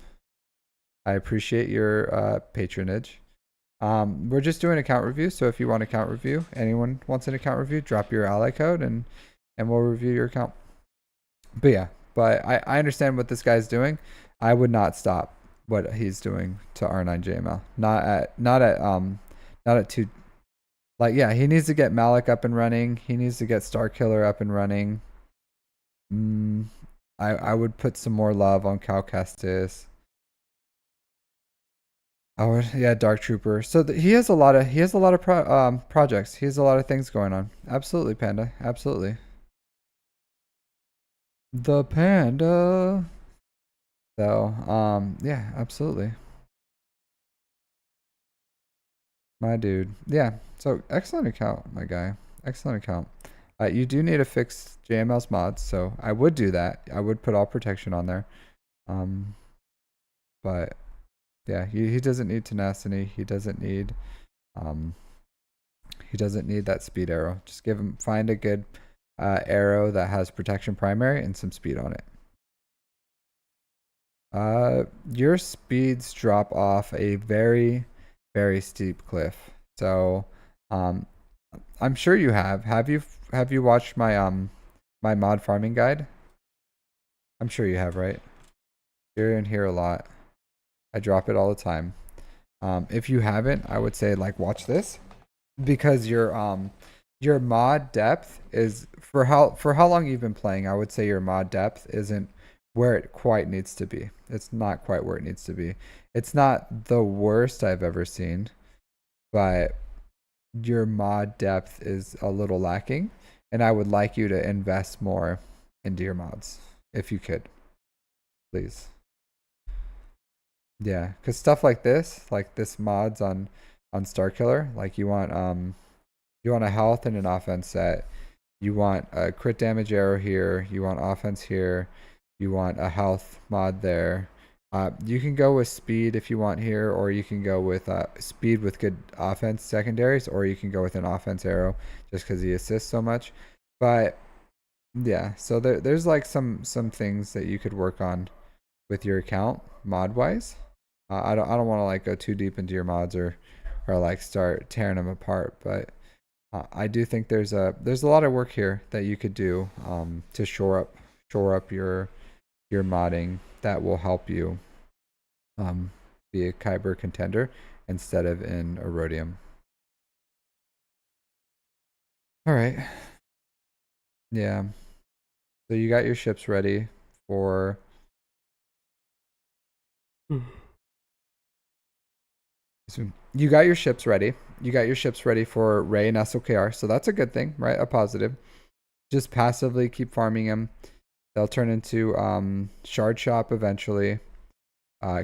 I appreciate your patronage. We're just doing account review, so if you want account review, anyone wants an account review, drop your ally code and we'll review your account. But yeah, but I understand what this guy's doing. I would not stop what he's doing to R9 JML. Not at two. Like yeah, he needs to get Malik up and running. He needs to get Star Killer up and running. I would put some more love on Cal Kestis. Oh yeah, Dark Trooper. So he has a lot of projects. He has a lot of things going on. Absolutely, Panda. Absolutely. The Panda. So yeah, absolutely. My dude. Yeah. So excellent account, my guy. Excellent account. You do need to fix JML's mods, so I would do that. I would put all protection on there. But yeah, he doesn't need tenacity. He doesn't need that speed arrow. Just find a good arrow that has protection primary and some speed on it. Your speeds drop off a very, very steep cliff. So, I'm sure you have. Have you watched my mod farming guide? I'm sure you have, right? You're in here a lot. I drop it all the time. If you haven't, I would say like watch this because your mod depth is for how long you've been playing. I would say your mod depth isn't where it quite needs to be. It's not quite where it needs to be. It's not the worst I've ever seen, but your mod depth is a little lacking, and I would like you to invest more into your mods if you could, please. Yeah, because stuff like this mods on Star Killer, like you want a health and an offense set. You want a crit damage arrow here. You want offense here. You want a health mod there. You can go with speed if you want here, or you can go with speed with good offense secondaries, or you can go with an offense arrow just because he assists so much. But yeah, so there's like some things that you could work on with your account mod wise. I don't want to like go too deep into your mods or like start tearing them apart, but I do think there's a lot of work here that you could do to shore up your modding that will help you be a Kyber contender instead of in Erodium. All right. Yeah. So you got your ships ready for you got your ships ready. You got your ships ready for Ray and SOKR. So that's a good thing, right? A positive. Just passively keep farming them. They'll turn into shard shop eventually.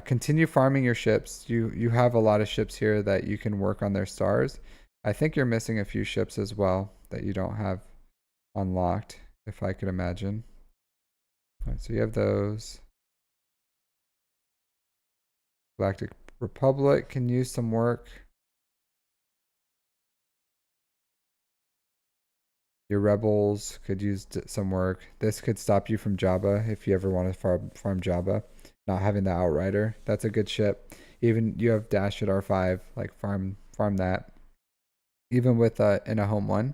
Continue farming your ships. You have a lot of ships here that you can work on their stars. I think you're missing a few ships as well that you don't have unlocked, if I could imagine. All right, so you have those. Galactic Republic can use some work. Your rebels could use some work. This could stop you from Jabba if you ever want to farm Jabba. Not having the Outrider, that's a good ship. Even you have Dash at R5, like farm that. Even with in a home one,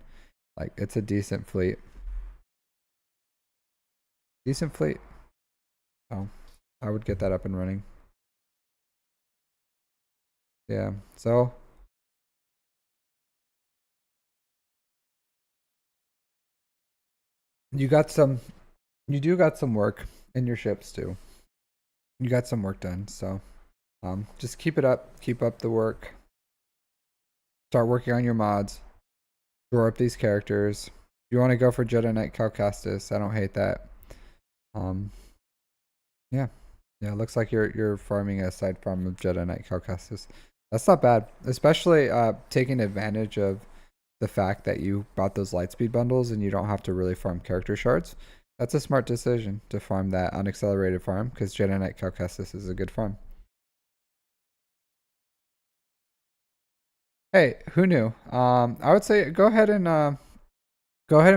like it's a decent fleet. Decent fleet. So I would get that up and running. Yeah. So you got some you do got some work in your ships too. You got some work done, so just keep it up. Keep up the work. Start working on your mods. Draw up these characters. If you want to go for Jedi Knight Calcastus, I don't hate that. Um, yeah, yeah. It looks like you're farming a side farm of Jedi Knight Calcastus. That's not bad, especially taking advantage of the fact that you bought those Lightspeed bundles and you don't have to really farm character shards. That's a smart decision to farm that unaccelerated farm because Jedi Knight Calcastus is a good farm. Hey, who knew? I would say go ahead and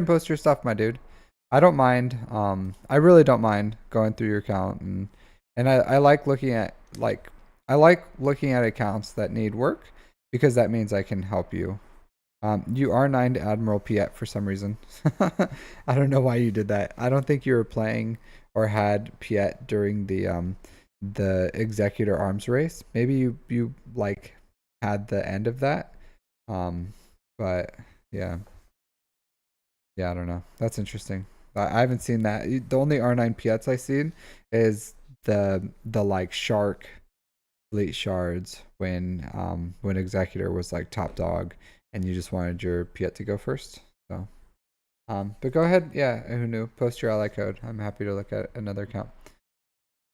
post your stuff, my dude. I don't mind. I really don't mind going through your account and I like looking at accounts that need work because that means I can help you. You are named Admiral Piet for some reason. I don't know why you did that. I don't think you were playing or had Piet during the Executor Arms race. Maybe you like had the end of that. But yeah. Yeah, I don't know. That's interesting. I haven't seen that. The only R9 Piets I've seen is the like shark fleet shards when Executor was like top dog and you just wanted your Piet to go first. So but go ahead, yeah, who knew? Post your ally code. I'm happy to look at another account.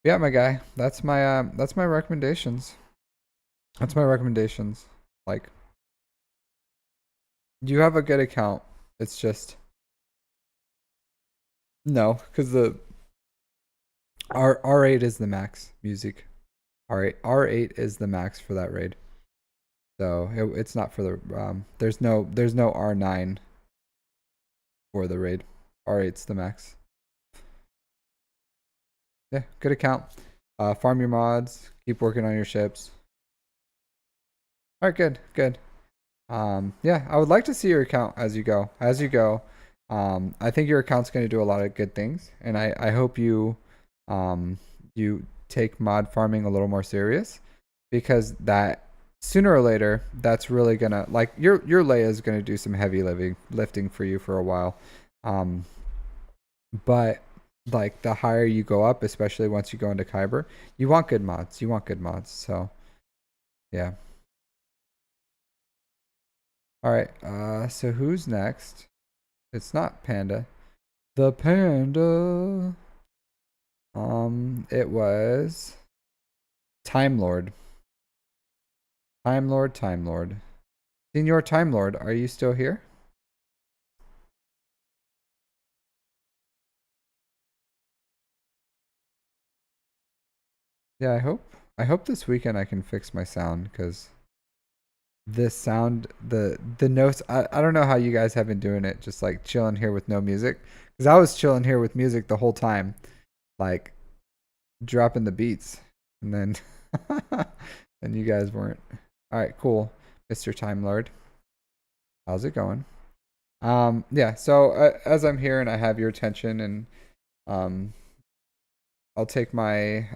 Yeah, my guy. That's my recommendations. That's my recommendations. Like you have a good account. It's just no, because the R8 is the max music. R8 is the max for that raid. So it's not for the there's no R9 for the raid. R8's the max. Yeah, good account. Farm your mods, keep working on your ships. All right, good. Yeah, I would like to see your account as you go. I think your account's going to do a lot of good things, and I hope you take mod farming a little more serious because that sooner or later that's really gonna like your Leia is gonna do some heavy lifting for you for a while. But like the higher you go up, especially once you go into Kyber, you want good mods. So yeah. All right. So who's next? It's not Panda. The Panda. It was Time Lord. Time Lord. Senior Time Lord, are you still here? Yeah, I hope this weekend I can fix my sound because this sound the notes I don't know how you guys have been doing it, just like chilling here with no music. Because I was chilling here with music the whole time, like dropping the beats, and then and you guys weren't. All right, cool, Mr. Time Lord. How's it going? Yeah. So as I'm here and I have your attention, and um, I'll take my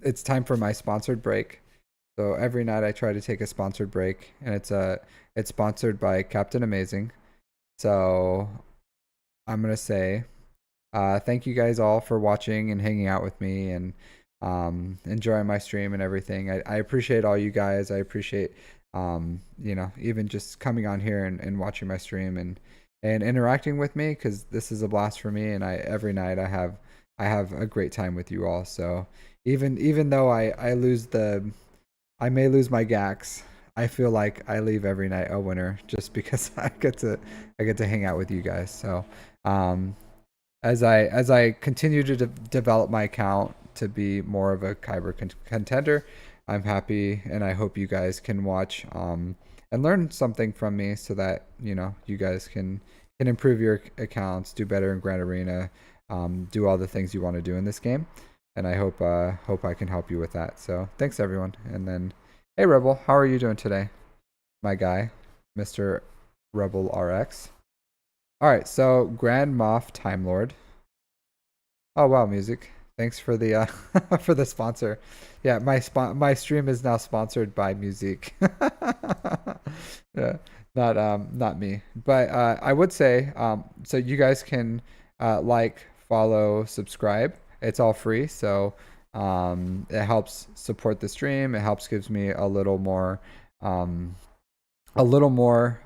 it's time for my sponsored break. So every night I try to take a sponsored break, and it's sponsored by Captain Amazing. So I'm gonna say thank you guys all for watching and hanging out with me and enjoying my stream and everything. I appreciate all you guys. I appreciate even just coming on here and watching my stream and interacting with me because this is a blast for me. And every night I have a great time with you all. So even though I may lose my Gax, I feel like I leave every night a winner just because I get to hang out with you guys. So as I continue to develop my account to be more of a Kyber contender, I'm happy, and I hope you guys can watch and learn something from me, so that you guys can improve your accounts, do better in Grand Arena, do all the things you want to do in this game. And I hope I can help you with that. So thanks everyone. And then, hey Rebel, how are you doing today, my guy, Mr. Rebel RX? All right, so Grand Moff Time Lord. Oh wow, music. Thanks for the for the sponsor. Yeah, my stream is now sponsored by music. Yeah, not me. But I would say so you guys can like, follow, subscribe. It's all free, so it helps support the stream. It helps gives me um a little more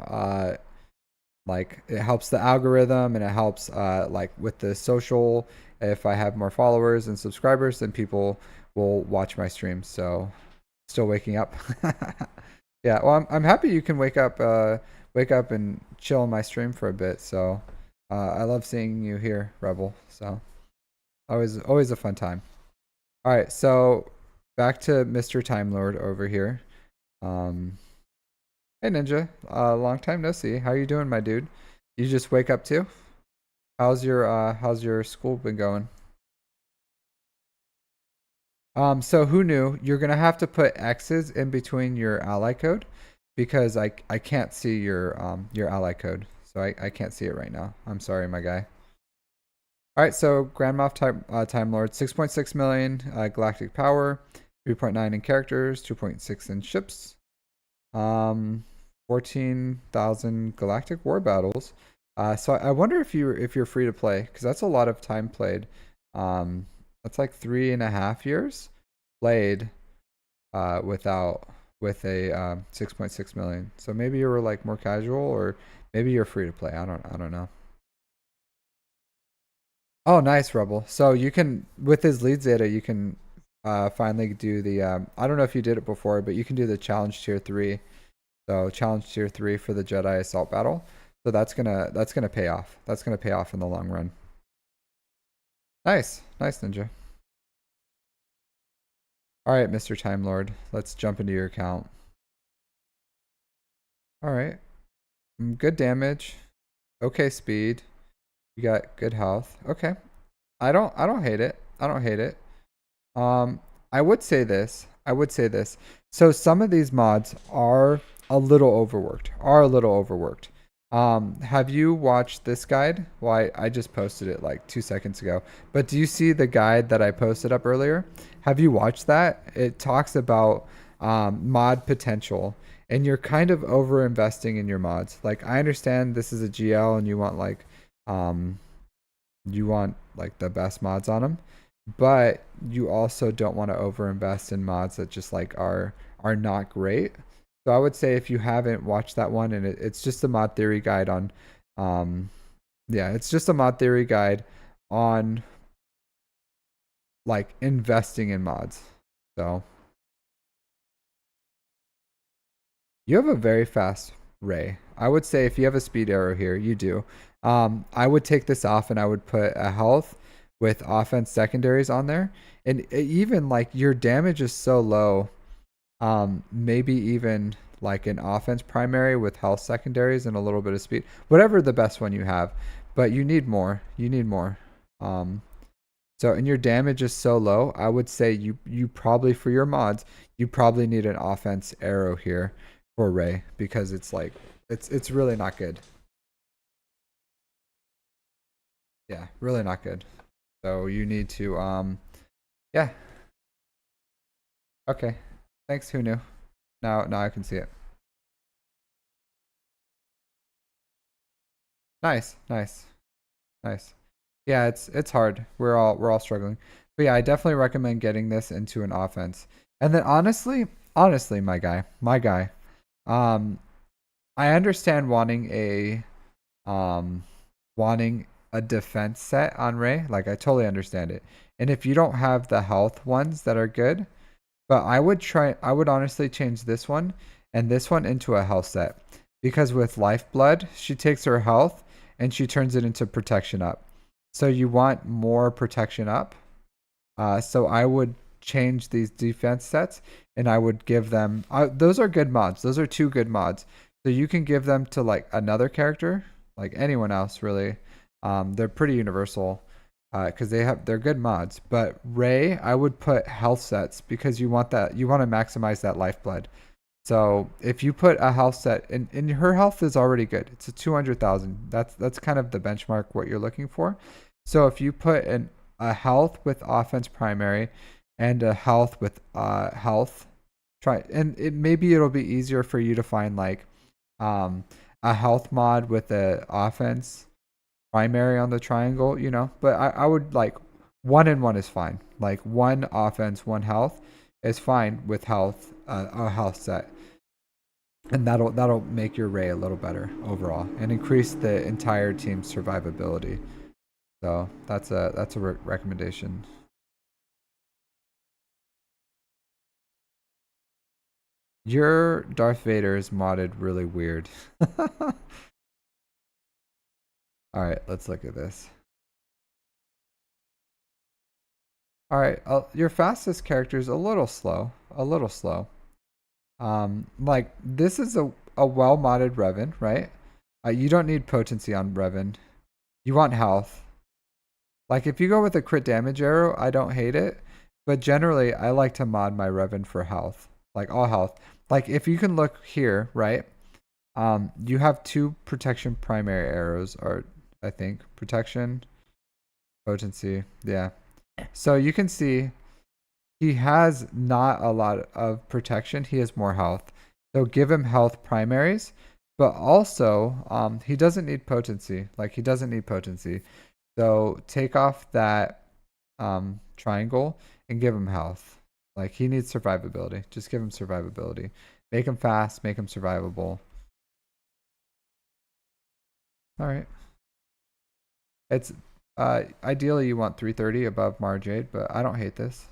like, it helps the algorithm, and it helps like with the social. If I have more followers and subscribers, then people will watch my streams. So still waking up. Yeah, well, I'm happy you can wake up and chill on my stream for a bit. So I love seeing you here, Rebel. So always a fun time. All right, so back to Mr. Time Lord over here. um Hey Ninja, long time no see. How you doing, my dude? You just wake up too? How's your school been going? So who knew? You're gonna have to put X's in between your ally code, because I can't see your ally code. So I can't see it right now. I'm sorry, my guy. All right, so Grand Moff Time Lord, 6.6 million galactic power, 3.9 in characters, 2.6 in ships. 14,000 galactic war battles. So I wonder if you're free to play, because that's a lot of time played. That's like 3.5 years played without with a 6.6 million. So maybe you were like more casual, or maybe you're free to play. I don't know. Oh, nice, Rebel. So you can, with his lead Zeta, you can finally do the I don't know if you did it before, but you can do the challenge tier 3. So challenge tier 3 for the Jedi assault battle. So that's gonna pay off. That's gonna pay off in the long run. Nice Ninja. All right, Mr. Time Lord, let's jump into your account. All right, good damage, okay speed. You got good health. Okay, I don't hate it. I don't hate it. Um, I would say this. I would say this. So some of these mods are a little overworked. Are a little overworked. Have you watched this guide? Well, I just posted it like 2 seconds ago. But do you see the guide that I posted up earlier? Have you watched that? It talks about mod potential, and you're kind of over investing in your mods. Like, I understand this is a GL and um you want like the best mods on them, but you also don't want to overinvest in mods that just like are not great. So I would say, if you haven't watched that one, and it's just a mod theory guide on yeah, it's just a mod theory guide on like investing in mods. So you have a very fast ray. I would say if you have a speed arrow here, you do. I would take this off, and I would put a health with offense secondaries on there. And even like your damage is so low, maybe even like an offense primary with health secondaries and a little bit of speed, whatever the best one you have. But you need more. You need more. Um, so, and your damage is so low, I would say you probably, for your mods, you probably need an offense arrow here for Ray, because it's like it's really not good. Yeah, really not good. So you need to yeah. Okay. Thanks, who knew? Now I can see it. Nice. Nice. Yeah, it's hard. We're all struggling. But yeah, I definitely recommend getting this into an offense. And then honestly, my guy, um, I understand um wanting a defense set on Ray. Like, I totally understand it. And if you don't have the health ones that are good, but I would honestly change this one and this one into a health set. Because with Lifeblood, she takes her health and she turns it into protection up. So you want more protection up. So I would change these defense sets, and I would give them. Those are good mods. Those are 2 good mods. So you can give them to like another character, like anyone else really. They're pretty universal because they're good mods. But Ray, I would put health sets because you want to maximize that lifeblood. So if you put a health set, and her health is already good, it's a 200,000. That's kind of the benchmark what you're looking for. So if you put a health with offense primary and a health with health, maybe it'll be easier for you to find like a health mod with a offense primary on the triangle, But I would like 1 and 1 is fine. Like 1 offense, 1 health is fine with health, a health set, and that'll make your Ray a little better overall and increase the entire team's survivability. So that's a recommendation. Your Darth Vader is modded really weird. All right, let's look at this. All right, your fastest character is a little slow. A little slow. Like this is a well modded Revan, right? You don't need potency on Revan. You want health. Like if you go with a crit damage arrow, I don't hate it, but generally I like to mod my Revan for health, like all health. Like if you can look here, right? You have 2 protection primary arrows, or I think protection, potency, yeah. So you can see he has not a lot of protection. He has more health. So give him health primaries, but also he doesn't need potency. Like he doesn't need potency. So take off that triangle and give him health. Like he needs survivability. Just give him survivability. Make him fast. Make him survivable. All right. It's ideally you want 330 above Mara Jade, but I don't hate this.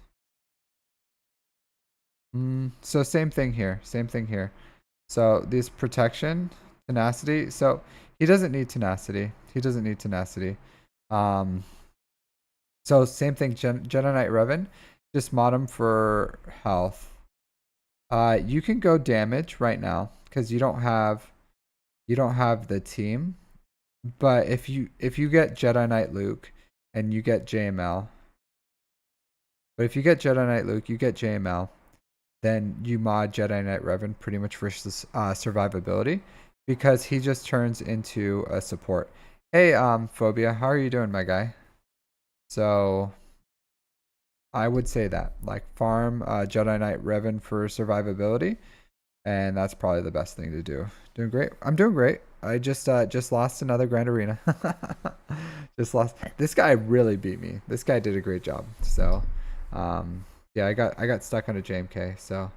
So same thing here. Same thing here. So this protection, tenacity. So he doesn't need tenacity. He doesn't need tenacity. So same thing. Jedi Knight Revan. Just mod him for health. You can go damage right now because you don't have the team. But if you get Jedi Knight Luke and you get JML, but if you get Jedi Knight Luke, you get JML, then you mod Jedi Knight Revan pretty much for survivability because he just turns into a support. Hey, Phobia, how are you doing, my guy? So I would say that like farm Jedi Knight Revan for survivability, and that's probably the best thing to do. Doing great. I'm doing great. I just lost another Grand Arena. Just lost. This guy really beat me. This guy did a great job. So, yeah, I got stuck on a JMK. So,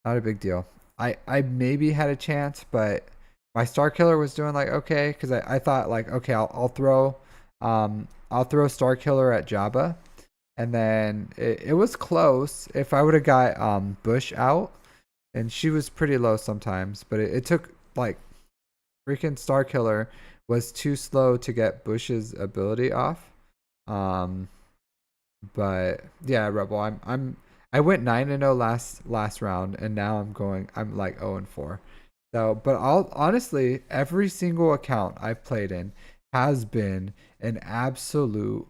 not a big deal. I maybe had a chance, but my Star Killer was doing like okay because I thought like okay I'll throw Star Killer at Jabba, and then it was close. If I would have got Bush out, and she was pretty low sometimes, but it took like freaking Star Killer was too slow to get Bush's ability off. But yeah, Rebel, I went 9-0 last round, and now I'm like 0-4. So, but honestly, every single account I've played in has been an absolute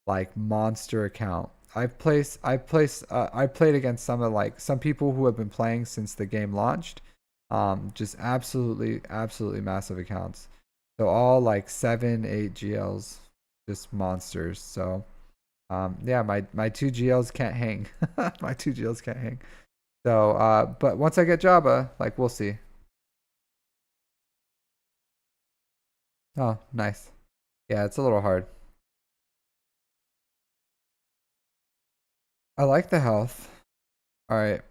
like monster account. I've played against some people who have been playing since the game launched. Just absolutely massive accounts. So all like 7-8 GLs, just monsters. So yeah, my 2 GLs can't hang. My 2 GLs can't hang. So but once I get Jabba, like we'll see. Oh, nice. Yeah, it's a little hard. I like the health. All right.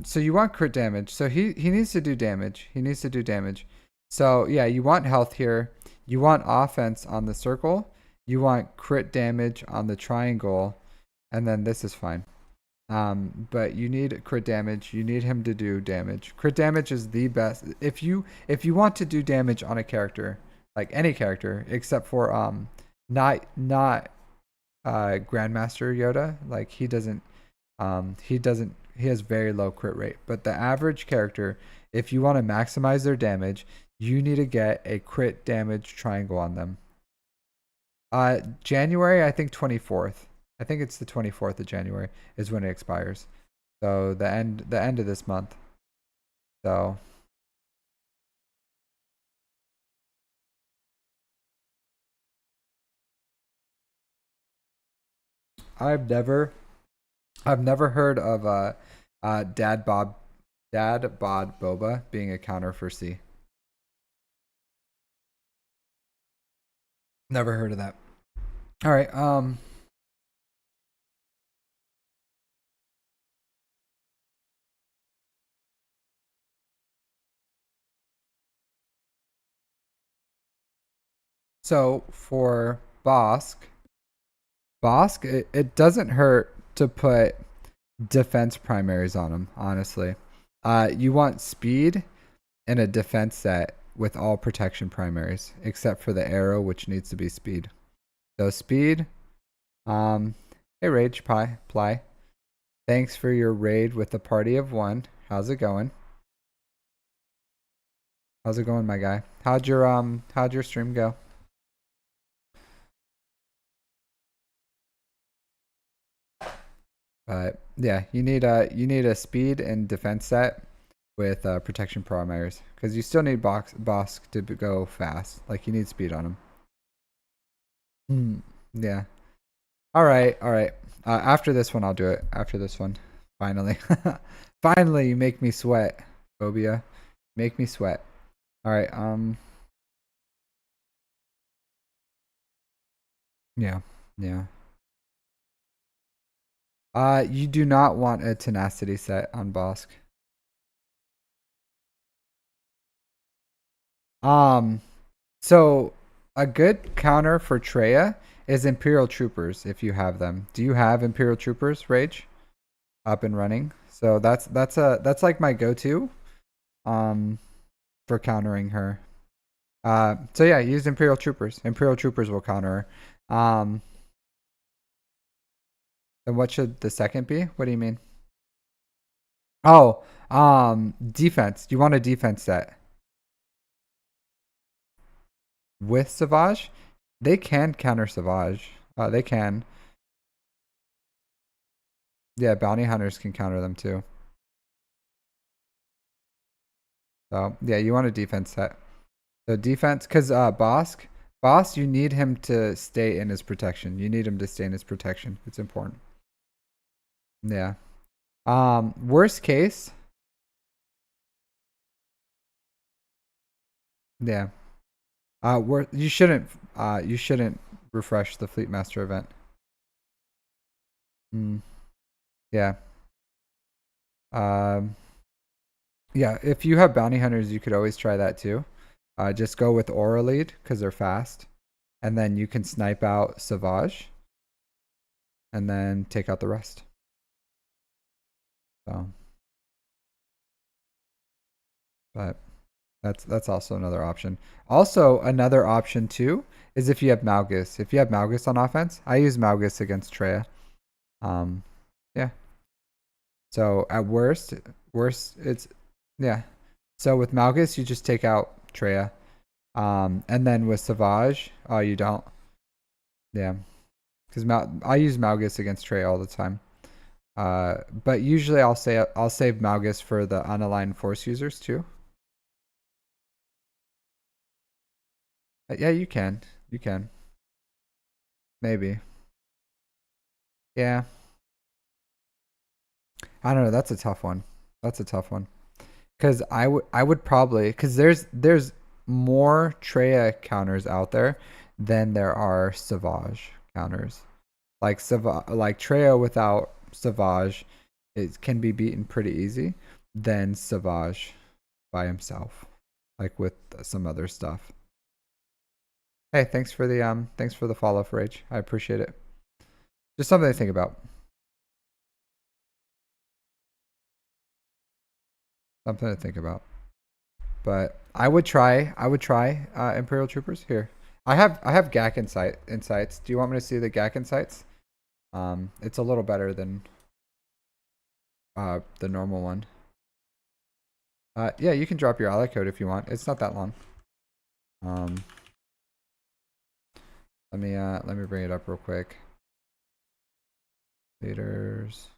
So you want crit damage. So he needs to do damage. He needs to do damage. So yeah, you want health here. You want offense on the circle. You want crit damage on the triangle, and then this is fine. But you need crit damage. You need him to do damage. Crit damage is the best. If you want to do damage on a character, like any character, except for not Grandmaster Yoda, like he doesn't He has very low crit rate, but the average character, if you want to maximize their damage, you need to get a crit damage triangle on them. January, I think 24th. I think it's the 24th of January is when it expires. So the end of this month. So I've never heard of Dad Bod Boba being a counter for C. Never heard of that. All right. So for Bosk, it doesn't hurt to put defense primaries on him, honestly. You want speed and a defense set with all protection primaries, except for the arrow, which needs to be speed. So speed. Hey Rage Ply. Thanks for your raid with the party of one. How's it going? How's it going, my guy? How'd your stream go? But yeah, you need a speed and defense set with protection primaries because you still need Bosk to go fast. Like you need speed on him. Yeah. All right. After this one, I'll do it. After this one, finally, finally, you make me sweat, Phobia. Make me sweat. All right. Yeah. Yeah. You do not want a tenacity set on Bosk. So a good counter for Treya is Imperial Troopers if you have them. Do you have Imperial Troopers, Rage? Up and running. So that's like my go-to for countering her. So yeah, use Imperial Troopers. Imperial Troopers will counter her. And what should the second be? What do you mean? Oh, defense. You want a defense set with Savage? They can counter Savage. They can. Yeah, bounty hunters can counter them too. So yeah, you want a defense set. So defense, because Bosk, you need him to stay in his protection. You need him to stay in his protection. It's important. Yeah. Worst case. Yeah. You shouldn't refresh the Fleet Master event. Yeah. Yeah, if you have bounty hunters, you could always try that too. Just go with Aura Lead because they're fast. And then you can snipe out Savage. And then take out the rest. So, but that's also another option. Also, another option too is if you have Malgus. If you have Malgus on offense, I use Malgus against Treya. Yeah. So at worst, it's yeah. So with Malgus, you just take out Treya. And then with Savage, you don't. Yeah, because I use Malgus against Treya all the time. But usually I'll save Malgus for the unaligned force users too. Yeah, you can. You can. Maybe. Yeah. I don't know. That's a tough one. That's a tough one. Because I would probably because there's more Treya counters out there than there are Savage counters. Like Treya without Savage, it can be beaten pretty easy. Than Savage by himself, like with some other stuff. Hey, thanks for the follow for Rage. I appreciate it. Just something to think about. Something to think about. But I would try Imperial Troopers here. I have GAC insights. Do you want me to see the GAC insights? It's a little better than the normal one. Yeah, you can drop your ally code if you want. It's not that long. Um, let me bring it up real quick. Leaders.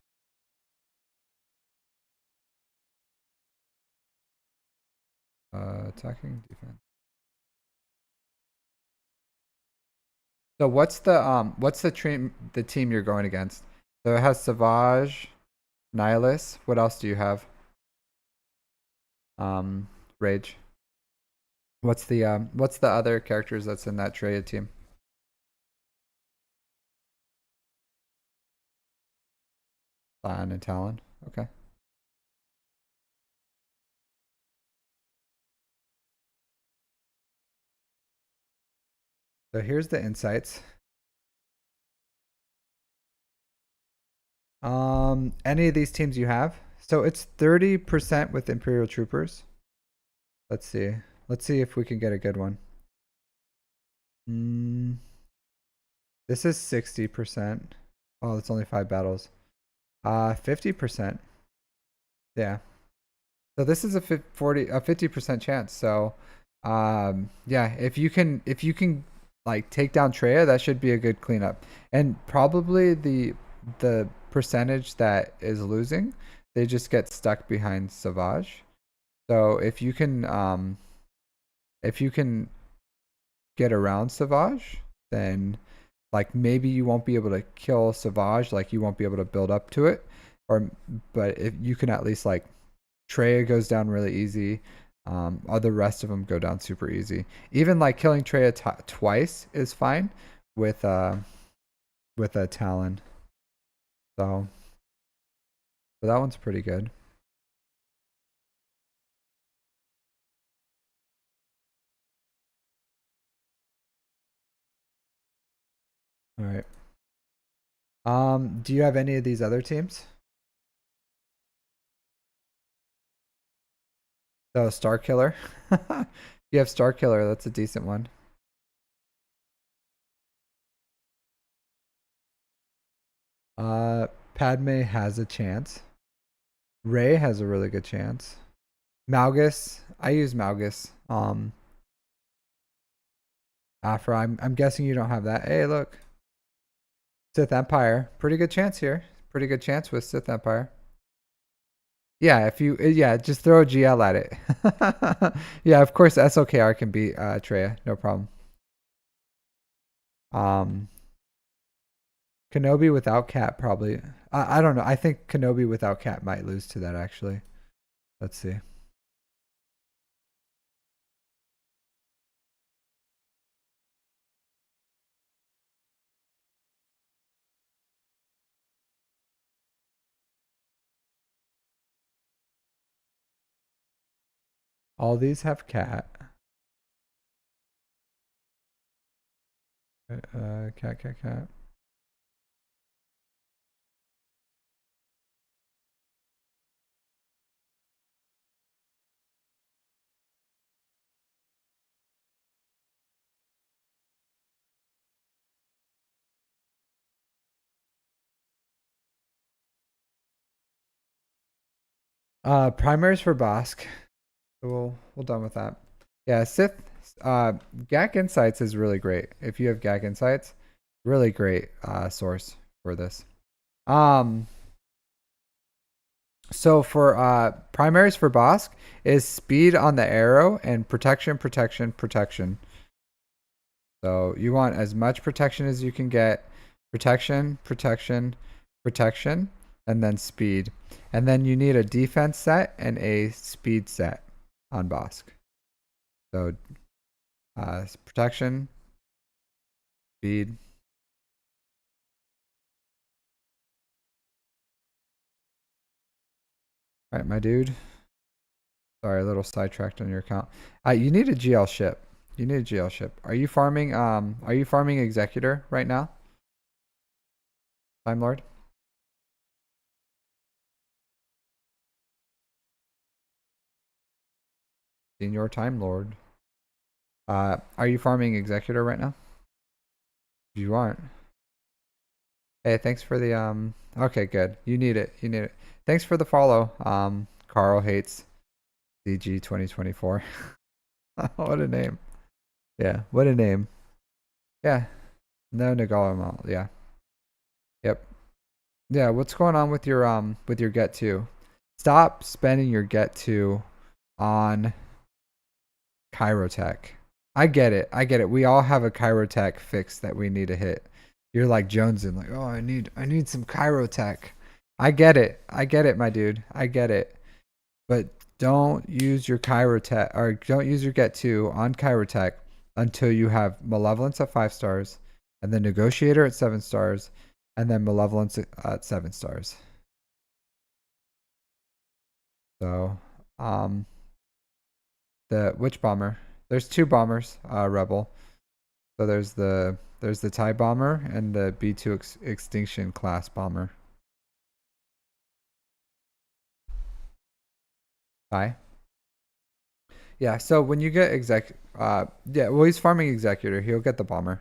Attacking defense. So what's the team you're going against? So it has Savage, Nihilus. What else do you have? Rage. What's the other characters that's in that traded team? Lion and Talon. Okay. So here's the insights. Any of these teams you have? So it's 30% with Imperial Troopers. Let's see. Let's see if we can get a good one. This is 60%. Oh, it's only 5 battles. 50%. Yeah. So this is a 50% chance. So yeah, if you can like take down Treya, that should be a good cleanup. And probably the percentage that is losing, they just get stuck behind Savage. So if you can get around Savage, then like maybe you won't be able to kill Savage, like you won't be able to build up to it, but if you can at least like Treya goes down really easy. All the rest of them go down super easy. Even like killing Treya twice is fine with a Talon. So that one's pretty good. All right. Do you have any of these other teams? So Star Killer. You have Star Killer. That's a decent one. Padme has a chance. Ray has a really good chance. Malgus. I use Malgus. Afra. I'm guessing you don't have that. Hey, look. Sith Empire. Pretty good chance here. Pretty good chance with Sith Empire. Yeah, just throw a GL at it. Yeah, of course SLKR can beat Treya, no problem. Kenobi without Cat probably. I don't know. I think Kenobi without Cat might lose to that actually. Let's see. All these have Cat. Cat. Primaries for Bosk. So we'll done with that. Yeah, Sith. GAC Insights is really great. If you have GAC Insights, really great source for this. So for primaries for Bosk is speed on the arrow and protection. So you want as much protection as you can get. Protection, and then speed. And then you need a defense set and a speed set on Bosk. So protection, speed. All right, my dude. Sorry, a little sidetracked on your account. You need a GL ship. You need a GL ship. Are you farming Executor right now? Time Lord? Senior Time Lord. Are you farming Executor right now? If you aren't. Hey, thanks for the okay, good. You need it. Thanks for the follow. Carl hates CG 2024. What a name. Yeah, what a name. Yeah. No Nagalo. Yeah. Yep. Yeah, what's going on with your get to? Stop spending your get to on Chirotech. I get it. I get it. We all have a Chirotech fix that we need to hit. You're like Jonesing, like, oh, I need some Chirotech. I get it. I get it, my dude. I get it. But don't use your Chirotech or don't use your get to on Chirotech until you have Malevolence at 5 stars, and then Negotiator at 7 stars, and then Malevolence at 7 stars. So, the which bomber? There's 2 bombers, Rebel. So there's the TIE bomber and the B2 extinction class bomber. TIE. Yeah. So when you get yeah. Well, he's farming executor. He'll get the bomber.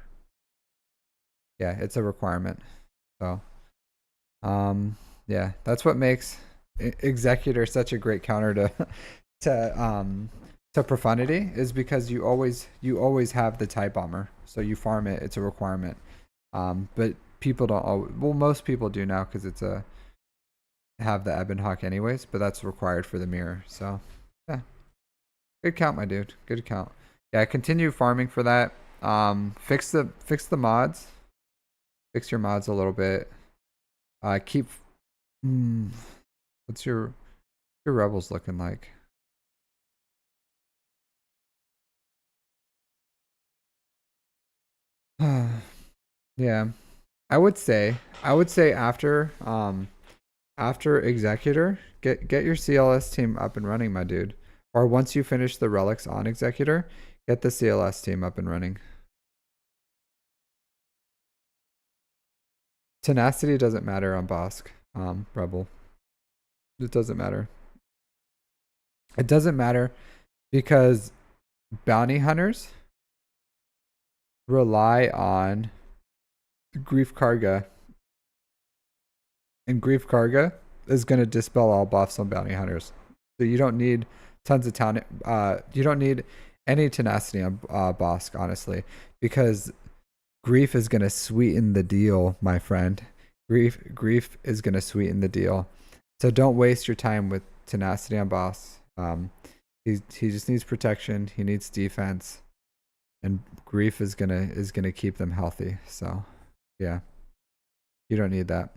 Yeah, it's a requirement. So, yeah, that's what makes executor such a great counter to profundity, is because you always have the TIE bomber. So you farm it. It's a requirement. But people don't always, well, most people do now because it's a have the Ebon Hawk anyways, but that's required for the mirror. So yeah, good count, my dude. Good count. Yeah, continue farming for that. Fix the mods. Fix your mods a little bit. Keep. What's your rebels looking like? Yeah, I would say after Executor, get your CLS team up and running, my dude. Or once you finish the relics on Executor, get the CLS team up and running. Tenacity doesn't matter on Bosk, Rebel. It doesn't matter. It doesn't matter because bounty hunters rely on Grief Karga, and Grief Karga is going to dispel all buffs on bounty hunters. So you don't need tons of town. You don't need any tenacity on Bosk, honestly, because Grief is going to sweeten the deal, my friend. Grief is going to sweeten the deal. So don't waste your time with tenacity on Boss. He just needs protection. He needs defense, and Grief is gonna keep them healthy. So, yeah, you don't need that.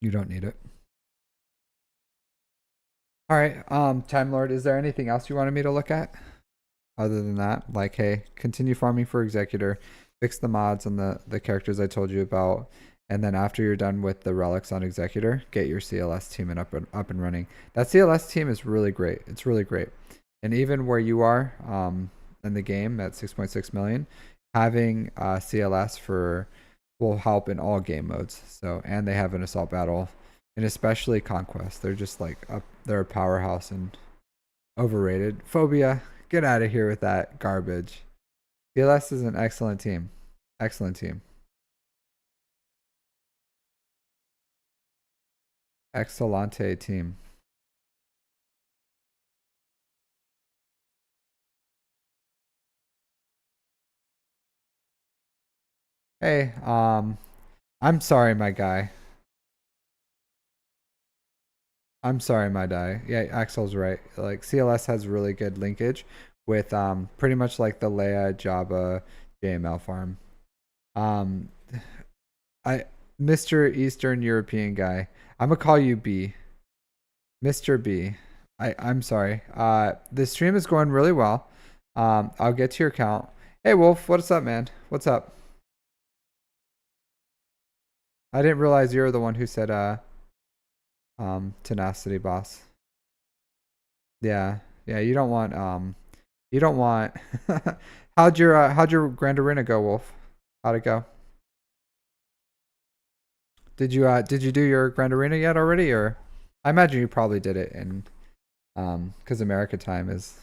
You don't need it. All right, Time Lord, is there anything else you wanted me to look at other than that? Like, hey, continue farming for Executor, fix the mods on the characters I told you about, and then after you're done with the relics on Executor, get your CLS team up and running. That CLS team is really great. It's really great, and even where you are, in the game at 6.6 million, having CLS will help in all game modes. So, and they have an assault battle, and especially Conquest. They're just like they're a powerhouse and overrated. Phobia, get out of here with that garbage. CLS is an excellent team. Excellent team. Excellente team. Hey, I'm sorry, my guy. I'm sorry, my guy. Yeah, Axel's right. Like CLS has really good linkage with pretty much like the Leia Jabba JML farm. Um, I Mr. Eastern European guy. I'm gonna call you B. Mr. B. I'm sorry. The stream is going really well. I'll get to your account. Hey Wolf, what's up, man? What's up? I didn't realize you're the one who said tenacity boss. Yeah. Yeah, you don't want how'd your Grand Arena go, Wolf? How'd it go? Did you do your Grand Arena yet already, or I imagine you probably did it in because America time is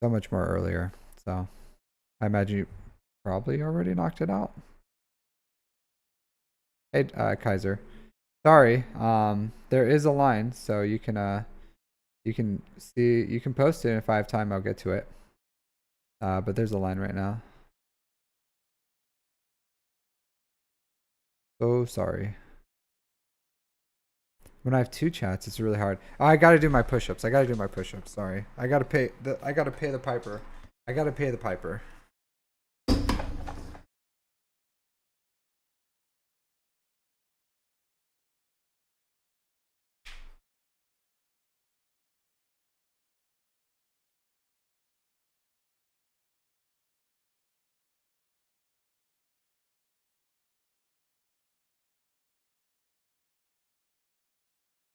so much more earlier. So I imagine you probably already knocked it out. Hey, Kaiser. Sorry. There is a line, so you can see, you can post it, and if I have time, I'll get to it. But there's a line right now. Oh, sorry. When I have two chats, it's really hard. Oh, I gotta do my push-ups. I gotta do my push-ups. Sorry. I gotta pay the piper. I gotta pay the piper.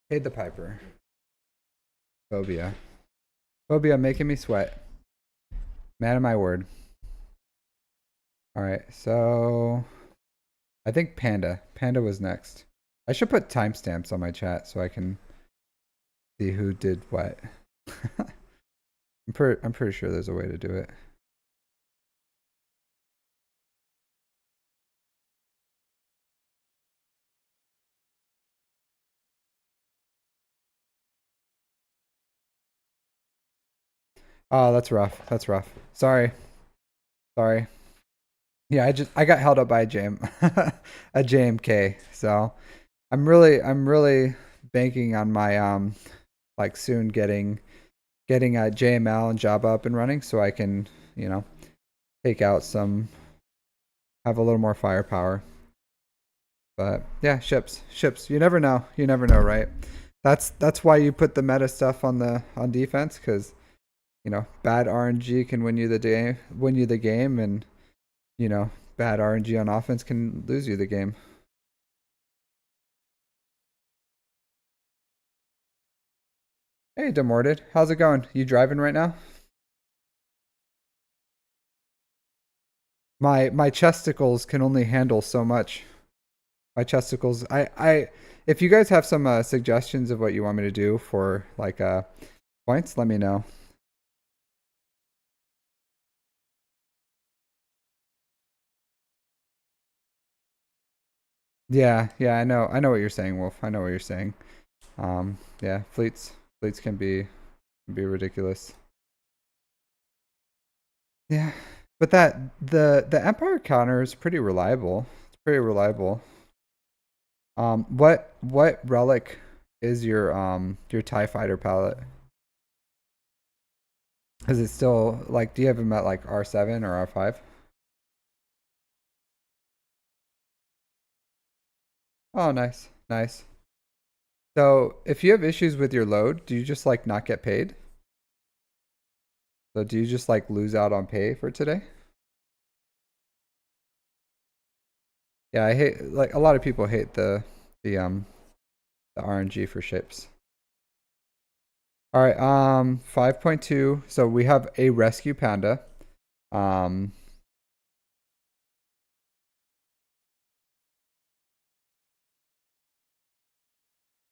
Paid the piper. Phobia. Phobia making me sweat. Man of my word. Alright, so I think Panda. Panda was next. I should put timestamps on my chat so I can see who did what. I'm pretty sure there's a way to do it. Oh, that's rough. That's rough. Sorry. Sorry. Yeah, I got held up by a a JMK. So I'm really banking on my like soon getting a JML and Java up and running so I can, take out have a little more firepower. But yeah, ships. You never know. You never know, right? That's why you put the meta stuff on defense, because bad RNG can win you the game, and bad RNG on offense can lose you the game. Hey, Demorted, how's it going? You driving right now? My chesticles can only handle so much. My chesticles. I if you guys have some suggestions of what you want me to do for like points, let me know. Yeah, I know what you're saying, Wolf. I know what you're saying. Yeah, fleets can be ridiculous. Yeah, but the Empire counter is pretty reliable. It's pretty reliable. What relic is your TIE fighter palette? Is it still like, do you have them at like R7 or R5? Oh, nice, nice. So if you have issues with your load, do you just like not get paid? So do you just like lose out on pay for today? Yeah, I hate, like, a lot of people hate the RNG for ships. All right, 5.2. So we have a rescue panda. Um,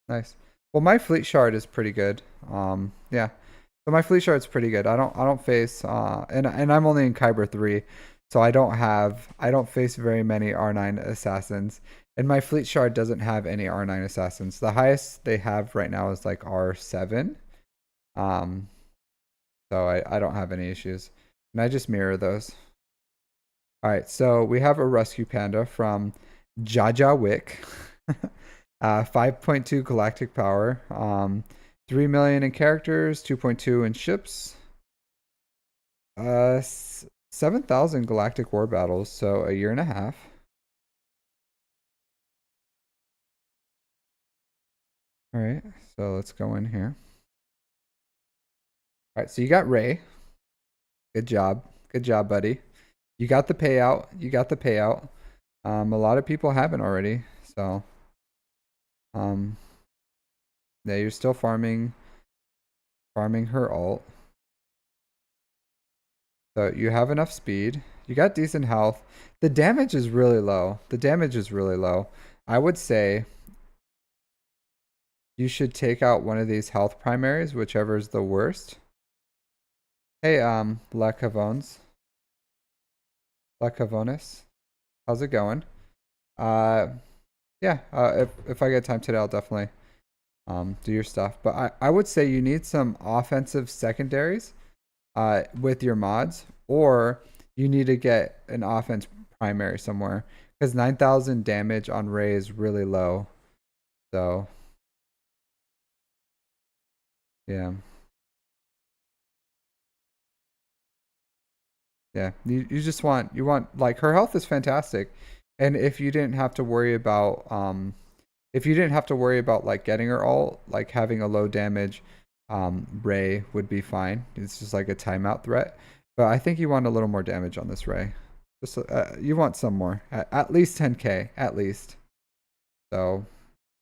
nice. Well, my fleet shard is pretty good. Yeah. So my fleet shard's pretty good. I don't face and I'm only in Kyber 3, so I don't face very many R9 assassins. And my fleet shard doesn't have any R9 assassins. The highest they have right now is like R7. Um, so I don't have any issues. And I just mirror those. All right, so we have a rescue panda from Jaja Wick. 5.2 galactic power. 3 million in characters, 2.2 in ships. 7,000 galactic war battles, so a year and a half. All right, so let's go in here. All right, so you got Ray. Good job. Good job, buddy. You got the payout. You got the payout. A lot of people haven't already, so um, yeah, you're still farming her ult. So you have enough speed. You got decent health. The damage is really low. The damage is really low. I would say you should take out one of these health primaries, whichever is the worst. Hey, Lacavones. Lacavonis. How's it going? Uh, Yeah, if I get time today, I'll definitely do your stuff. But I would say you need some offensive secondaries with your mods, or you need to get an offense primary somewhere because 9,000 damage on Ray is really low. So yeah, yeah. You just want like her health is fantastic, and if you didn't have to worry about if you didn't have to worry about like getting her ult, like having a low damage Ray would be fine. It's just like a timeout threat. But I think you want a little more damage on this Ray. Just you want some more, at least 10k, at least. So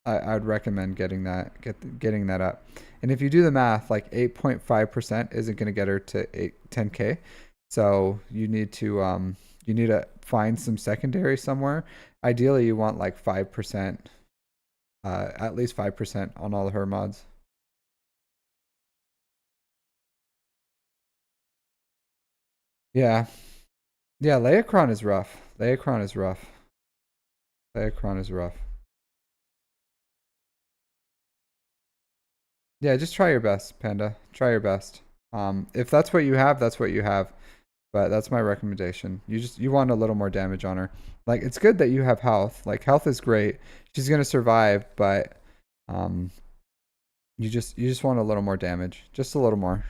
I'd recommend getting that up. And if you do the math, like 8.5% isn't going to get her to 10k. So you need to find some secondary somewhere. Ideally, you want like 5%, at least 5% on all her mods. Yeah, yeah. Leocron is rough. Leocron is rough. Leocron is rough. Yeah, just try your best, Panda. Try your best. If that's what you have, that's what you have. But that's my recommendation. You want a little more damage on her. Like it's good that you have health. Like health is great. She's gonna survive, but um, you just want a little more damage, just a little more.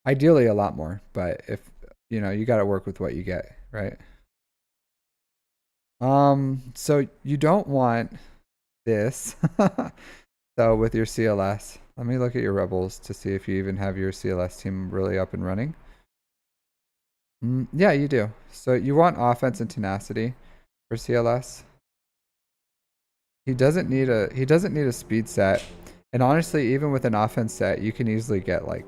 Ideally, a lot more. But if you know, you got to work with what you get, right? So you don't want this. So with your CLS, let me look at your rebels to see if you even have your CLS team really up and running. Yeah, you do. So you want offense and tenacity for CLS. He doesn't need a speed set. And honestly, even with an offense set, you can easily get like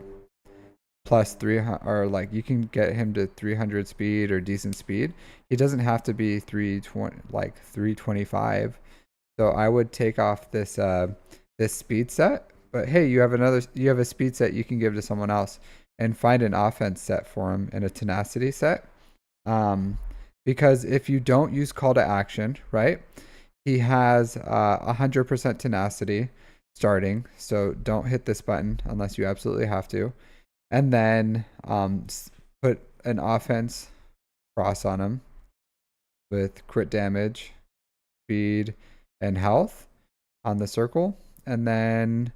plus 300 or like you can get him to 300 speed or decent speed. He doesn't have to be 320 like 325. So I would take off this speed set. But hey, you have a speed set you can give to someone else and find an offense set for him and a tenacity set. Um, because if you don't use call to action, right? He has 100% tenacity starting, so don't hit this button unless you absolutely have to. And then put an offense cross on him with crit damage, speed, and health on the circle. And then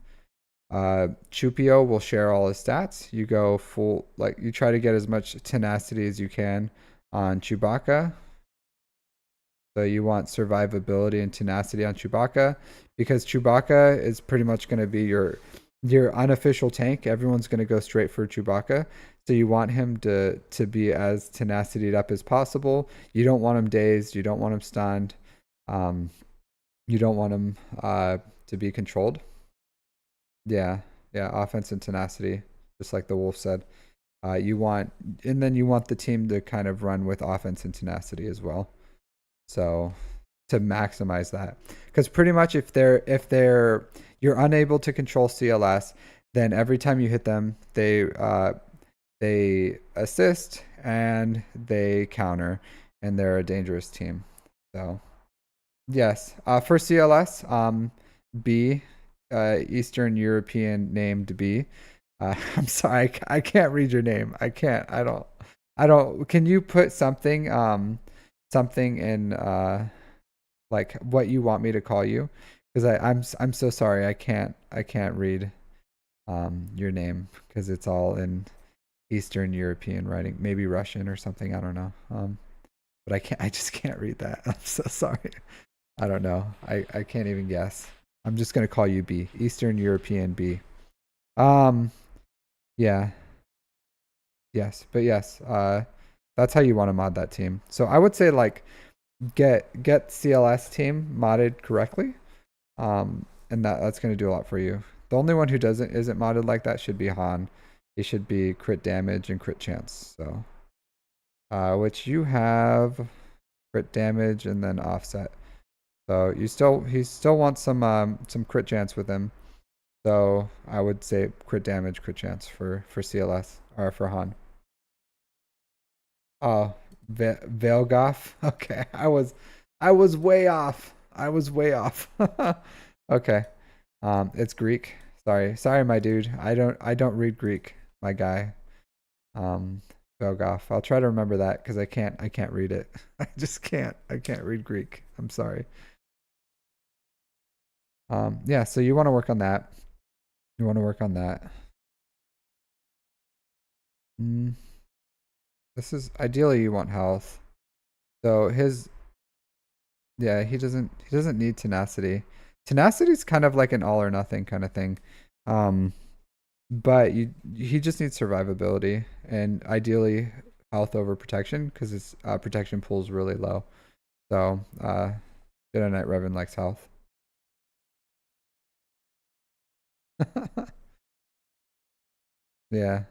Chupio will share all his stats. You go full, like, you try to get as much tenacity as you can on Chewbacca. So you want survivability and tenacity on Chewbacca because Chewbacca is pretty much going to be your unofficial tank. Everyone's going to go straight for Chewbacca. So you want him to be as tenacityed up as possible. You don't want him dazed. You don't want him stunned. Um, you don't want him to be controlled. Yeah, yeah. Offense and tenacity, just like the wolf said. You want, and then you want the team to kind of run with offense and tenacity as well. So to maximize that, because pretty much if they're you're unable to control CLS, then every time you hit them, they assist and they counter, and they're a dangerous team. So yes, for CLS, B, Eastern European named B. I'm sorry, I can't read your name. I can't. I don't. Can you put something something in like what you want me to call you? Because I'm so sorry. I can't read your name because it's all in Eastern European writing, maybe Russian or something. I don't know. But I can't. I just can't read that. I'm so sorry. I don't know. I can't even guess. I'm just gonna call you B, Eastern European B. Um, yeah, but yes, that's how you want to mod that team. So I would say like get CLS team modded correctly, and that's gonna do a lot for you. The only one who isn't modded like that should be Han. He should be crit damage and crit chance. So, which you have crit damage and then offset. So he still wants some crit chance with him. So I would say crit damage, crit chance for CLS or for Han. Oh, Velgoff. Okay, I was way off. I was way off. Okay. It's Greek. Sorry, my dude. I don't read Greek, my guy. Um, SWGOH. I'll try to remember that because I can't read it. I just can't. I can't read Greek. I'm sorry. Yeah, so you want to work on that. You want to work on that. Mm, this is ideally you want health. So his yeah, he doesn't need tenacity. Tenacity is kind of like an all or nothing kind of thing. Um, but he just needs survivability and ideally health over protection because his protection pool is really low. So Jedi Knight Revan likes health. Yeah.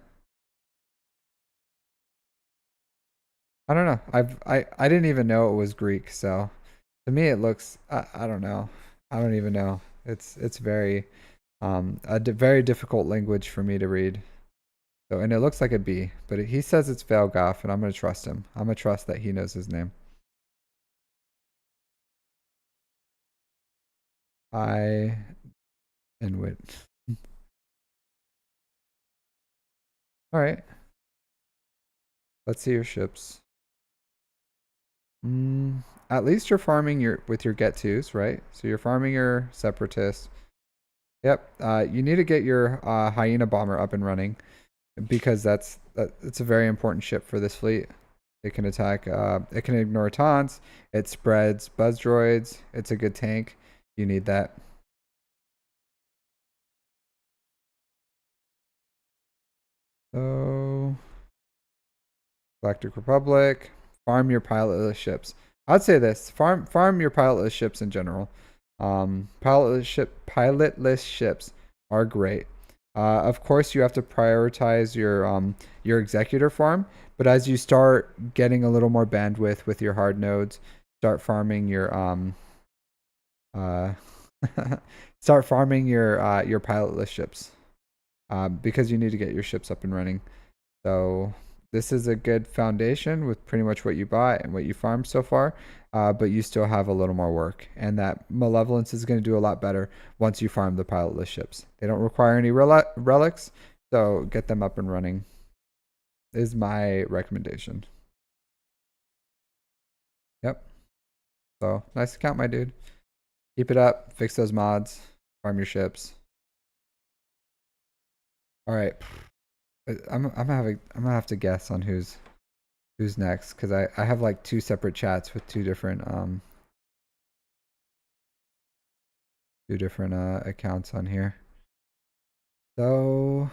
I don't know. I didn't even know it was Greek, so to me it looks I don't know. I don't even know. It's very very difficult language for me to read. So and it looks like a B, but he says it's Valgoff and I'm gonna trust him. I'm gonna trust that he knows his name. I and wit. All right. Let's see your ships. At least you're farming your with your get tos, right? So you're farming your separatists. Yep. You need to get your hyena bomber up and running because it's a very important ship for this fleet. It can attack. It can ignore taunts. It spreads buzz droids. It's a good tank. You need that. So Galactic Republic. Farm your pilotless ships. I'd say this: farm your pilotless ships in general. Pilotless ships are great. Of course, you have to prioritize your executor farm, but as you start getting a little more bandwidth with your hard nodes, start farming uh your pilotless ships. Because you need to get your ships up and running. So this is a good foundation with pretty much what you bought and what you farmed so far, but you still have a little more work. And that Malevolence is going to do a lot better once you farm the pilotless ships. They don't require any relics, so get them up and running is my recommendation. Yep. So nice account, my dude. Keep it up. Fix those mods. Farm your ships. All right. I'm gonna have to guess on who's next because I have like two separate chats with two different accounts on here. So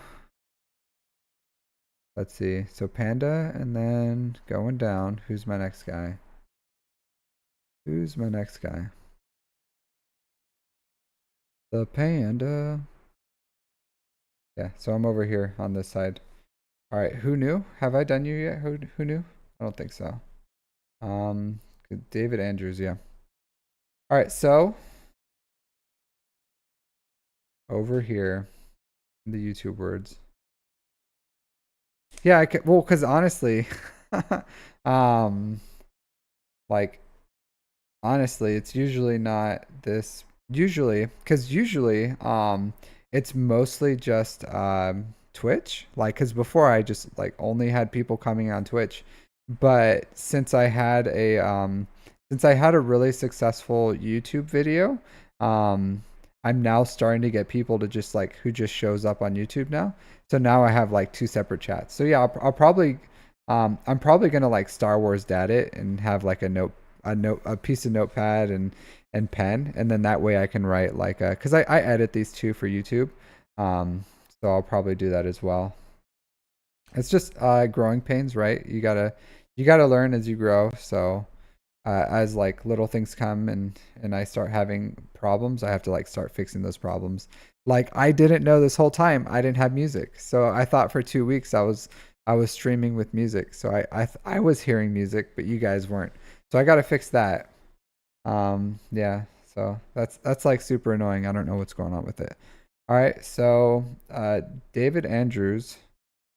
let's see. So Panda and then going down. Who's my next guy? Who's my next guy? The Panda. Yeah, so I'm over here on this side. All right, who knew? Have I done you yet? Who knew? I don't think so. Um, David Andrews, yeah. All right, so over here, the YouTube words. Yeah, well, because honestly, um, like honestly, it's usually not this. Usually, because usually, it's mostly just Twitch. Like, because before I just like only had people coming on Twitch, but since I had a really successful YouTube video, I'm now starting to get people to just like who just shows up on YouTube now. So now I have like two separate chats. So yeah, I'll probably I'm probably gonna like Star Wars dad it and have like a piece of notepad and pen, and then that way I can write like a because I edit these two for YouTube. So I'll probably do that as well. It's just growing pains, right? You gotta learn as you grow. So as like little things come and I start having problems, I have to like start fixing those problems. Like I didn't know this whole time I didn't have music, so I thought for 2 weeks I was streaming with music, so I was hearing music, but you guys weren't. So I got to fix that. Yeah. So that's like super annoying. I don't know what's going on with it. All right. So David Andrews,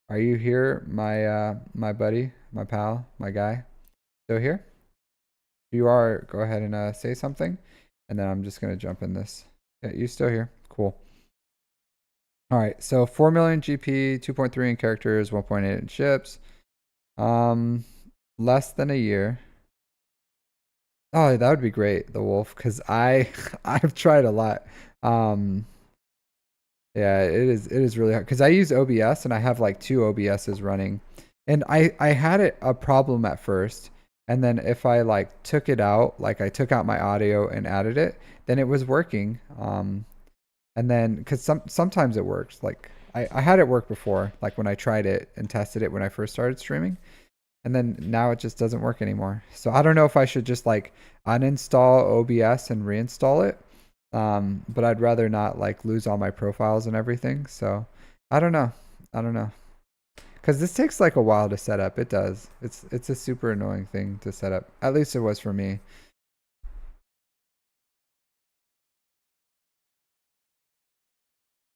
are you here, my buddy, my pal, my guy? Still here? If you are, go ahead and say something. And then I'm just gonna jump in this. Yeah, you still here? Cool. All right, so 4 million GP, 2.3 in characters, 1.8 in ships. Less than a year. Oh, that would be great, the wolf, because I've tried a lot. Um, yeah, it is really hard because I use OBS and I have like two OBSs running, and I had a problem at first, and then if I like took it out, like I took out my audio and added it, then it was working. And then because sometimes it works. Like I had it work before, like when I tried it and tested it when I first started streaming, and then now it just doesn't work anymore. So I don't know if I should just like uninstall OBS and reinstall it. But I'd rather not like lose all my profiles and everything. So I don't know. I don't know. Because this takes like a while to set up. It does. It's a super annoying thing to set up. At least it was for me.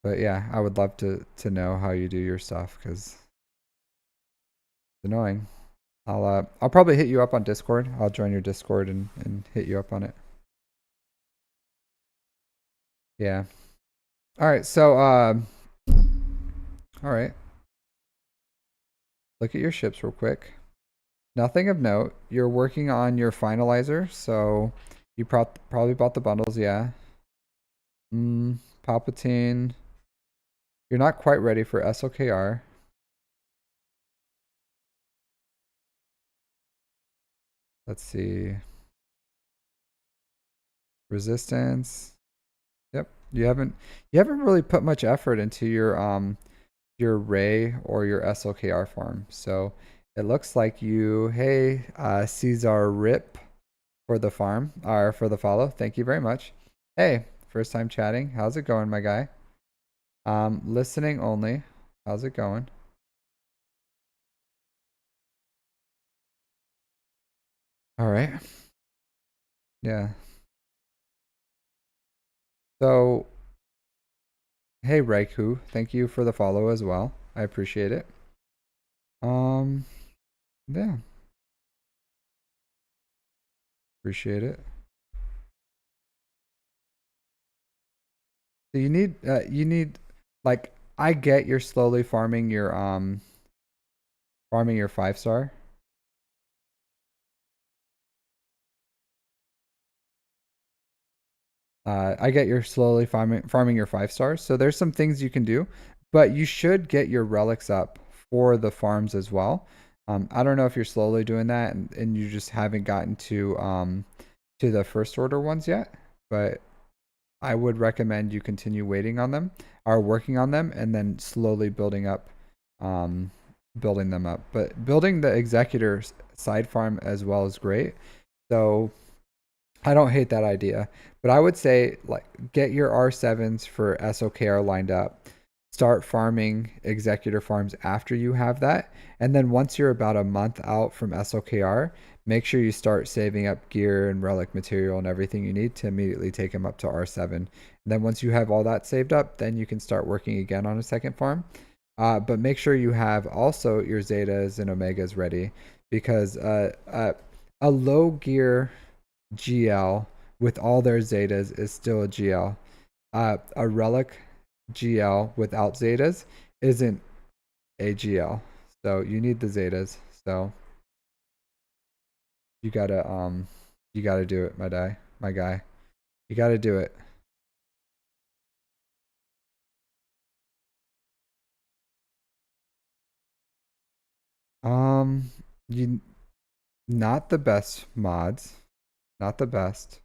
But yeah, I would love to know how you do your stuff because it's annoying. I'll probably hit you up on Discord. I'll join your Discord and hit you up on it. Yeah. All right. So all right. Look at your ships real quick. Nothing of note. You're working on your finalizer, so you probably bought the bundles, yeah. Palpatine. You're not quite ready for SLKR. Let's see. Resistance. Yep. You haven't really put much effort into your Ray or your SLKR farm. So it looks like you, hey, Caesar Rip for the farm or for the follow. Thank you very much. Hey, first time chatting. How's it going, my guy? Listening only. How's it going? All right. Yeah. So, hey, Raiku, thank you for the follow as well. I appreciate it. Um, yeah, appreciate it. So you need like I get you're slowly farming your 5 star. I get you're slowly farming your 5 stars. So there's some things you can do, but you should get your relics up for the farms as well. I don't know if you're slowly doing that and you just haven't gotten to the first order ones yet, but I would recommend you continue waiting on them or working on them and then slowly um, building them up. But building the executor side farm as well is great. So I don't hate that idea, but I would say like get your R7s for SOKR lined up. Start farming executor farms after you have that. And then once you're about a month out from SOKR, make sure you start saving up gear and relic material and everything you need to immediately take them up to R7. And then once you have all that saved up, then you can start working again on a second farm. But make sure you have also your Zetas and Omegas ready because a low gear GL with all their Zetas is still a GL. A Relic GL without Zetas isn't a GL. So you need the Zetas. So you gotta do it, my guy. You gotta do it. Um, you not the best mods, not the best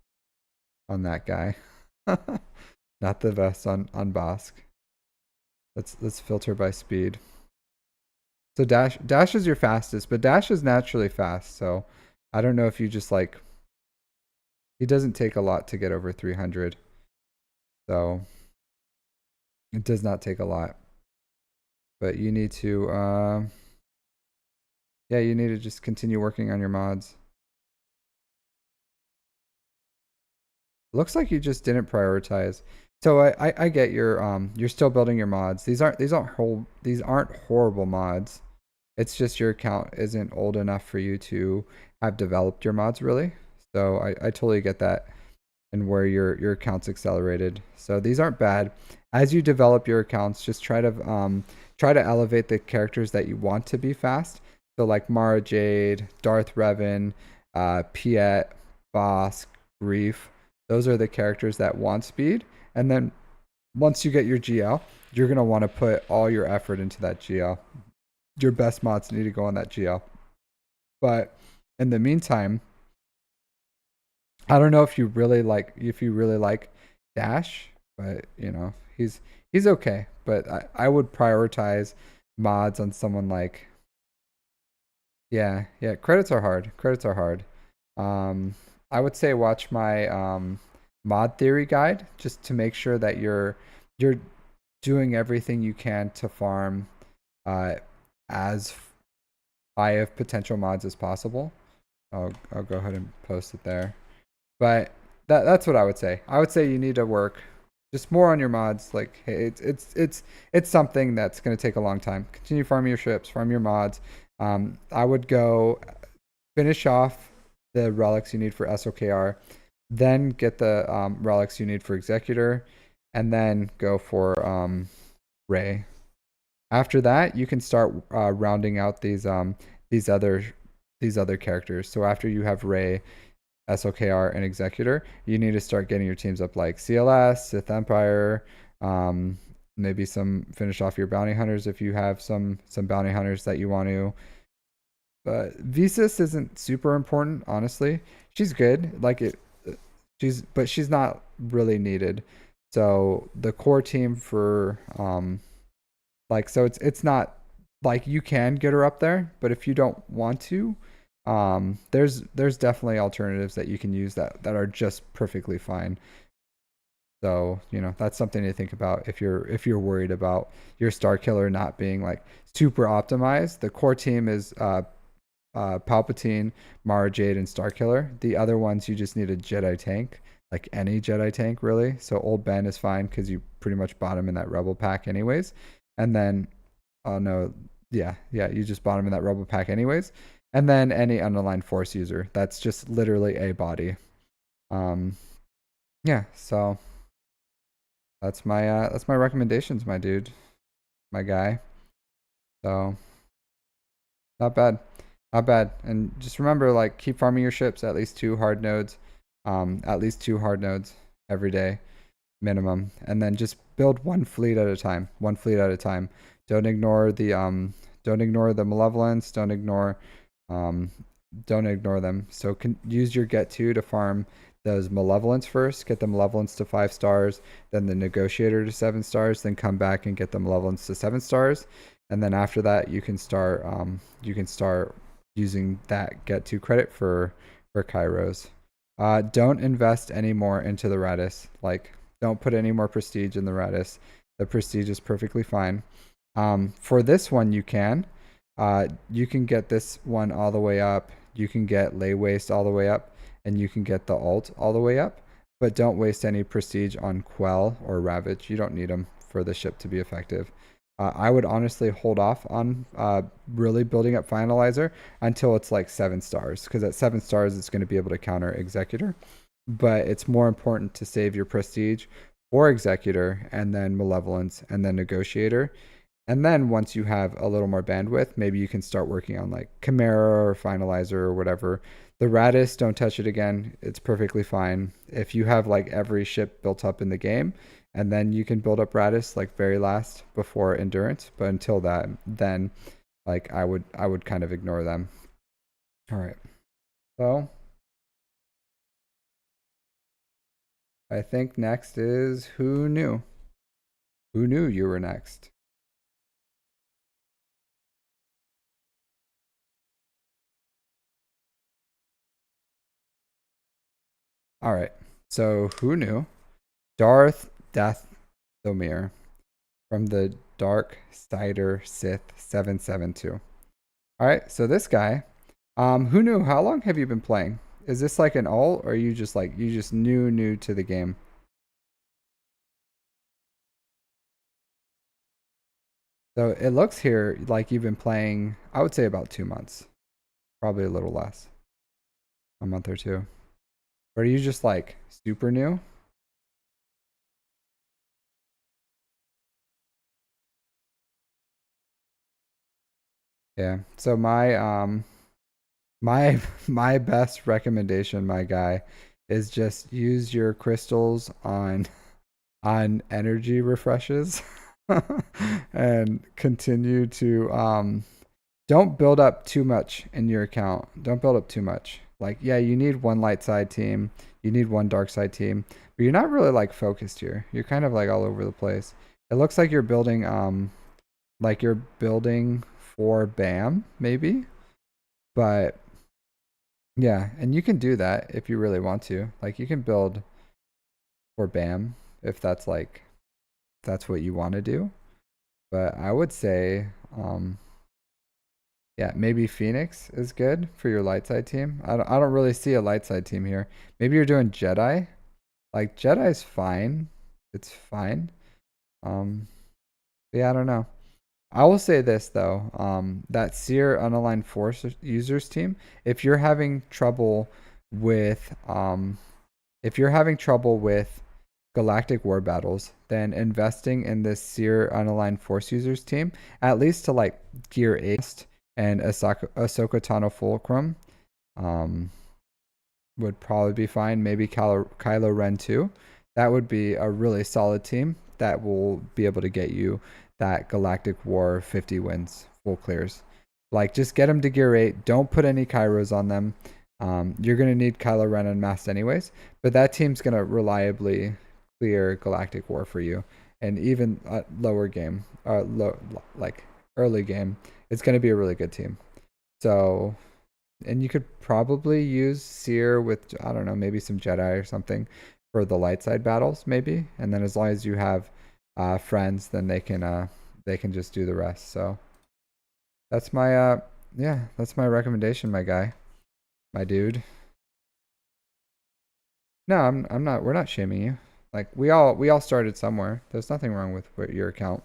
on that guy. Not the best on Bosk. Let's filter by speed. So dash is your fastest, but dash is naturally fast. So I don't know if you just like he doesn't take a lot to get over 300. So it does not take a lot. But you need to yeah, you need to just continue working on your mods. Looks like you just didn't prioritize. So I get you're still building your mods. These aren't horrible mods. It's just your account isn't old enough for you to have developed your mods really. So I totally get that. and where your account's accelerated. So these aren't bad. As you develop your accounts, just try to elevate the characters that you want to be fast. So like Mara Jade, Darth Revan, Piet, Bosk, Grief. Those are the characters that want speed. And then once you get your GL, you're gonna want to put all your effort into that GL. Your best mods need to go on that GL. But in the meantime, I don't know if you really like Dash, but you know, he's okay. But I would prioritize mods on someone like yeah, credits are hard. Credits are hard. Um I would say watch my mod theory guide just to make sure that you're doing everything you can to farm uh as high of potential mods as possible. I'll go ahead and post it there. But that's what I would say. I would say you need to work just more on your mods. Like, hey, it's something that's going to take a long time. Continue farming your ships, farm your mods. I would go finish off the relics you need for SOKR, then get the relics you need for Executor, and then go for Ray. After that, you can start rounding out these other these other characters. So after you have Ray, SOKR, and Executor, you need to start getting your teams up like CLS, Sith Empire, maybe some finish off your bounty hunters if you have some bounty hunters that you want to. But Visas isn't super important, honestly. She's good, like it. But she's not really needed. So the core team for like so it's not like you can get her up there, but if you don't want to, there's definitely alternatives that you can use that are just perfectly fine. So, you know, that's something to think about if you're worried about your star killer not being like super optimized. The core team is Palpatine, Mara Jade, and Star Killer. The other ones you just need a Jedi tank, like any Jedi tank really. So Old Ben is fine because you pretty much bought him in that Rebel pack anyways. And then, oh no, yeah, you just bought him in that Rebel pack anyways. And then any underlined Force user. That's just literally a body. Um, yeah. So that's my recommendations, my dude, my guy. So not bad. Not bad. And just remember, like, keep farming your ships at least at least two hard nodes every day minimum, and then just build one fleet at a time. One fleet at a time. Don't ignore don't ignore the malevolence. Um, don't ignore them. So use your get to farm those malevolence first. Get the malevolence to 5 stars, then the negotiator to 7 stars, then come back and get the malevolence to 7 stars, and then after that you can start using that get to credit for Kairos. Don't invest any more into the Radis. Like, don't put any more prestige in the Radis. The prestige is perfectly fine. For this one, you can. You can get this one all the way up. You can get lay waste all the way up, and you can get the alt all the way up. But don't waste any prestige on Quell or Ravage. You don't need them for the ship to be effective. I would honestly hold off on really building up Finalizer until it's like 7 stars, because at 7 stars it's going to be able to counter Executor. But it's more important to save your prestige for Executor, and then Malevolence, and then Negotiator. And then once you have a little more bandwidth, maybe you can start working on like Chimera or Finalizer or whatever. The Radis, don't touch it again. It's perfectly fine. If you have like every ship built up in the game, and then you can build up Radis like very last before Endurance. But until that, then like I would kind of ignore them. All right. So I think next is who knew? Who knew you were next? All right. So who knew? Darth Death Domir from the Dark Sider Sith 772. All right. So this guy, who knew? How long have you been playing? Is this like an alt, or you just new to the game? So it looks here like you've been playing, I would say about 2 months, probably a little less, a month or two. Or are you just like super new? Yeah. So my my best recommendation, my guy, is just use your crystals on energy refreshes and continue to don't build up too much in your account. Don't build up too much. Like, yeah, you need one light side team, you need one dark side team, but you're not really like focused here. You're kind of like all over the place. It looks like you're building for BAM, maybe. But yeah, and you can do that if you really want to. Like you can build for BAM if that's what you want to do. But I would say yeah, maybe Phoenix is good for your light side team. I don't really see a light side team here. Maybe you're doing Jedi. Like Jedi's fine. It's fine. Um yeah, I don't know. I will say this though, that Seer unaligned force users team, if you're having trouble with if you're having trouble with galactic war battles, then investing in this Seer unaligned force users team, at least to like gear 8 and Ahsoka Tano Fulcrum, um, would probably be fine. Maybe Kylo Ren too. That would be a really solid team that will be able to get you that Galactic War 50 wins, full clears. Like, just get them to gear 8. Don't put any Kairos on them. You're going to need Kylo Ren unmasked anyways, but that team's going to reliably clear Galactic War for you. And even lower game, like early game, it's going to be a really good team. So, and you could probably use Seer with, I don't know, maybe some Jedi or something for the light side battles, maybe. And then as long as you have friends, then they can just do the rest. So that's my yeah, that's my recommendation, my guy, my dude. No, I'm not. We're not shaming you. Like we all started somewhere. There's nothing wrong with your account.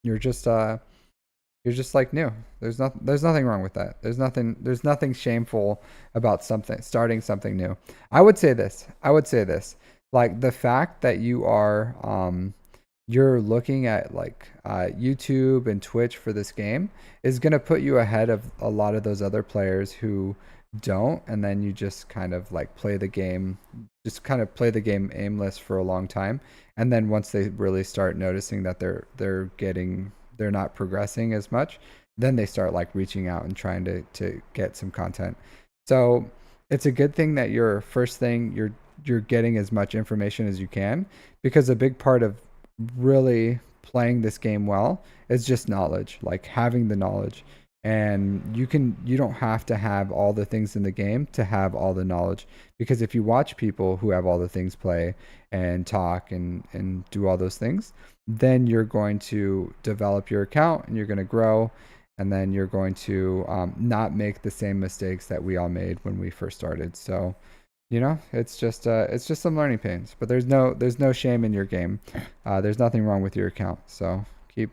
You're just you're just like new. There's nothing wrong with that. There's nothing shameful about something starting something new. I would say this. I would say this. Like the fact that you're looking at like YouTube and Twitch for this game is going to put you ahead of a lot of those other players who don't, and then you just kind of like play the game aimless for a long time, and then once they really start noticing that they're not progressing as much, then they start like reaching out and trying to get some content. So it's a good thing that your first thing you're getting as much information as you can, because a big part of really playing this game well is just knowledge, like having the knowledge. And you don't have to have all the things in the game to have all the knowledge, because if you watch people who have all the things play and talk and do all those things, then you're going to develop your account and you're going to grow, and then you're going to not make the same mistakes that we all made when we first started. So it's just some learning pains, but there's no shame in your game. There's nothing wrong with your account. So keep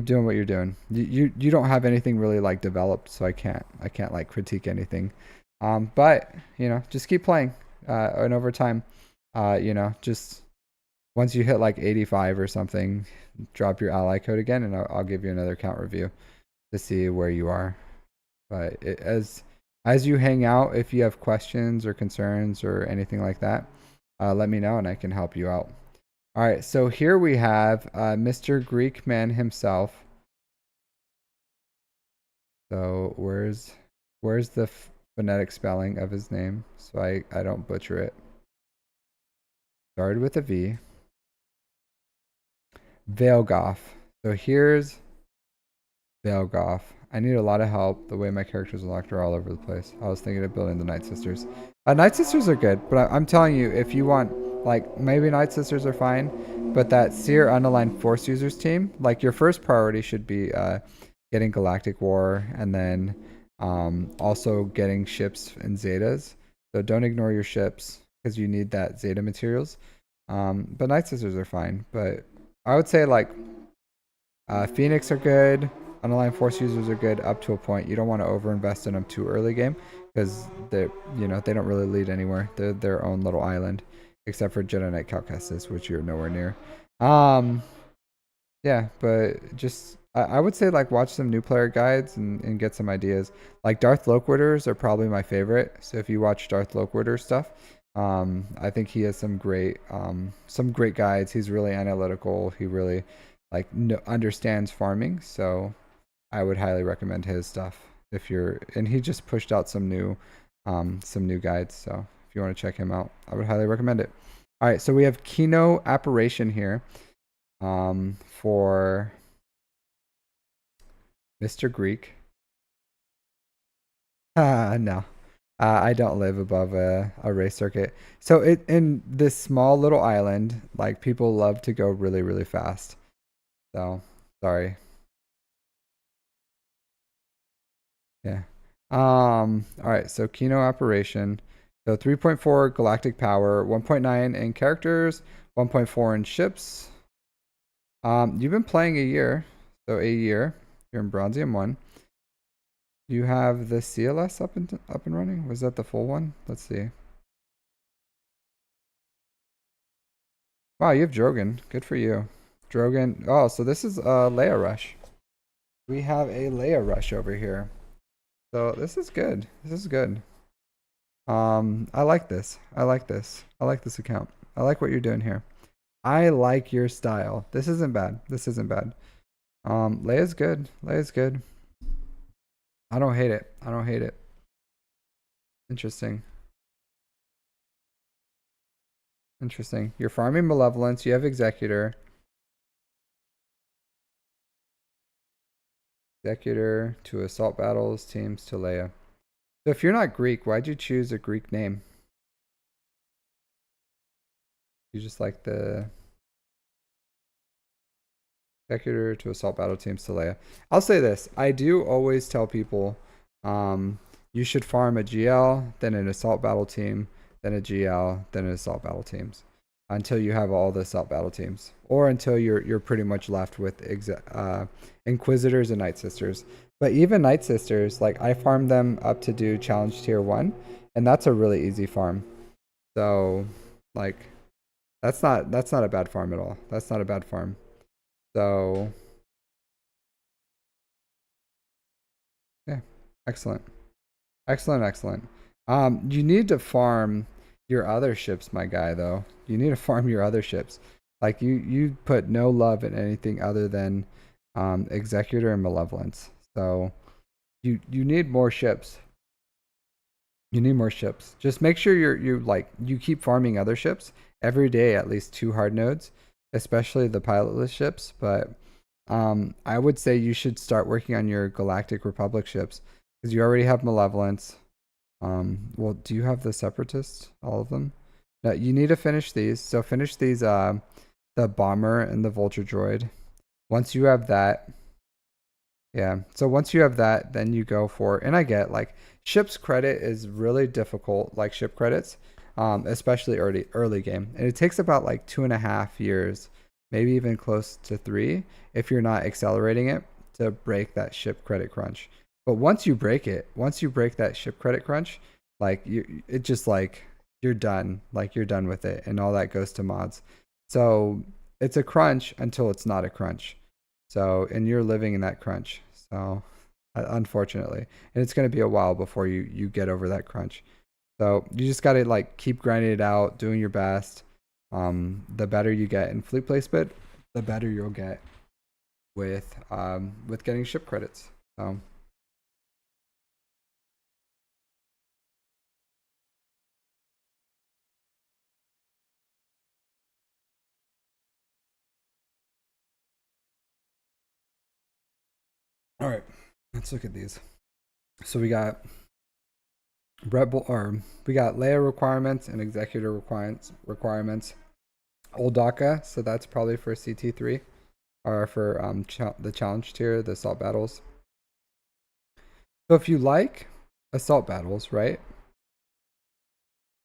doing what you're doing. You don't have anything really like developed, so I can't like critique anything. But just keep playing. And over time, just once you hit like 85 or something, drop your ally code again, and I'll give you another count review to see where you are. But as you hang out, if you have questions or concerns or anything like that, let me know and I can help you out. All right, so here we have Mr. Greek man himself. So where's the phonetic spelling of his name so I don't butcher it? Started with a V. Veilgoff. So here's Veilgoff. I need a lot of help. The way my characters unlocked are all over the place. I was thinking of building the Night Sisters. Night Sisters are good, but I'm telling you, if you want, like, maybe Night Sisters are fine, but that Seer Unaligned Force Users team, like, your first priority should be getting Galactic War, and then also getting ships and Zetas. So don't ignore your ships, because you need that Zeta materials. But Night Sisters are fine. But I would say, like, Phoenix are good. Unaligned force users are good up to a point. You don't want to overinvest in them too early game because they're, they don't really lead anywhere. They're their own little island, except for Jedi Knight Calcassus, which you're nowhere near. Yeah, but just I would say like watch some new player guides and get some ideas. Like Darth Loquitter's are probably my favorite. So if you watch Darth Loquitter stuff, I think he has some great guides. He's really analytical. He really like understands farming. So I would highly recommend his stuff if you're, and he just pushed out some new guides. So if you want to check him out, I would highly recommend it. All right, so we have Kino Apparition here, for Mr. Greek. No. I don't live above a race circuit. So in this small little island, like people love to go really, really fast. So sorry. Yeah. All right, so Kino Operation. So 3.4 galactic power, 1.9 in characters, 1.4 in ships. You've been playing a year. So a year. You're in Bronzium 1. You have the CLS up and running? Was that the full one? Let's see. Wow, you have Drogon. Good for you. Drogon. Oh, so this is Leia Rush. We have a Leia Rush over here. So this is good. This is good. I like this. I like this. I like this account. I like what you're doing here. I like your style. This isn't bad. This isn't bad. Leia's good. Leia's good. I don't hate it. I don't hate it. Interesting. Interesting. You're farming Malevolence. You have Executor. Executor to Assault Battles, teams to Leia. So if you're not Greek, why'd you choose a Greek name? You just like the Executor to Assault Battle teams to Leia. I'll say this. I do always tell people you should farm a GL, then an Assault Battle team, then a GL, then an Assault Battle teams until you have all the Assault Battle teams, or until you're pretty much left with Inquisitors and Night Sisters. But even Night Sisters, like I farmed them up to do Challenge Tier 1, and that's a really easy farm. So like that's not a bad farm at all. That's not a bad farm. So yeah, excellent. Excellent, excellent. You need to farm your other ships, my guy, though. You need to farm your other ships. Like you put no love in anything other than Executor and Malevolence. So you need more ships. You need more ships. Just make sure you keep farming other ships every day, at least 2 hard nodes, especially the pilotless ships. But I would say you should start working on your Galactic Republic ships because you already have Malevolence. Well, do you have the Separatists? All of them? No, you need to finish these. So finish these, the Bomber and the Vulture Droid. Once you have that, yeah. So once you have that, then you go for, and I get like ships credit is really difficult, like ship credits, especially early game, and it takes about like 2.5 years, maybe even close to 3, if you're not accelerating it to break that ship credit crunch. But once you break that ship credit crunch, like it just like you're done, like you're done with it, and all that goes to mods. So it's a crunch until it's not a crunch. So, and you're living in that crunch. So, unfortunately, and it's going to be a while before you get over that crunch. So you just got to like keep grinding it out, doing your best. The better you get in fleet placement, the better you'll get with getting ship credits. So. All right, let's look at these. So we got we got Leia requirements and Executor requirements. Oldaka, so that's probably for CT3 or for the challenge tier, the assault battles. So if you like assault battles, right,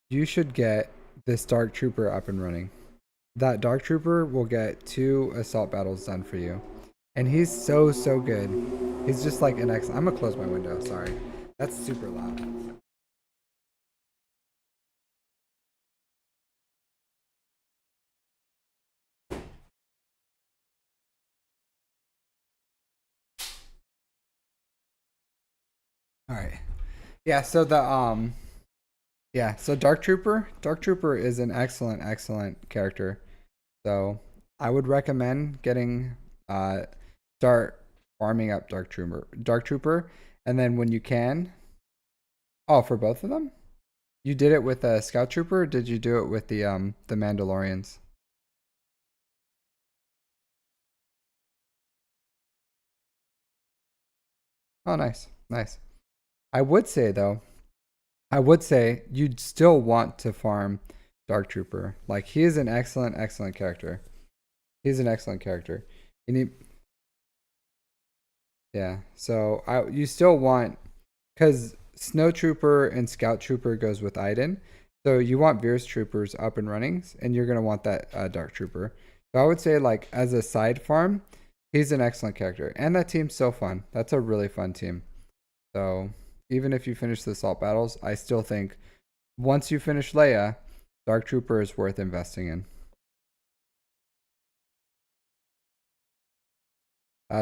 you should get this Dark Trooper up and running. That Dark Trooper will get 2 assault battles done for you. And he's so, so good. He's just like an excellent. I'm gonna close my window, sorry. That's super loud. All right. Yeah, so so Dark Trooper is an excellent, excellent character. So I would recommend getting uh start farming up Dark Trooper, and then when you can, oh, for both of them? You did it with a Scout Trooper, or did you do it with the Mandalorians? Oh, nice. Nice. I would say though, I would say you'd still want to farm Dark Trooper. Like he is an excellent, excellent character. He's an excellent character. You need, yeah. So you still want, because Snow Trooper and Scout Trooper goes with Iden. So you want Veer's Troopers up and running, and you're gonna want that Dark Trooper. So I would say like as a side farm, he's an excellent character, and that team's so fun. That's a really fun team. So even if you finish the assault battles, I still think once you finish Leia, Dark Trooper is worth investing in.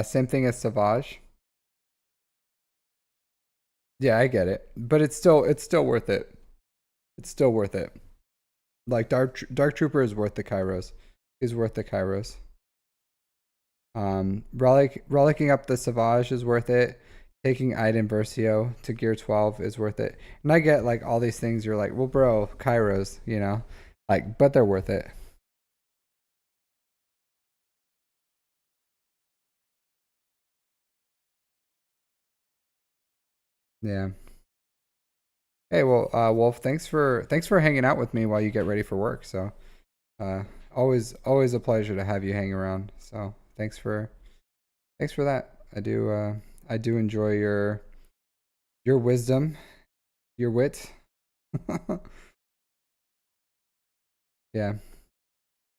Same thing as Savage. Yeah, I get it, but it's still worth it. It's still worth it. Like Dark Trooper is worth the Kairos. Is worth the Kairos. Relicking up the Savage is worth it. Taking Iden Versio to Gear 12 is worth it. And I get like all these things. You're like, well, bro, Kairos, like, but they're worth it. Yeah. Hey, well, Wolf, thanks for hanging out with me while you get ready for work. So, uh, always a pleasure to have you hang around. So, thanks for that. I do enjoy your wisdom, your wit. Yeah.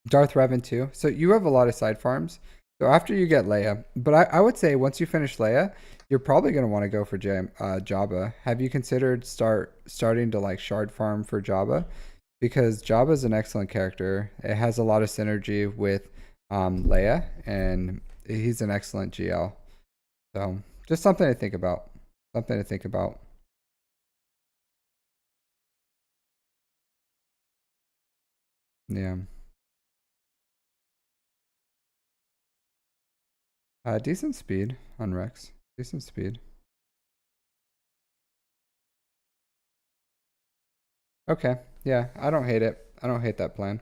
Darth Revan too. So you have a lot of side farms. So after you get Leia, but I would say once you finish Leia, you're probably going to want to go for Jabba. Have you considered starting to like shard farm for Jabba? Because Jabba is an excellent character. It has a lot of synergy with Leia, and he's an excellent GL. So just something to think about. Something to think about. Yeah. Decent speed on Rex. Decent speed. Okay. Yeah, I don't hate it. I don't hate that plan.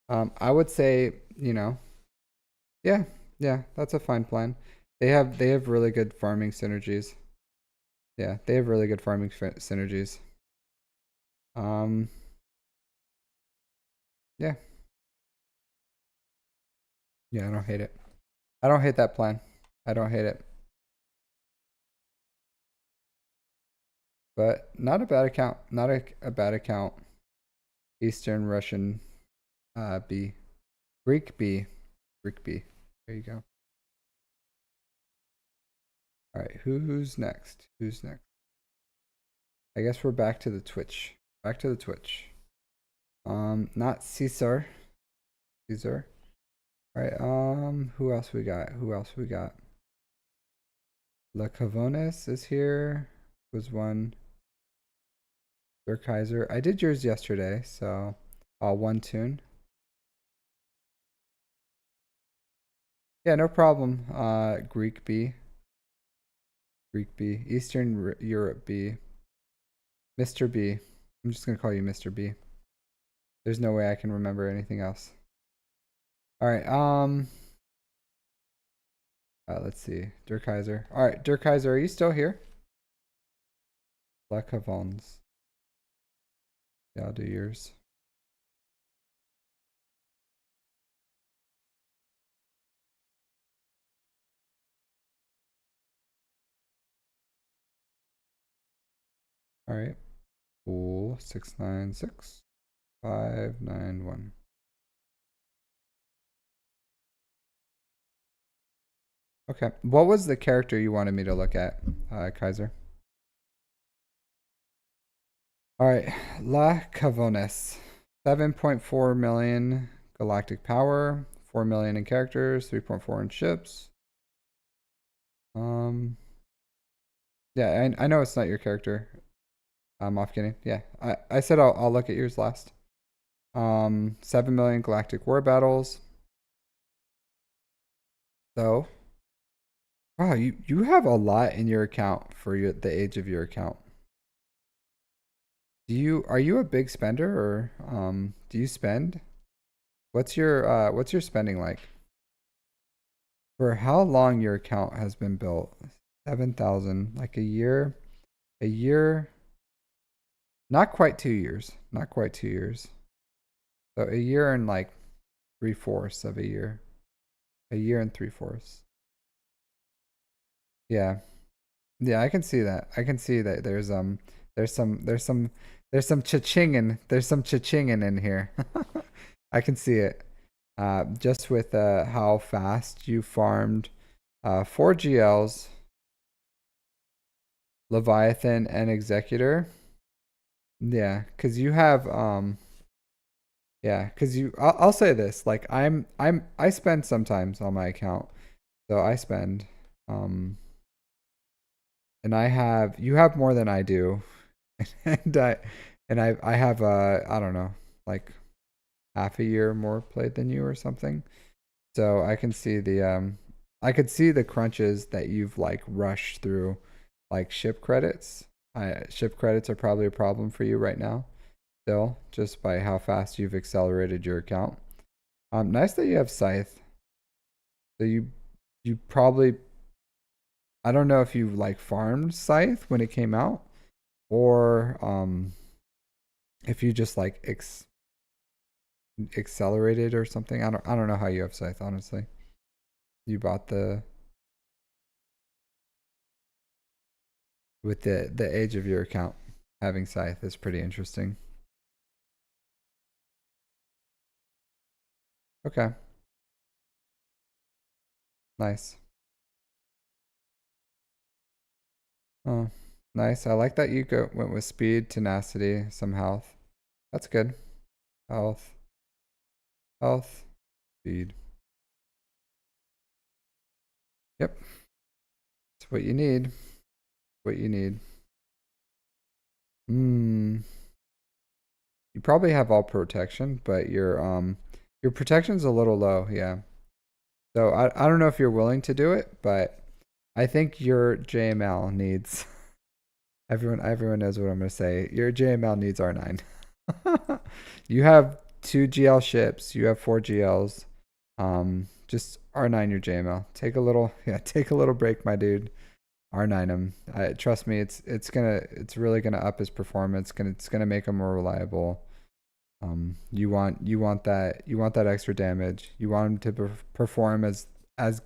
I would say, yeah, yeah, that's a fine plan. They have really good farming synergies. Yeah, they have really good farming synergies. Um, yeah, yeah, I don't hate it. I don't hate that plan. I don't hate it. But not a bad account. Not a bad account. Eastern Russian B. Greek B. Greek B. There you go. All right, who's next? Who's next? I guess we're back to the Twitch. Back to the Twitch. Not Caesar. Caesar. All right. Who else we got? Who else we got? La Cavones is here. Was one. Der Kaiser. I did yours yesterday, so one tune. Yeah, no problem. Greek B. Greek B. Eastern Europe B. Mr. B. I'm just gonna call you Mr. B. There's no way I can remember anything else. All right. Let's see. Der Kaiser. All right, Der Kaiser, are you still here? La Cavones. Yeah, I'll do yours. All right. Cool. 696 591. Okay. What was the character you wanted me to look at, Kaiser? All right. La Cavones. 7.4 million galactic power, 4 million in characters, 3.4 in ships. Um, yeah, I know it's not your character. I'm off kidding. Yeah, I said I'll look at yours last. 7 million galactic war battles. So, wow, you have a lot in your account for the age of your account. Are you a big spender or do you spend? What's your spending like? For how long your account has been built? 7,000, like a year, not quite 2 years, not quite 2 years. So a year and like 3/4 of a year and 3/4. Yeah, yeah, I can see that. I can see that there's some there's some there's some cha-chinging in here. I can see it. Just with how fast you farmed 4 GLs, Leviathan, and Executor. Yeah, because you have yeah, because I'll say this, like I spend sometimes on my account. So I spend and you have more than I do. and I have I don't know, like half a year more played than you or something. So I could see the crunches that you've like rushed through, like ship credits. Ship credits are probably a problem for you right now still, just by how fast you've accelerated your account. Nice that you have Scythe. So you probably, I don't know if you like farmed Scythe when it came out, or if you just like accelerated or something. I don't know how you have Scythe, honestly. You bought the with the age of your account, having Scythe is pretty interesting. Okay, nice. Oh, nice. I like that you went with speed, tenacity, some health. That's good. Health, health, speed. Yep, it's what you need. What you need. Hmm. You probably have all protection, but your protection's a little low, yeah. So I don't know if you're willing to do it, but I think your JML needs everyone knows what I'm gonna say. Your JML needs R9. You have 2 GL ships, you have 4 GLs. Just R9 your JML. Take a little yeah, take a little break, my dude. R9 him. Trust me, it's really gonna up his performance. It's gonna make him more reliable. You want that extra damage. You want him to perform as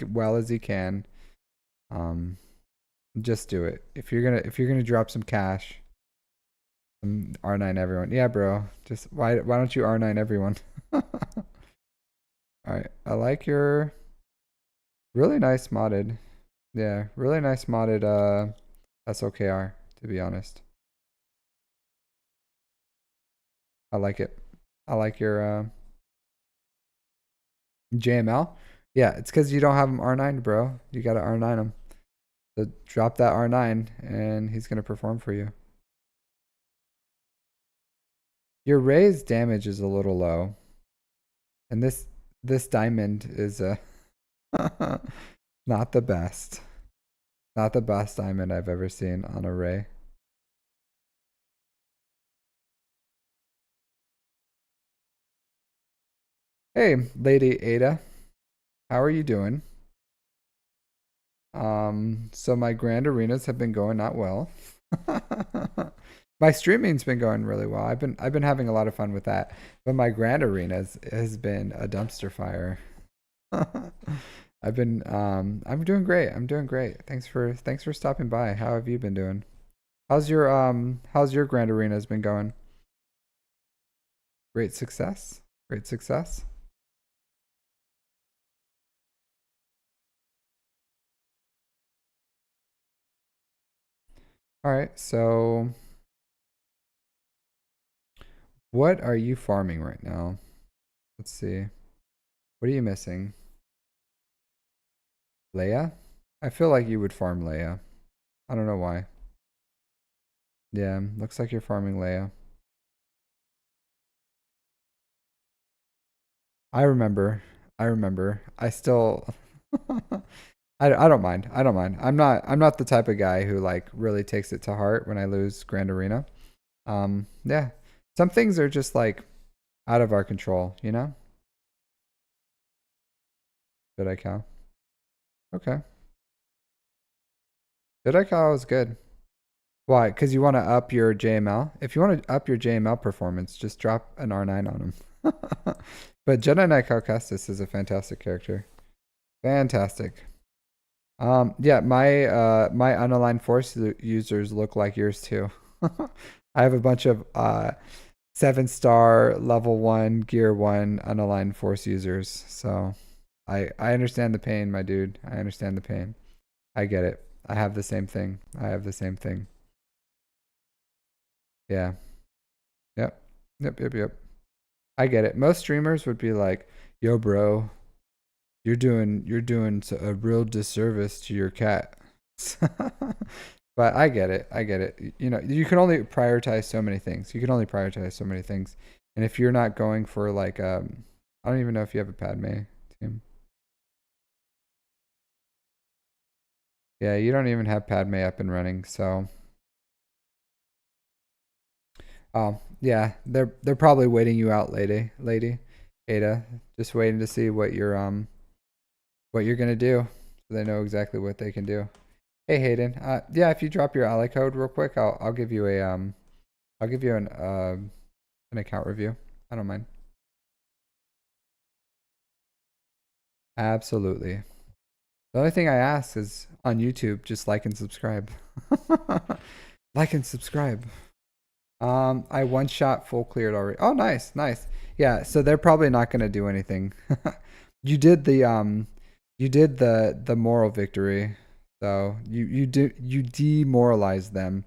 well as he can. Um, just do it. If you're gonna drop some cash, R9 everyone. Yeah, bro. Just why don't you R9 everyone? All right. I like your really nice modded. Yeah, really nice modded SOKR, to be honest. I like it. I like your JML. Yeah, it's because you don't have him R9, bro. You gotta R9 him. So drop that R9 and he's gonna perform for you. Your raised damage is a little low. And this diamond is not the best. Not the best diamond I've ever seen on a ray. Hey, Lady Ada, how are you doing? So my grand arenas have been going not well. My streaming's been going really well. I've been having a lot of fun with that. But my grand arenas has been a dumpster fire. I'm doing great. I'm doing great. Thanks for stopping by. How have you been doing? How's your grand arenas been going? Great success. Great success. All right, so what are you farming right now? Let's see. What are you missing? Leia? I feel like you would farm Leia. I don't know why. Yeah, looks like you're farming Leia. I remember. I remember. I still I don't mind. I don't mind. I'm not the type of guy who like really takes it to heart when I lose Grand Arena. Yeah. Some things are just like out of our control, you know? Did I cow? Okay. Did I cow is good. Why? Because you want to up your JML? If you want to up your JML performance, just drop an R9 on him. But Jedi Knight Calcastus is a fantastic character. Fantastic. Yeah, my unaligned force users look like yours too. I have a bunch of 7-star level 1 gear 1 unaligned force users. So I understand the pain, my dude. I understand the pain. I get it. I have the same thing. I have the same thing. Yeah. Yep. Yep. I get it. Most streamers would be like, "Yo, bro, you're doing a real disservice to your cat." But I get it. I get it. You know, you can only prioritize so many things. You can only prioritize so many things. And if you're not going for like I don't even know if you have a Padme team. Yeah, you don't even have Padme up and running, so oh, yeah, they're probably waiting you out, lady, Ada, just waiting to see what you're gonna do, so they know exactly what they can do. Hey Hayden, yeah, if you drop your ally code real quick, I'll give you a I'll give you an account review. I don't mind. Absolutely. The only thing I ask is on YouTube, just like and subscribe. Like and subscribe. I one shot full cleared already. Oh, nice, nice. Yeah, so they're probably not gonna do anything. You did the moral victory. So you demoralize them.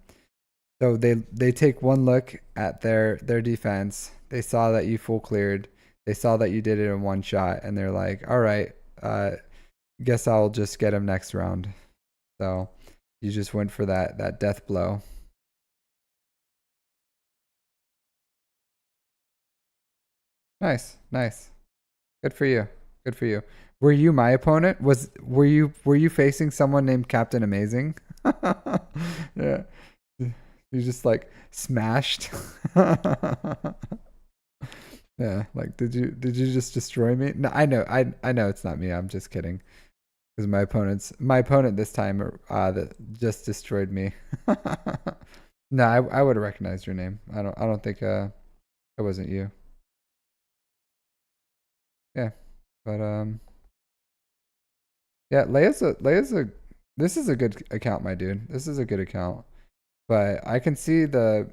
So they take one look at their defense. They saw that you full cleared. They saw that you did it in one shot, and they're like, "All right, guess I'll just get him next round." So you just went for that death blow. Nice, nice. Good for you. Good for you. Were you my opponent? Were you facing someone named Captain Amazing? Yeah. You just like smashed. Yeah, like did you just destroy me? No, I know it's not me. I'm just kidding. Because my opponent this time that just destroyed me. No, I would have recognized your name. I don't think it wasn't you. Yeah. But yeah, Leia's a this is a good account, my dude. This is a good account. But I can see the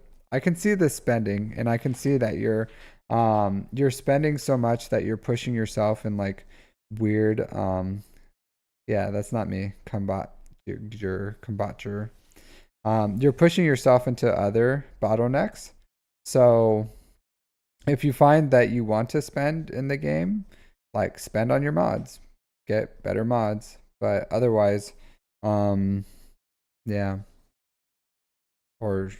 spending, and I can see that you're spending so much that you're pushing yourself in like weird yeah, that's not me. Combat your combature. You're pushing yourself into other bottlenecks. So if you find that you want to spend in the game, like spend on your mods, get better mods. But otherwise, um, yeah, or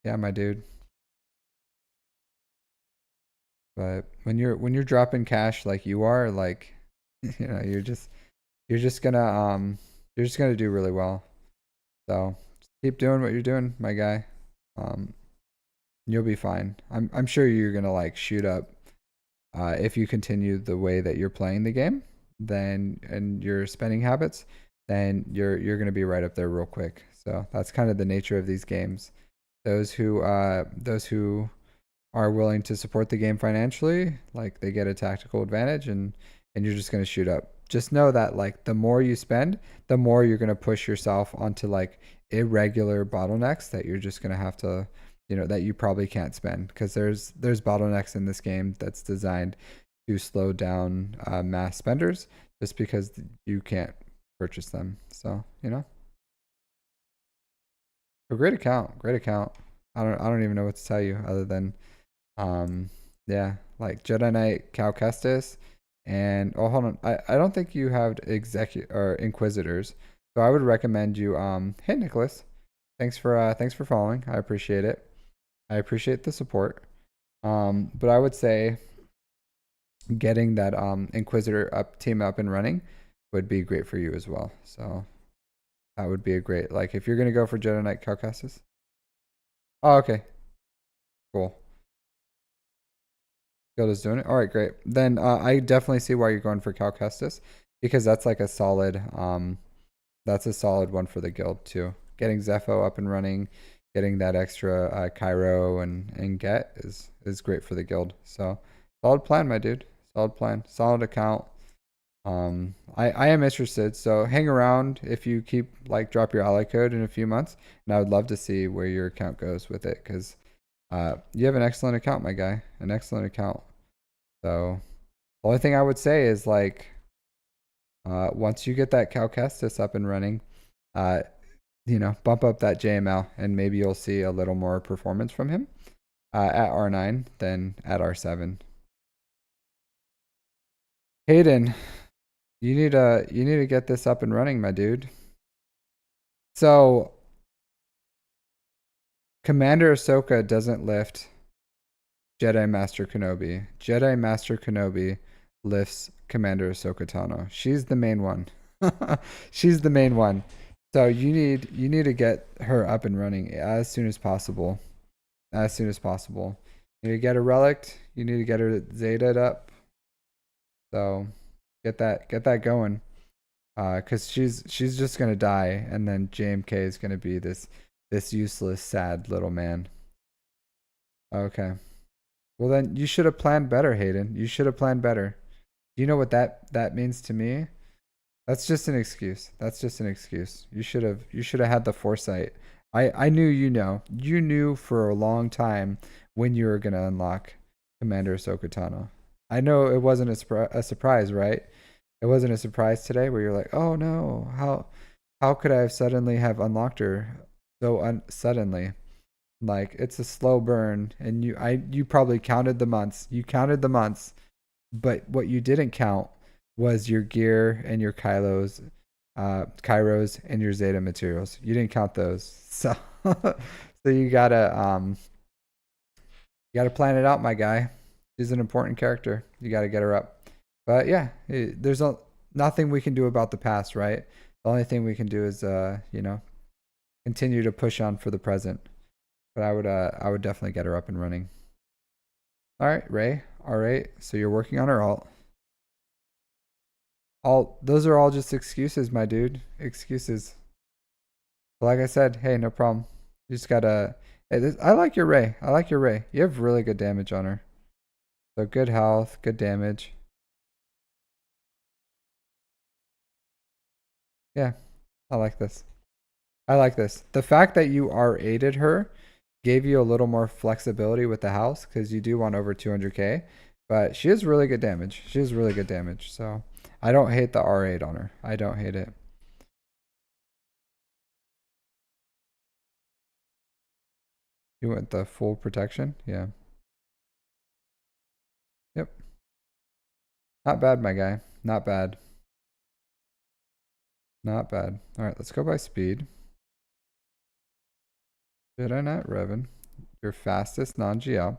yeah, my dude. But when you're dropping cash like you are, like you're just gonna do really well. So just keep doing what you're doing, my guy. Um, you'll be fine. I'm sure you're gonna like shoot up if you continue the way that you're playing the game, then and your spending habits, then you're gonna be right up there real quick. So that's kind of the nature of these games. Those who are willing to support the game financially, like they get a tactical advantage, and you're just gonna shoot up. Just know that like the more you spend, the more you're gonna push yourself onto like irregular bottlenecks that you're just gonna have to, that you probably can't spend because there's bottlenecks in this game that's designed to slow down mass spenders just because you can't purchase them. So A great account, great account. I don't even know what to tell you other than yeah, like Jedi Knight Cal Kestis and oh hold on. I don't think you have execu or Inquisitors. So I would recommend you hey Nicholas. Thanks for following. I appreciate it. I appreciate the support. But I would say getting that Inquisitor up team up and running would be great for you as well. So that would be a great like if you're gonna go for Jedi Knight Cal Kestis. Oh, okay. Cool. Guild is doing it. All right, great. Then I definitely see why you're going for Cal Kestis because that's a solid one for the guild too. Getting Zepho up and running, getting that extra Cairo and get is great for the guild. So solid plan, my dude. Solid plan. Solid account. I am interested. So hang around if you keep like drop your ally code in a few months, and I would love to see where your account goes with it because you have an excellent account, my guy. An excellent account. So the only thing I would say is like once you get that Cal Kestis up and running, uh, bump up that JML and maybe you'll see a little more performance from him at R9 than at R7. Hayden, you need to get this up and running, my dude. So Commander Ahsoka doesn't lift Jedi Master Kenobi. Jedi Master Kenobi lifts Commander Ahsoka Tano. She's the main one. She's the main one. So you need to get her up and running as soon as possible. As soon as possible. You need to get her relic. You need to get her Zeta'd up. So get that going. Cause she's just gonna die, and then JMK is gonna be this useless, sad little man. Okay. Well then you should have planned better, Hayden. You should have planned better. You know what that means to me? That's just an excuse. That's just an excuse. You should have had the foresight. I knew You knew for a long time when you were gonna unlock Commander Ahsoka Tano. I know it wasn't a surprise, right? It wasn't a surprise today where you're like, oh no, how could I have suddenly have unlocked her so suddenly? Like it's a slow burn, and you probably counted the months. You counted the months, but what you didn't count was your gear and your Kairos and your Zeta materials. You didn't count those, so so you gotta plan it out, my guy. She's an important character. You gotta get her up. But yeah, there's nothing we can do about the past, right? The only thing we can do is continue to push on for the present. But I would definitely get her up and running. All right, Ray. All right. So you're working on her alt. All those are all just excuses, my dude. Excuses. But like I said, hey, no problem. You just gotta. Hey, I like your Ray. I like your Ray. You have really good damage on her. So good health, good damage. Yeah, I like this. I like this. The fact that you R8'd her gave you a little more flexibility with the house because you do want over 200k, but she has really good damage. She has really good damage. So I don't hate the R8 on her. I don't hate it. You went the full protection? Yeah. Yep. Not bad, my guy. Not bad. Not bad. All right, let's go by speed. Jedi Knight Revan, your fastest non-GL,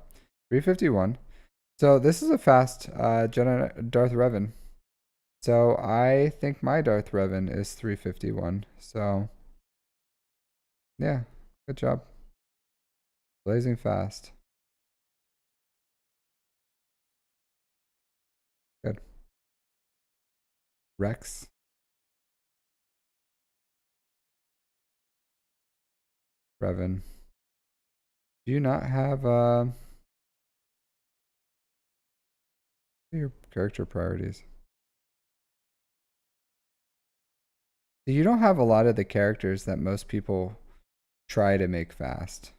351. So this is a fast Jedi Darth Revan. So I think my Darth Revan is 351. So yeah, good job. Blazing fast. Good. Rex. Revan. Do you not have your character priorities? You don't have a lot of the characters that most people try to make fast.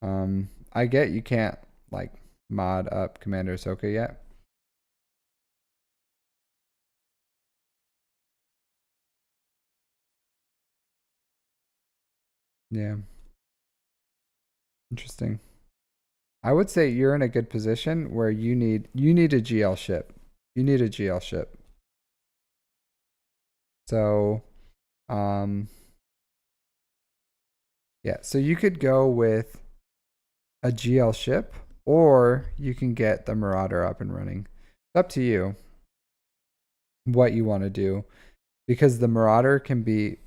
I get you can't like mod up Commander Ahsoka yet. Yeah. Interesting. I would say you're in a good position where you need a GL ship. You need a GL ship. So, um, yeah. So you could go with a GL ship, or you can get the Marauder up and running. It's up to you what you want to do, because the Marauder can be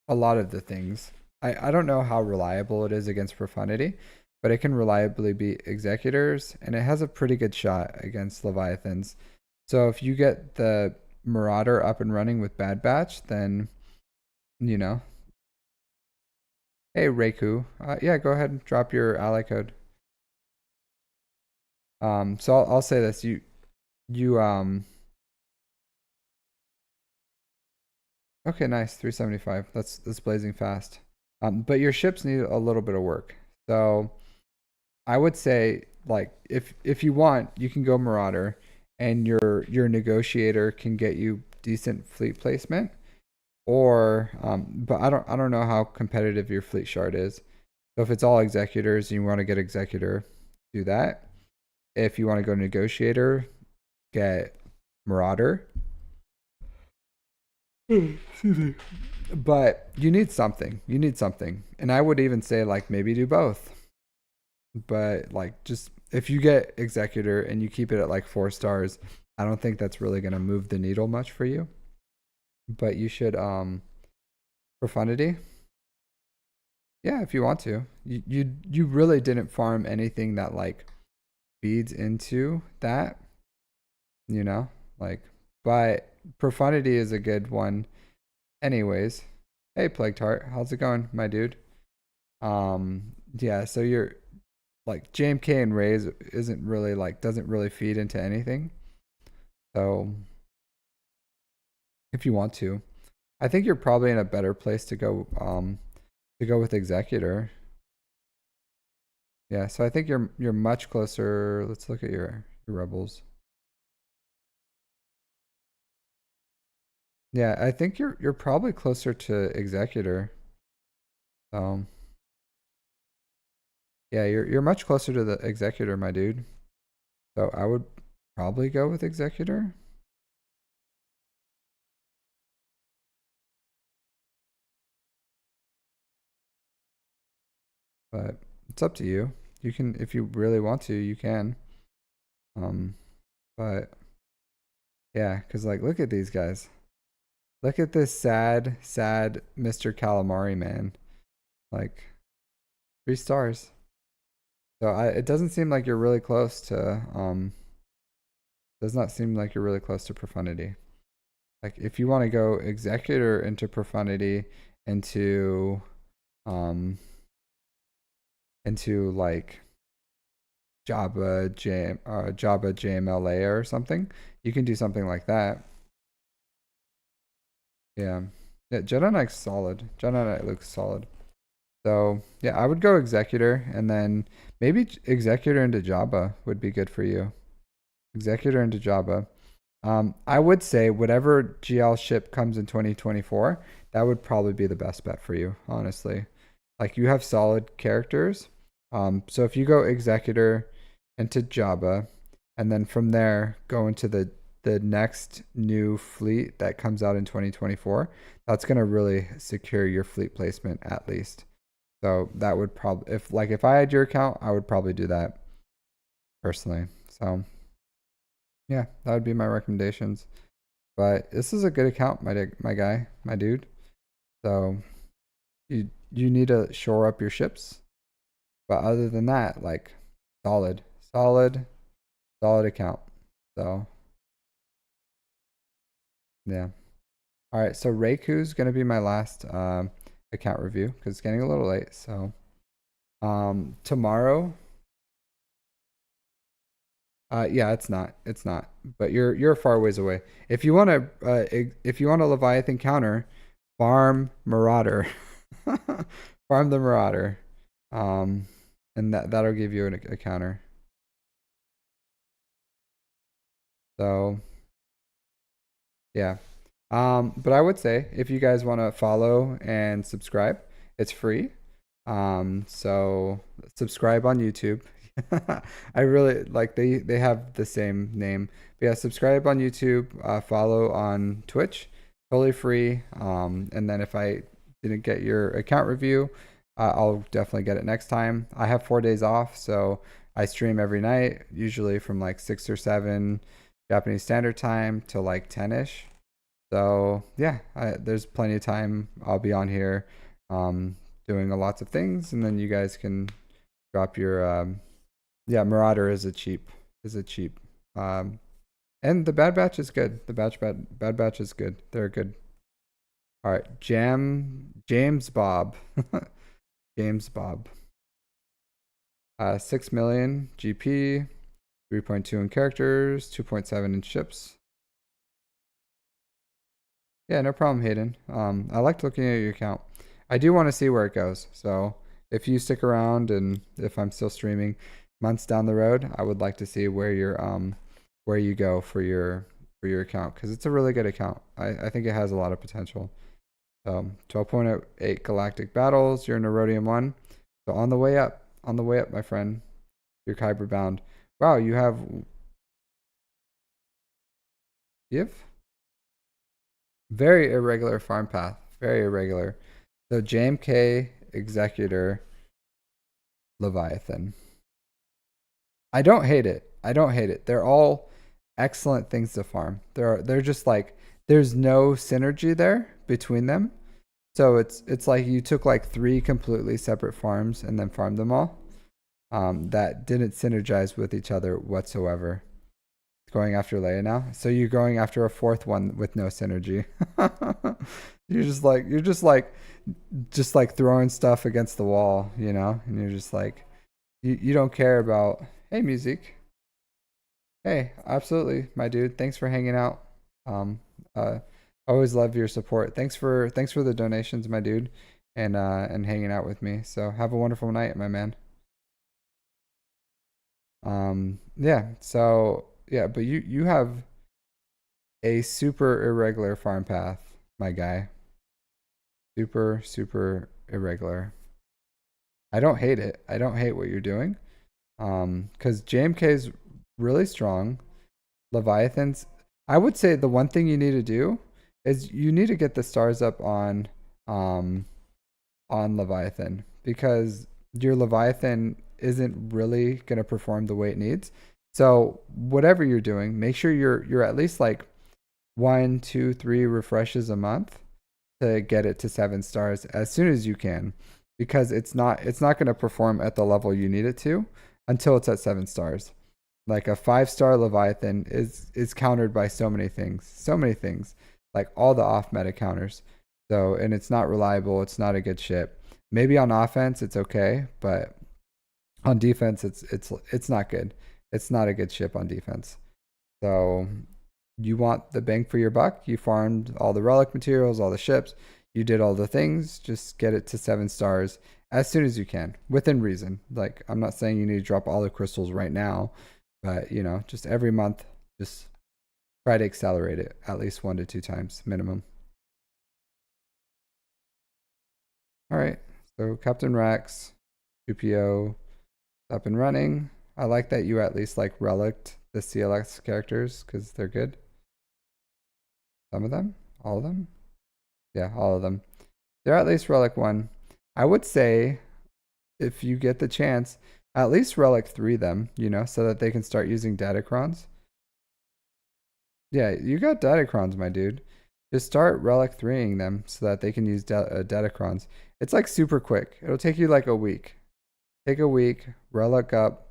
a lot of the things. I don't know how reliable it is against Profundity, but it can reliably beat Executors, and it has a pretty good shot against Leviathans. So if you get the Marauder up and running with Bad Batch, then, you know. Hey, Reiku. Yeah, go ahead and drop your ally code. So I'll say this. You, okay, nice. 375. That's blazing fast. But your ships need a little bit of work. So I would say, like, if you want, you can go Marauder, and your negotiator can get you decent fleet placement. Or but I don't know how competitive your fleet shard is. So if it's all executors and you want to get executor, do that. If you want to go negotiator, get Marauder. Excuse me. But you need something. You need something. And I would even say, like, maybe do both. But like, just if you get executor and you keep it at like 4 stars, I don't think that's really going to move the needle much for you. But you should Profundity. Yeah, if you want to. You really didn't farm anything that like feeds into that, you know? Like, but Profundity is a good one anyways. Hey, Plague Tart, how's it going, my dude? Yeah, so you're like JMK and Rays isn't really like doesn't really feed into anything. So if you want to, I think you're probably in a better place to go with Executor. Yeah, so I think you're much closer. Let's look at your rebels. Yeah, I think you're probably closer to Executor. Um yeah, you're much closer to the Executor, my dude. So I would probably go with Executor. But it's up to you. You can, if you really want to, you can. But yeah, because like, look at these guys. Look at this sad, sad Mr. Calamari man. Like 3 stars. So it doesn't seem like you're really close to does not seem like you're really close to Profundity. Like if you want to go Executor into Profundity into um into like Jabba JMLA or something, you can do something like that. Yeah. Yeah, Jedi Knight's solid. Jedi Knight looks solid. So yeah, I would go Executor, and then maybe Executor into Jabba would be good for you. Executor into Jabba. I would say whatever GL ship comes in 2024, that would probably be the best bet for you, honestly. Like you have solid characters. So if you go Executor into Jabba, and then from there go into the next new fleet that comes out in 2024, that's gonna really secure your fleet placement at least. So that would probably, if I had your account, I would probably do that personally. So yeah, that would be my recommendations. But this is a good account, my guy, my dude. So you need to shore up your ships. But other than that, like solid, solid, solid account. So yeah. All right, so Reiku's gonna be my last account review because it's getting a little late. So tomorrow, yeah, it's not, but you're a far ways away. If you want a Leviathan counter, farm Marauder, farm the Marauder, and that'll give you a counter. So yeah. But I would say if you guys want to follow and subscribe, it's free. So subscribe on YouTube. I really like they have the same name. But yeah, subscribe on YouTube, follow on Twitch, totally free. And then if I didn't get your account review, I'll definitely get it next time. I have 4 days off, so I stream every night, usually from like 6 or 7 Japanese Standard Time till like 10ish. So yeah, there's plenty of time. I'll be on here, doing lots of things, and then you guys can drop your yeah. Marauder is a cheap, and the Bad Batch is good. The Bad Batch is good. They're good. All right, James Bob, James Bob, 6 million GP, 3.2 in characters, 2.7 in ships. Yeah, no problem, Hayden. I liked looking at your account. I do want to see where it goes. So if you stick around and if I'm still streaming months down the road, I would like to see where you go for your account, because it's a really good account. I think it has a lot of potential. 12.8 galactic battles. You're in Erodium 1. So on the way up, my friend. You're Kyber bound. Wow, you have give? Very irregular farm path. Very irregular. So JMK, Executor, Leviathan. I don't hate it. I don't hate it. They're all excellent things to farm. They're just like there's no synergy there between them. So it's like you took like 3 completely separate farms and then farmed them all. That didn't synergize with each other whatsoever. Going after Leia now. So you're going after a 4th one with no synergy. you're just like throwing stuff against the wall, you know? And you're just like you don't care about, hey, music. Hey, absolutely, my dude. Thanks for hanging out. Um always love your support. Thanks for the donations, my dude, and hanging out with me. So have a wonderful night, my man. Yeah, so yeah, but you have a super irregular farm path, my guy. Super, super irregular. I don't hate it. I don't hate what you're doing. Because JMK is really strong. Leviathans. I would say the one thing you need to do is you need to get the stars up um on Leviathan, because your Leviathan isn't really gonna perform the way it needs. So whatever you're doing, make sure you're at least like 1, 2, 3 refreshes a month to get it to 7 stars as soon as you can, because it's not going to perform at the level you need it to until it's at 7 stars. Like a 5-star Leviathan is countered by so many things, like all the off meta counters. So, and it's not reliable. It's not a good ship. Maybe on offense it's okay, but on defense it's not good. It's not a good ship on defense. So you want the bang for your buck. You farmed all the relic materials, all the ships. You did all the things. Just get it to 7 stars as soon as you can, within reason. Like, I'm not saying you need to drop all the crystals right now, but you know, just every month, just try to accelerate it at least 1 to 2 times minimum. All right. So Captain Rex, 2PO, up and running. I like that you at least like relicked the CLX characters because they're good. Some of them? All of them? Yeah, all of them. They're at least Relic 1. I would say, if you get the chance, at least Relic 3 them, you know, so that they can start using Datacrons. Yeah, you got Datacrons, my dude. Just start Relic 3ing them so that they can use Datacrons. It's like super quick. It'll take you like a week. Take a week, Relic up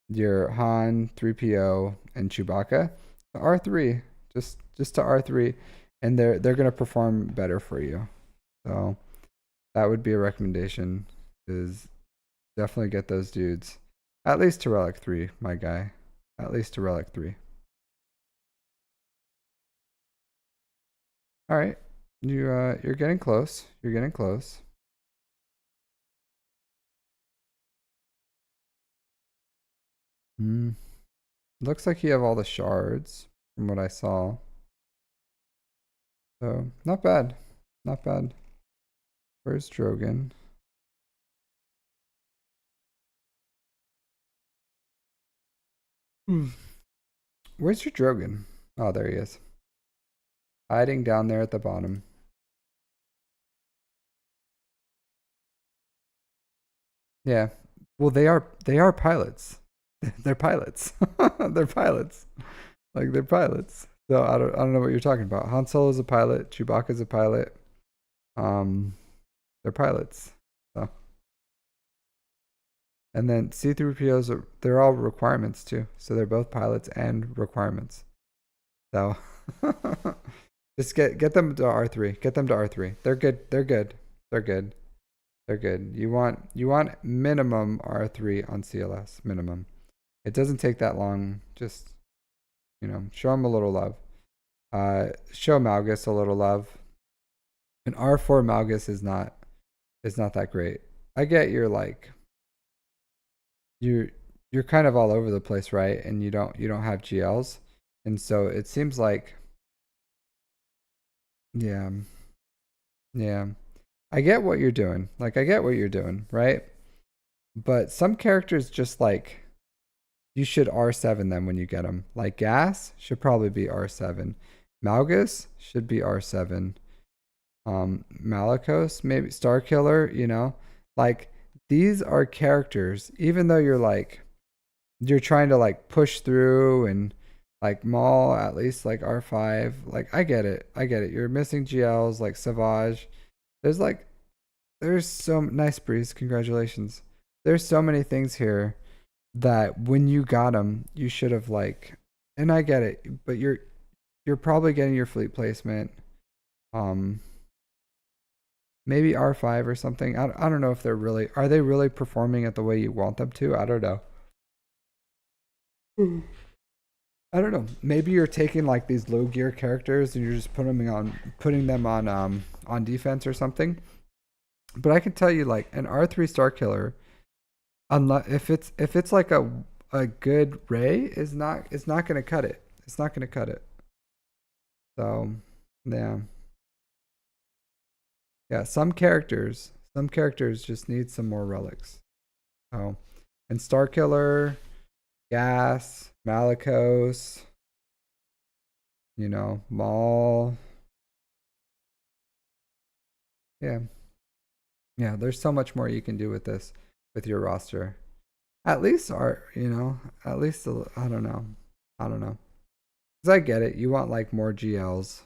your Han, 3PO, and Chewbacca. R3. Just to R3. And they're gonna perform better for you. So that would be a recommendation, is definitely get those dudes. At least to Relic 3, my guy. At least to Relic 3. Alright. You're getting close. You're getting close. Looks like you have all the shards from what I saw. So not bad. Not bad. Where's Drogon? Hmm. Where's your Drogon? Oh, there he is. Hiding down there at the bottom. Yeah. Well, they are pilots. They're pilots. They're pilots. Like they're pilots. So I don't know what you're talking about. Han Solo's a pilot. Chewbacca's a pilot. Um, they're pilots. So and then C-3POs they're all requirements too. So they're both pilots and requirements. So just get them to R3. Get them to R3. They're good. They're good. They're good. They're good. You want minimum R3 on CLS. Minimum. It doesn't take that long. Just show them a little love. Show Malgus a little love. An R4 Malgus is not that great. I get you're you're kind of all over the place, right? And you don't have GLs. And so it seems like yeah, yeah. I get what you're doing. Like I get what you're doing, right? But some characters just like you should R7 them when you get them. Like Gas should probably be R7. Malgus should be R7. Malicos, maybe Starkiller, like these are characters, even though you're trying to like push through and like Maul at least like R5. Like I get it. I get it. You're missing GLs like Savage. There's like there's so nice Breeze, congratulations. There's so many things here that when you got them, you should have like and I get it, but you're probably getting your fleet placement. Um Maybe R5 or something. I don't know if are they really performing at the way you want them to? I don't know. Hmm. I don't know. Maybe you're taking like these low gear characters and you're just putting them on defense or something. But I can tell you like an R3 Star Killer, unless if it's like a good Ray it's not gonna cut it. It's not gonna cut it. So yeah. Yeah, some characters just need some more relics. Oh. And Star Killer, Gas, Malicos, Maul. Yeah. Yeah, there's so much more you can do with this with your roster. At least at least I don't know. I don't know. Cuz I get it. You want like more GLs.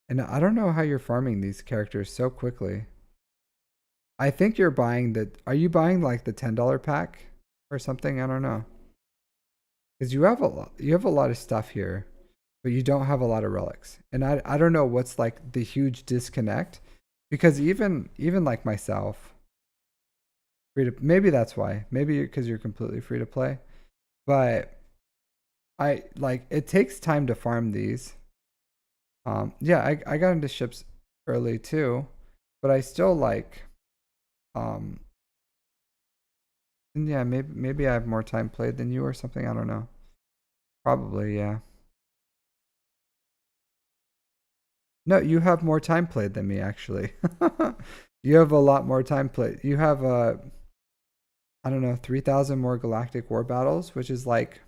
And I don't know how you're farming these characters so quickly. I think you're buying are you buying like the $10 pack or something? I don't know. Cuz you have a lot of stuff here, but you don't have a lot of relics. And I don't know what's like the huge disconnect because even like myself, maybe that's why. Maybe because you're completely free to play. But I like it takes time to farm these. Yeah, I got into ships early too, but I still like um and yeah, maybe I have more time played than you or something. I don't know. Probably, yeah. No, you have more time played than me actually. You have a lot more time played. You have I don't know, 3,000 more galactic war battles, which is like,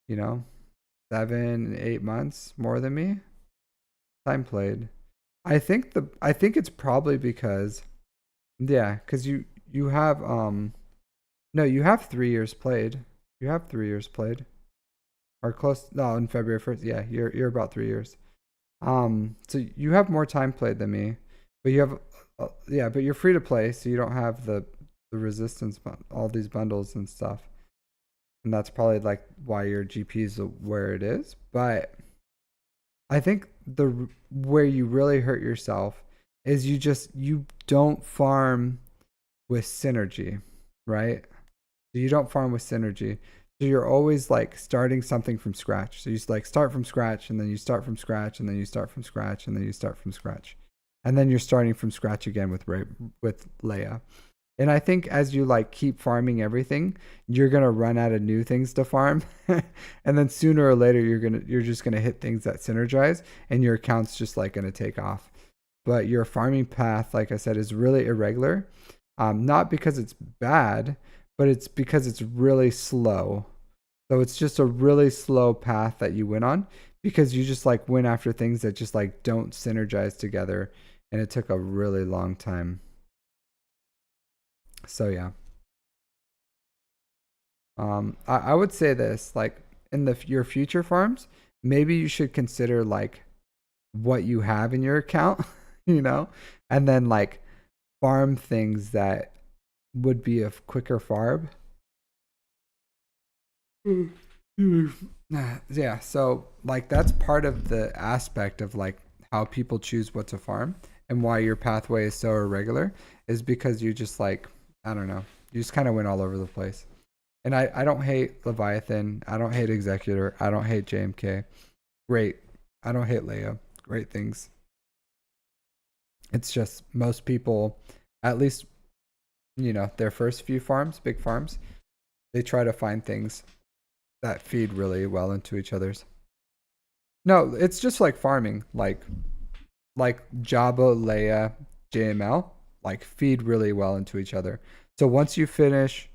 you know, 7, 8 months more than me. Time played. I think it's probably because yeah, because you have no, you have 3 years played. You have 3 years played. Or close no, in February 1st. Yeah, you're about 3 years. So you have more time played than me, but you have yeah, but you're free to play, so you don't have the resistance all these bundles and stuff. And that's probably like why your GP is where it is. But I think the where you really hurt yourself is you don't farm with synergy, right? So you don't farm with synergy. So you're always like starting something from scratch. So you like start from scratch and then you start from scratch and then you start from scratch and then you start from scratch. And then you're starting from scratch again with Leia. And I think as you like keep farming everything, you're gonna run out of new things to farm, and then sooner or later you're just gonna hit things that synergize, and your account's just like gonna take off. But your farming path, like I said, is really irregular. Not because it's bad, but it's because it's really slow. So it's just a really slow path that you went on because you just like went after things that just like don't synergize together, and it took a really long time. So yeah. I would say this, like in your future farms, maybe you should consider like what you have in your account, you know, and then like farm things that would be a quicker farm. Yeah, so like that's part of the aspect of like how people choose what to farm and why your pathway is so irregular is because you just like, I don't know, you just kind of went all over the place. And I don't hate Leviathan. I don't hate Executor. I don't hate JMK. Great. I don't hate Leia. Great things. It's just most people, at least, you know, their first few farms, big farms, they try to find things that feed really well into each other's. No, it's just like farming, like Jabba, Leia, JML, like feed really well into each other. So once you finish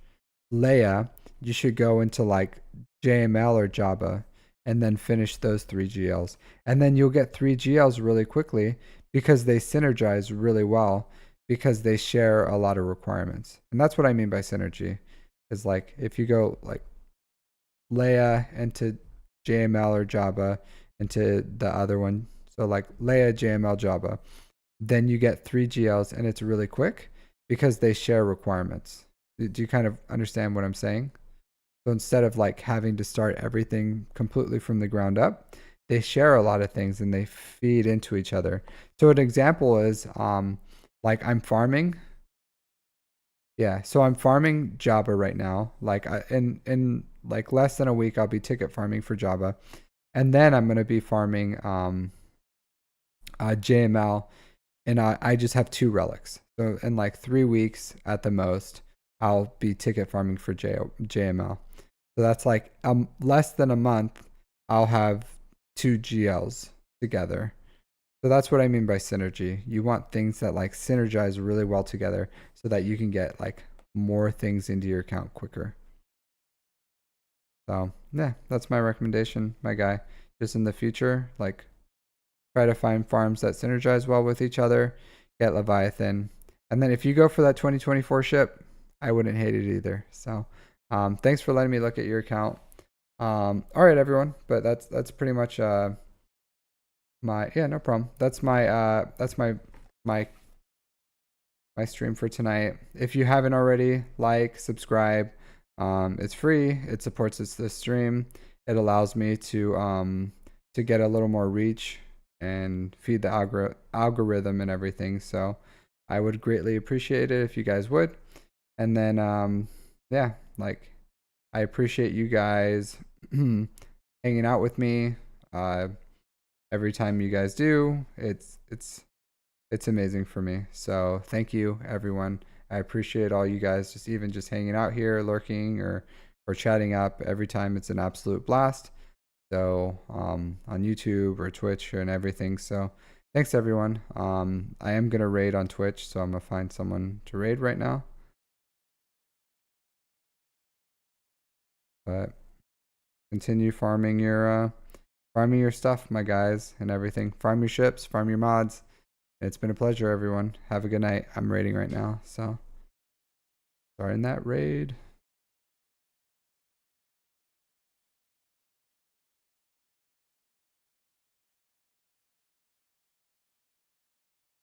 Leia, you should go into like JML or Jabba and then finish those three GLs. And then you'll get three GLs really quickly because they synergize really well because they share a lot of requirements. And that's what I mean by synergy. Is like if you go like Leia into JML or Jabba into the other one. So like Leia, JML, Jabba. Then you get three GLs and it's really quick because they share requirements. Do you kind of understand what I'm saying? So instead of like having to start everything completely from the ground up, they share a lot of things and they feed into each other. So an example is like I'm farming. Yeah, so I'm farming Java right now. Like in like less than a week I'll be ticket farming for Java. And then I'm going to be farming JML, and I just have two relics. So in like 3 weeks at the most, I'll be ticket farming for JML. So that's like less than a month, I'll have two GLs together. So that's what I mean by synergy. You want things that like synergize really well together so that you can get like more things into your account quicker. So yeah, that's my recommendation, my guy. Just in the future, like try to find farms that synergize well with each other, get Leviathan. And then if you go for that 2024 ship, I wouldn't hate it either. So thanks for letting me look at your account. All right, everyone. But that's pretty much no problem. That's my my stream for tonight. If you haven't already, like, subscribe. It's free. It supports the stream. It allows me to get a little more reach and feed the algorithm and everything. So I would greatly appreciate it if you guys would. And then yeah, like I appreciate you guys hanging out with me. Every time you guys do, it's amazing for me. So thank you, everyone. I appreciate all you guys just even just hanging out here, lurking or chatting up every time. It's an absolute blast. So on YouTube or Twitch and everything. So thanks, everyone. I am gonna raid on Twitch, so I'm gonna find someone to raid right now. But continue farming your stuff, my guys, and everything. Farm your ships, farm your mods. It's been a pleasure, everyone. Have a good night. I'm raiding right now, so starting that raid.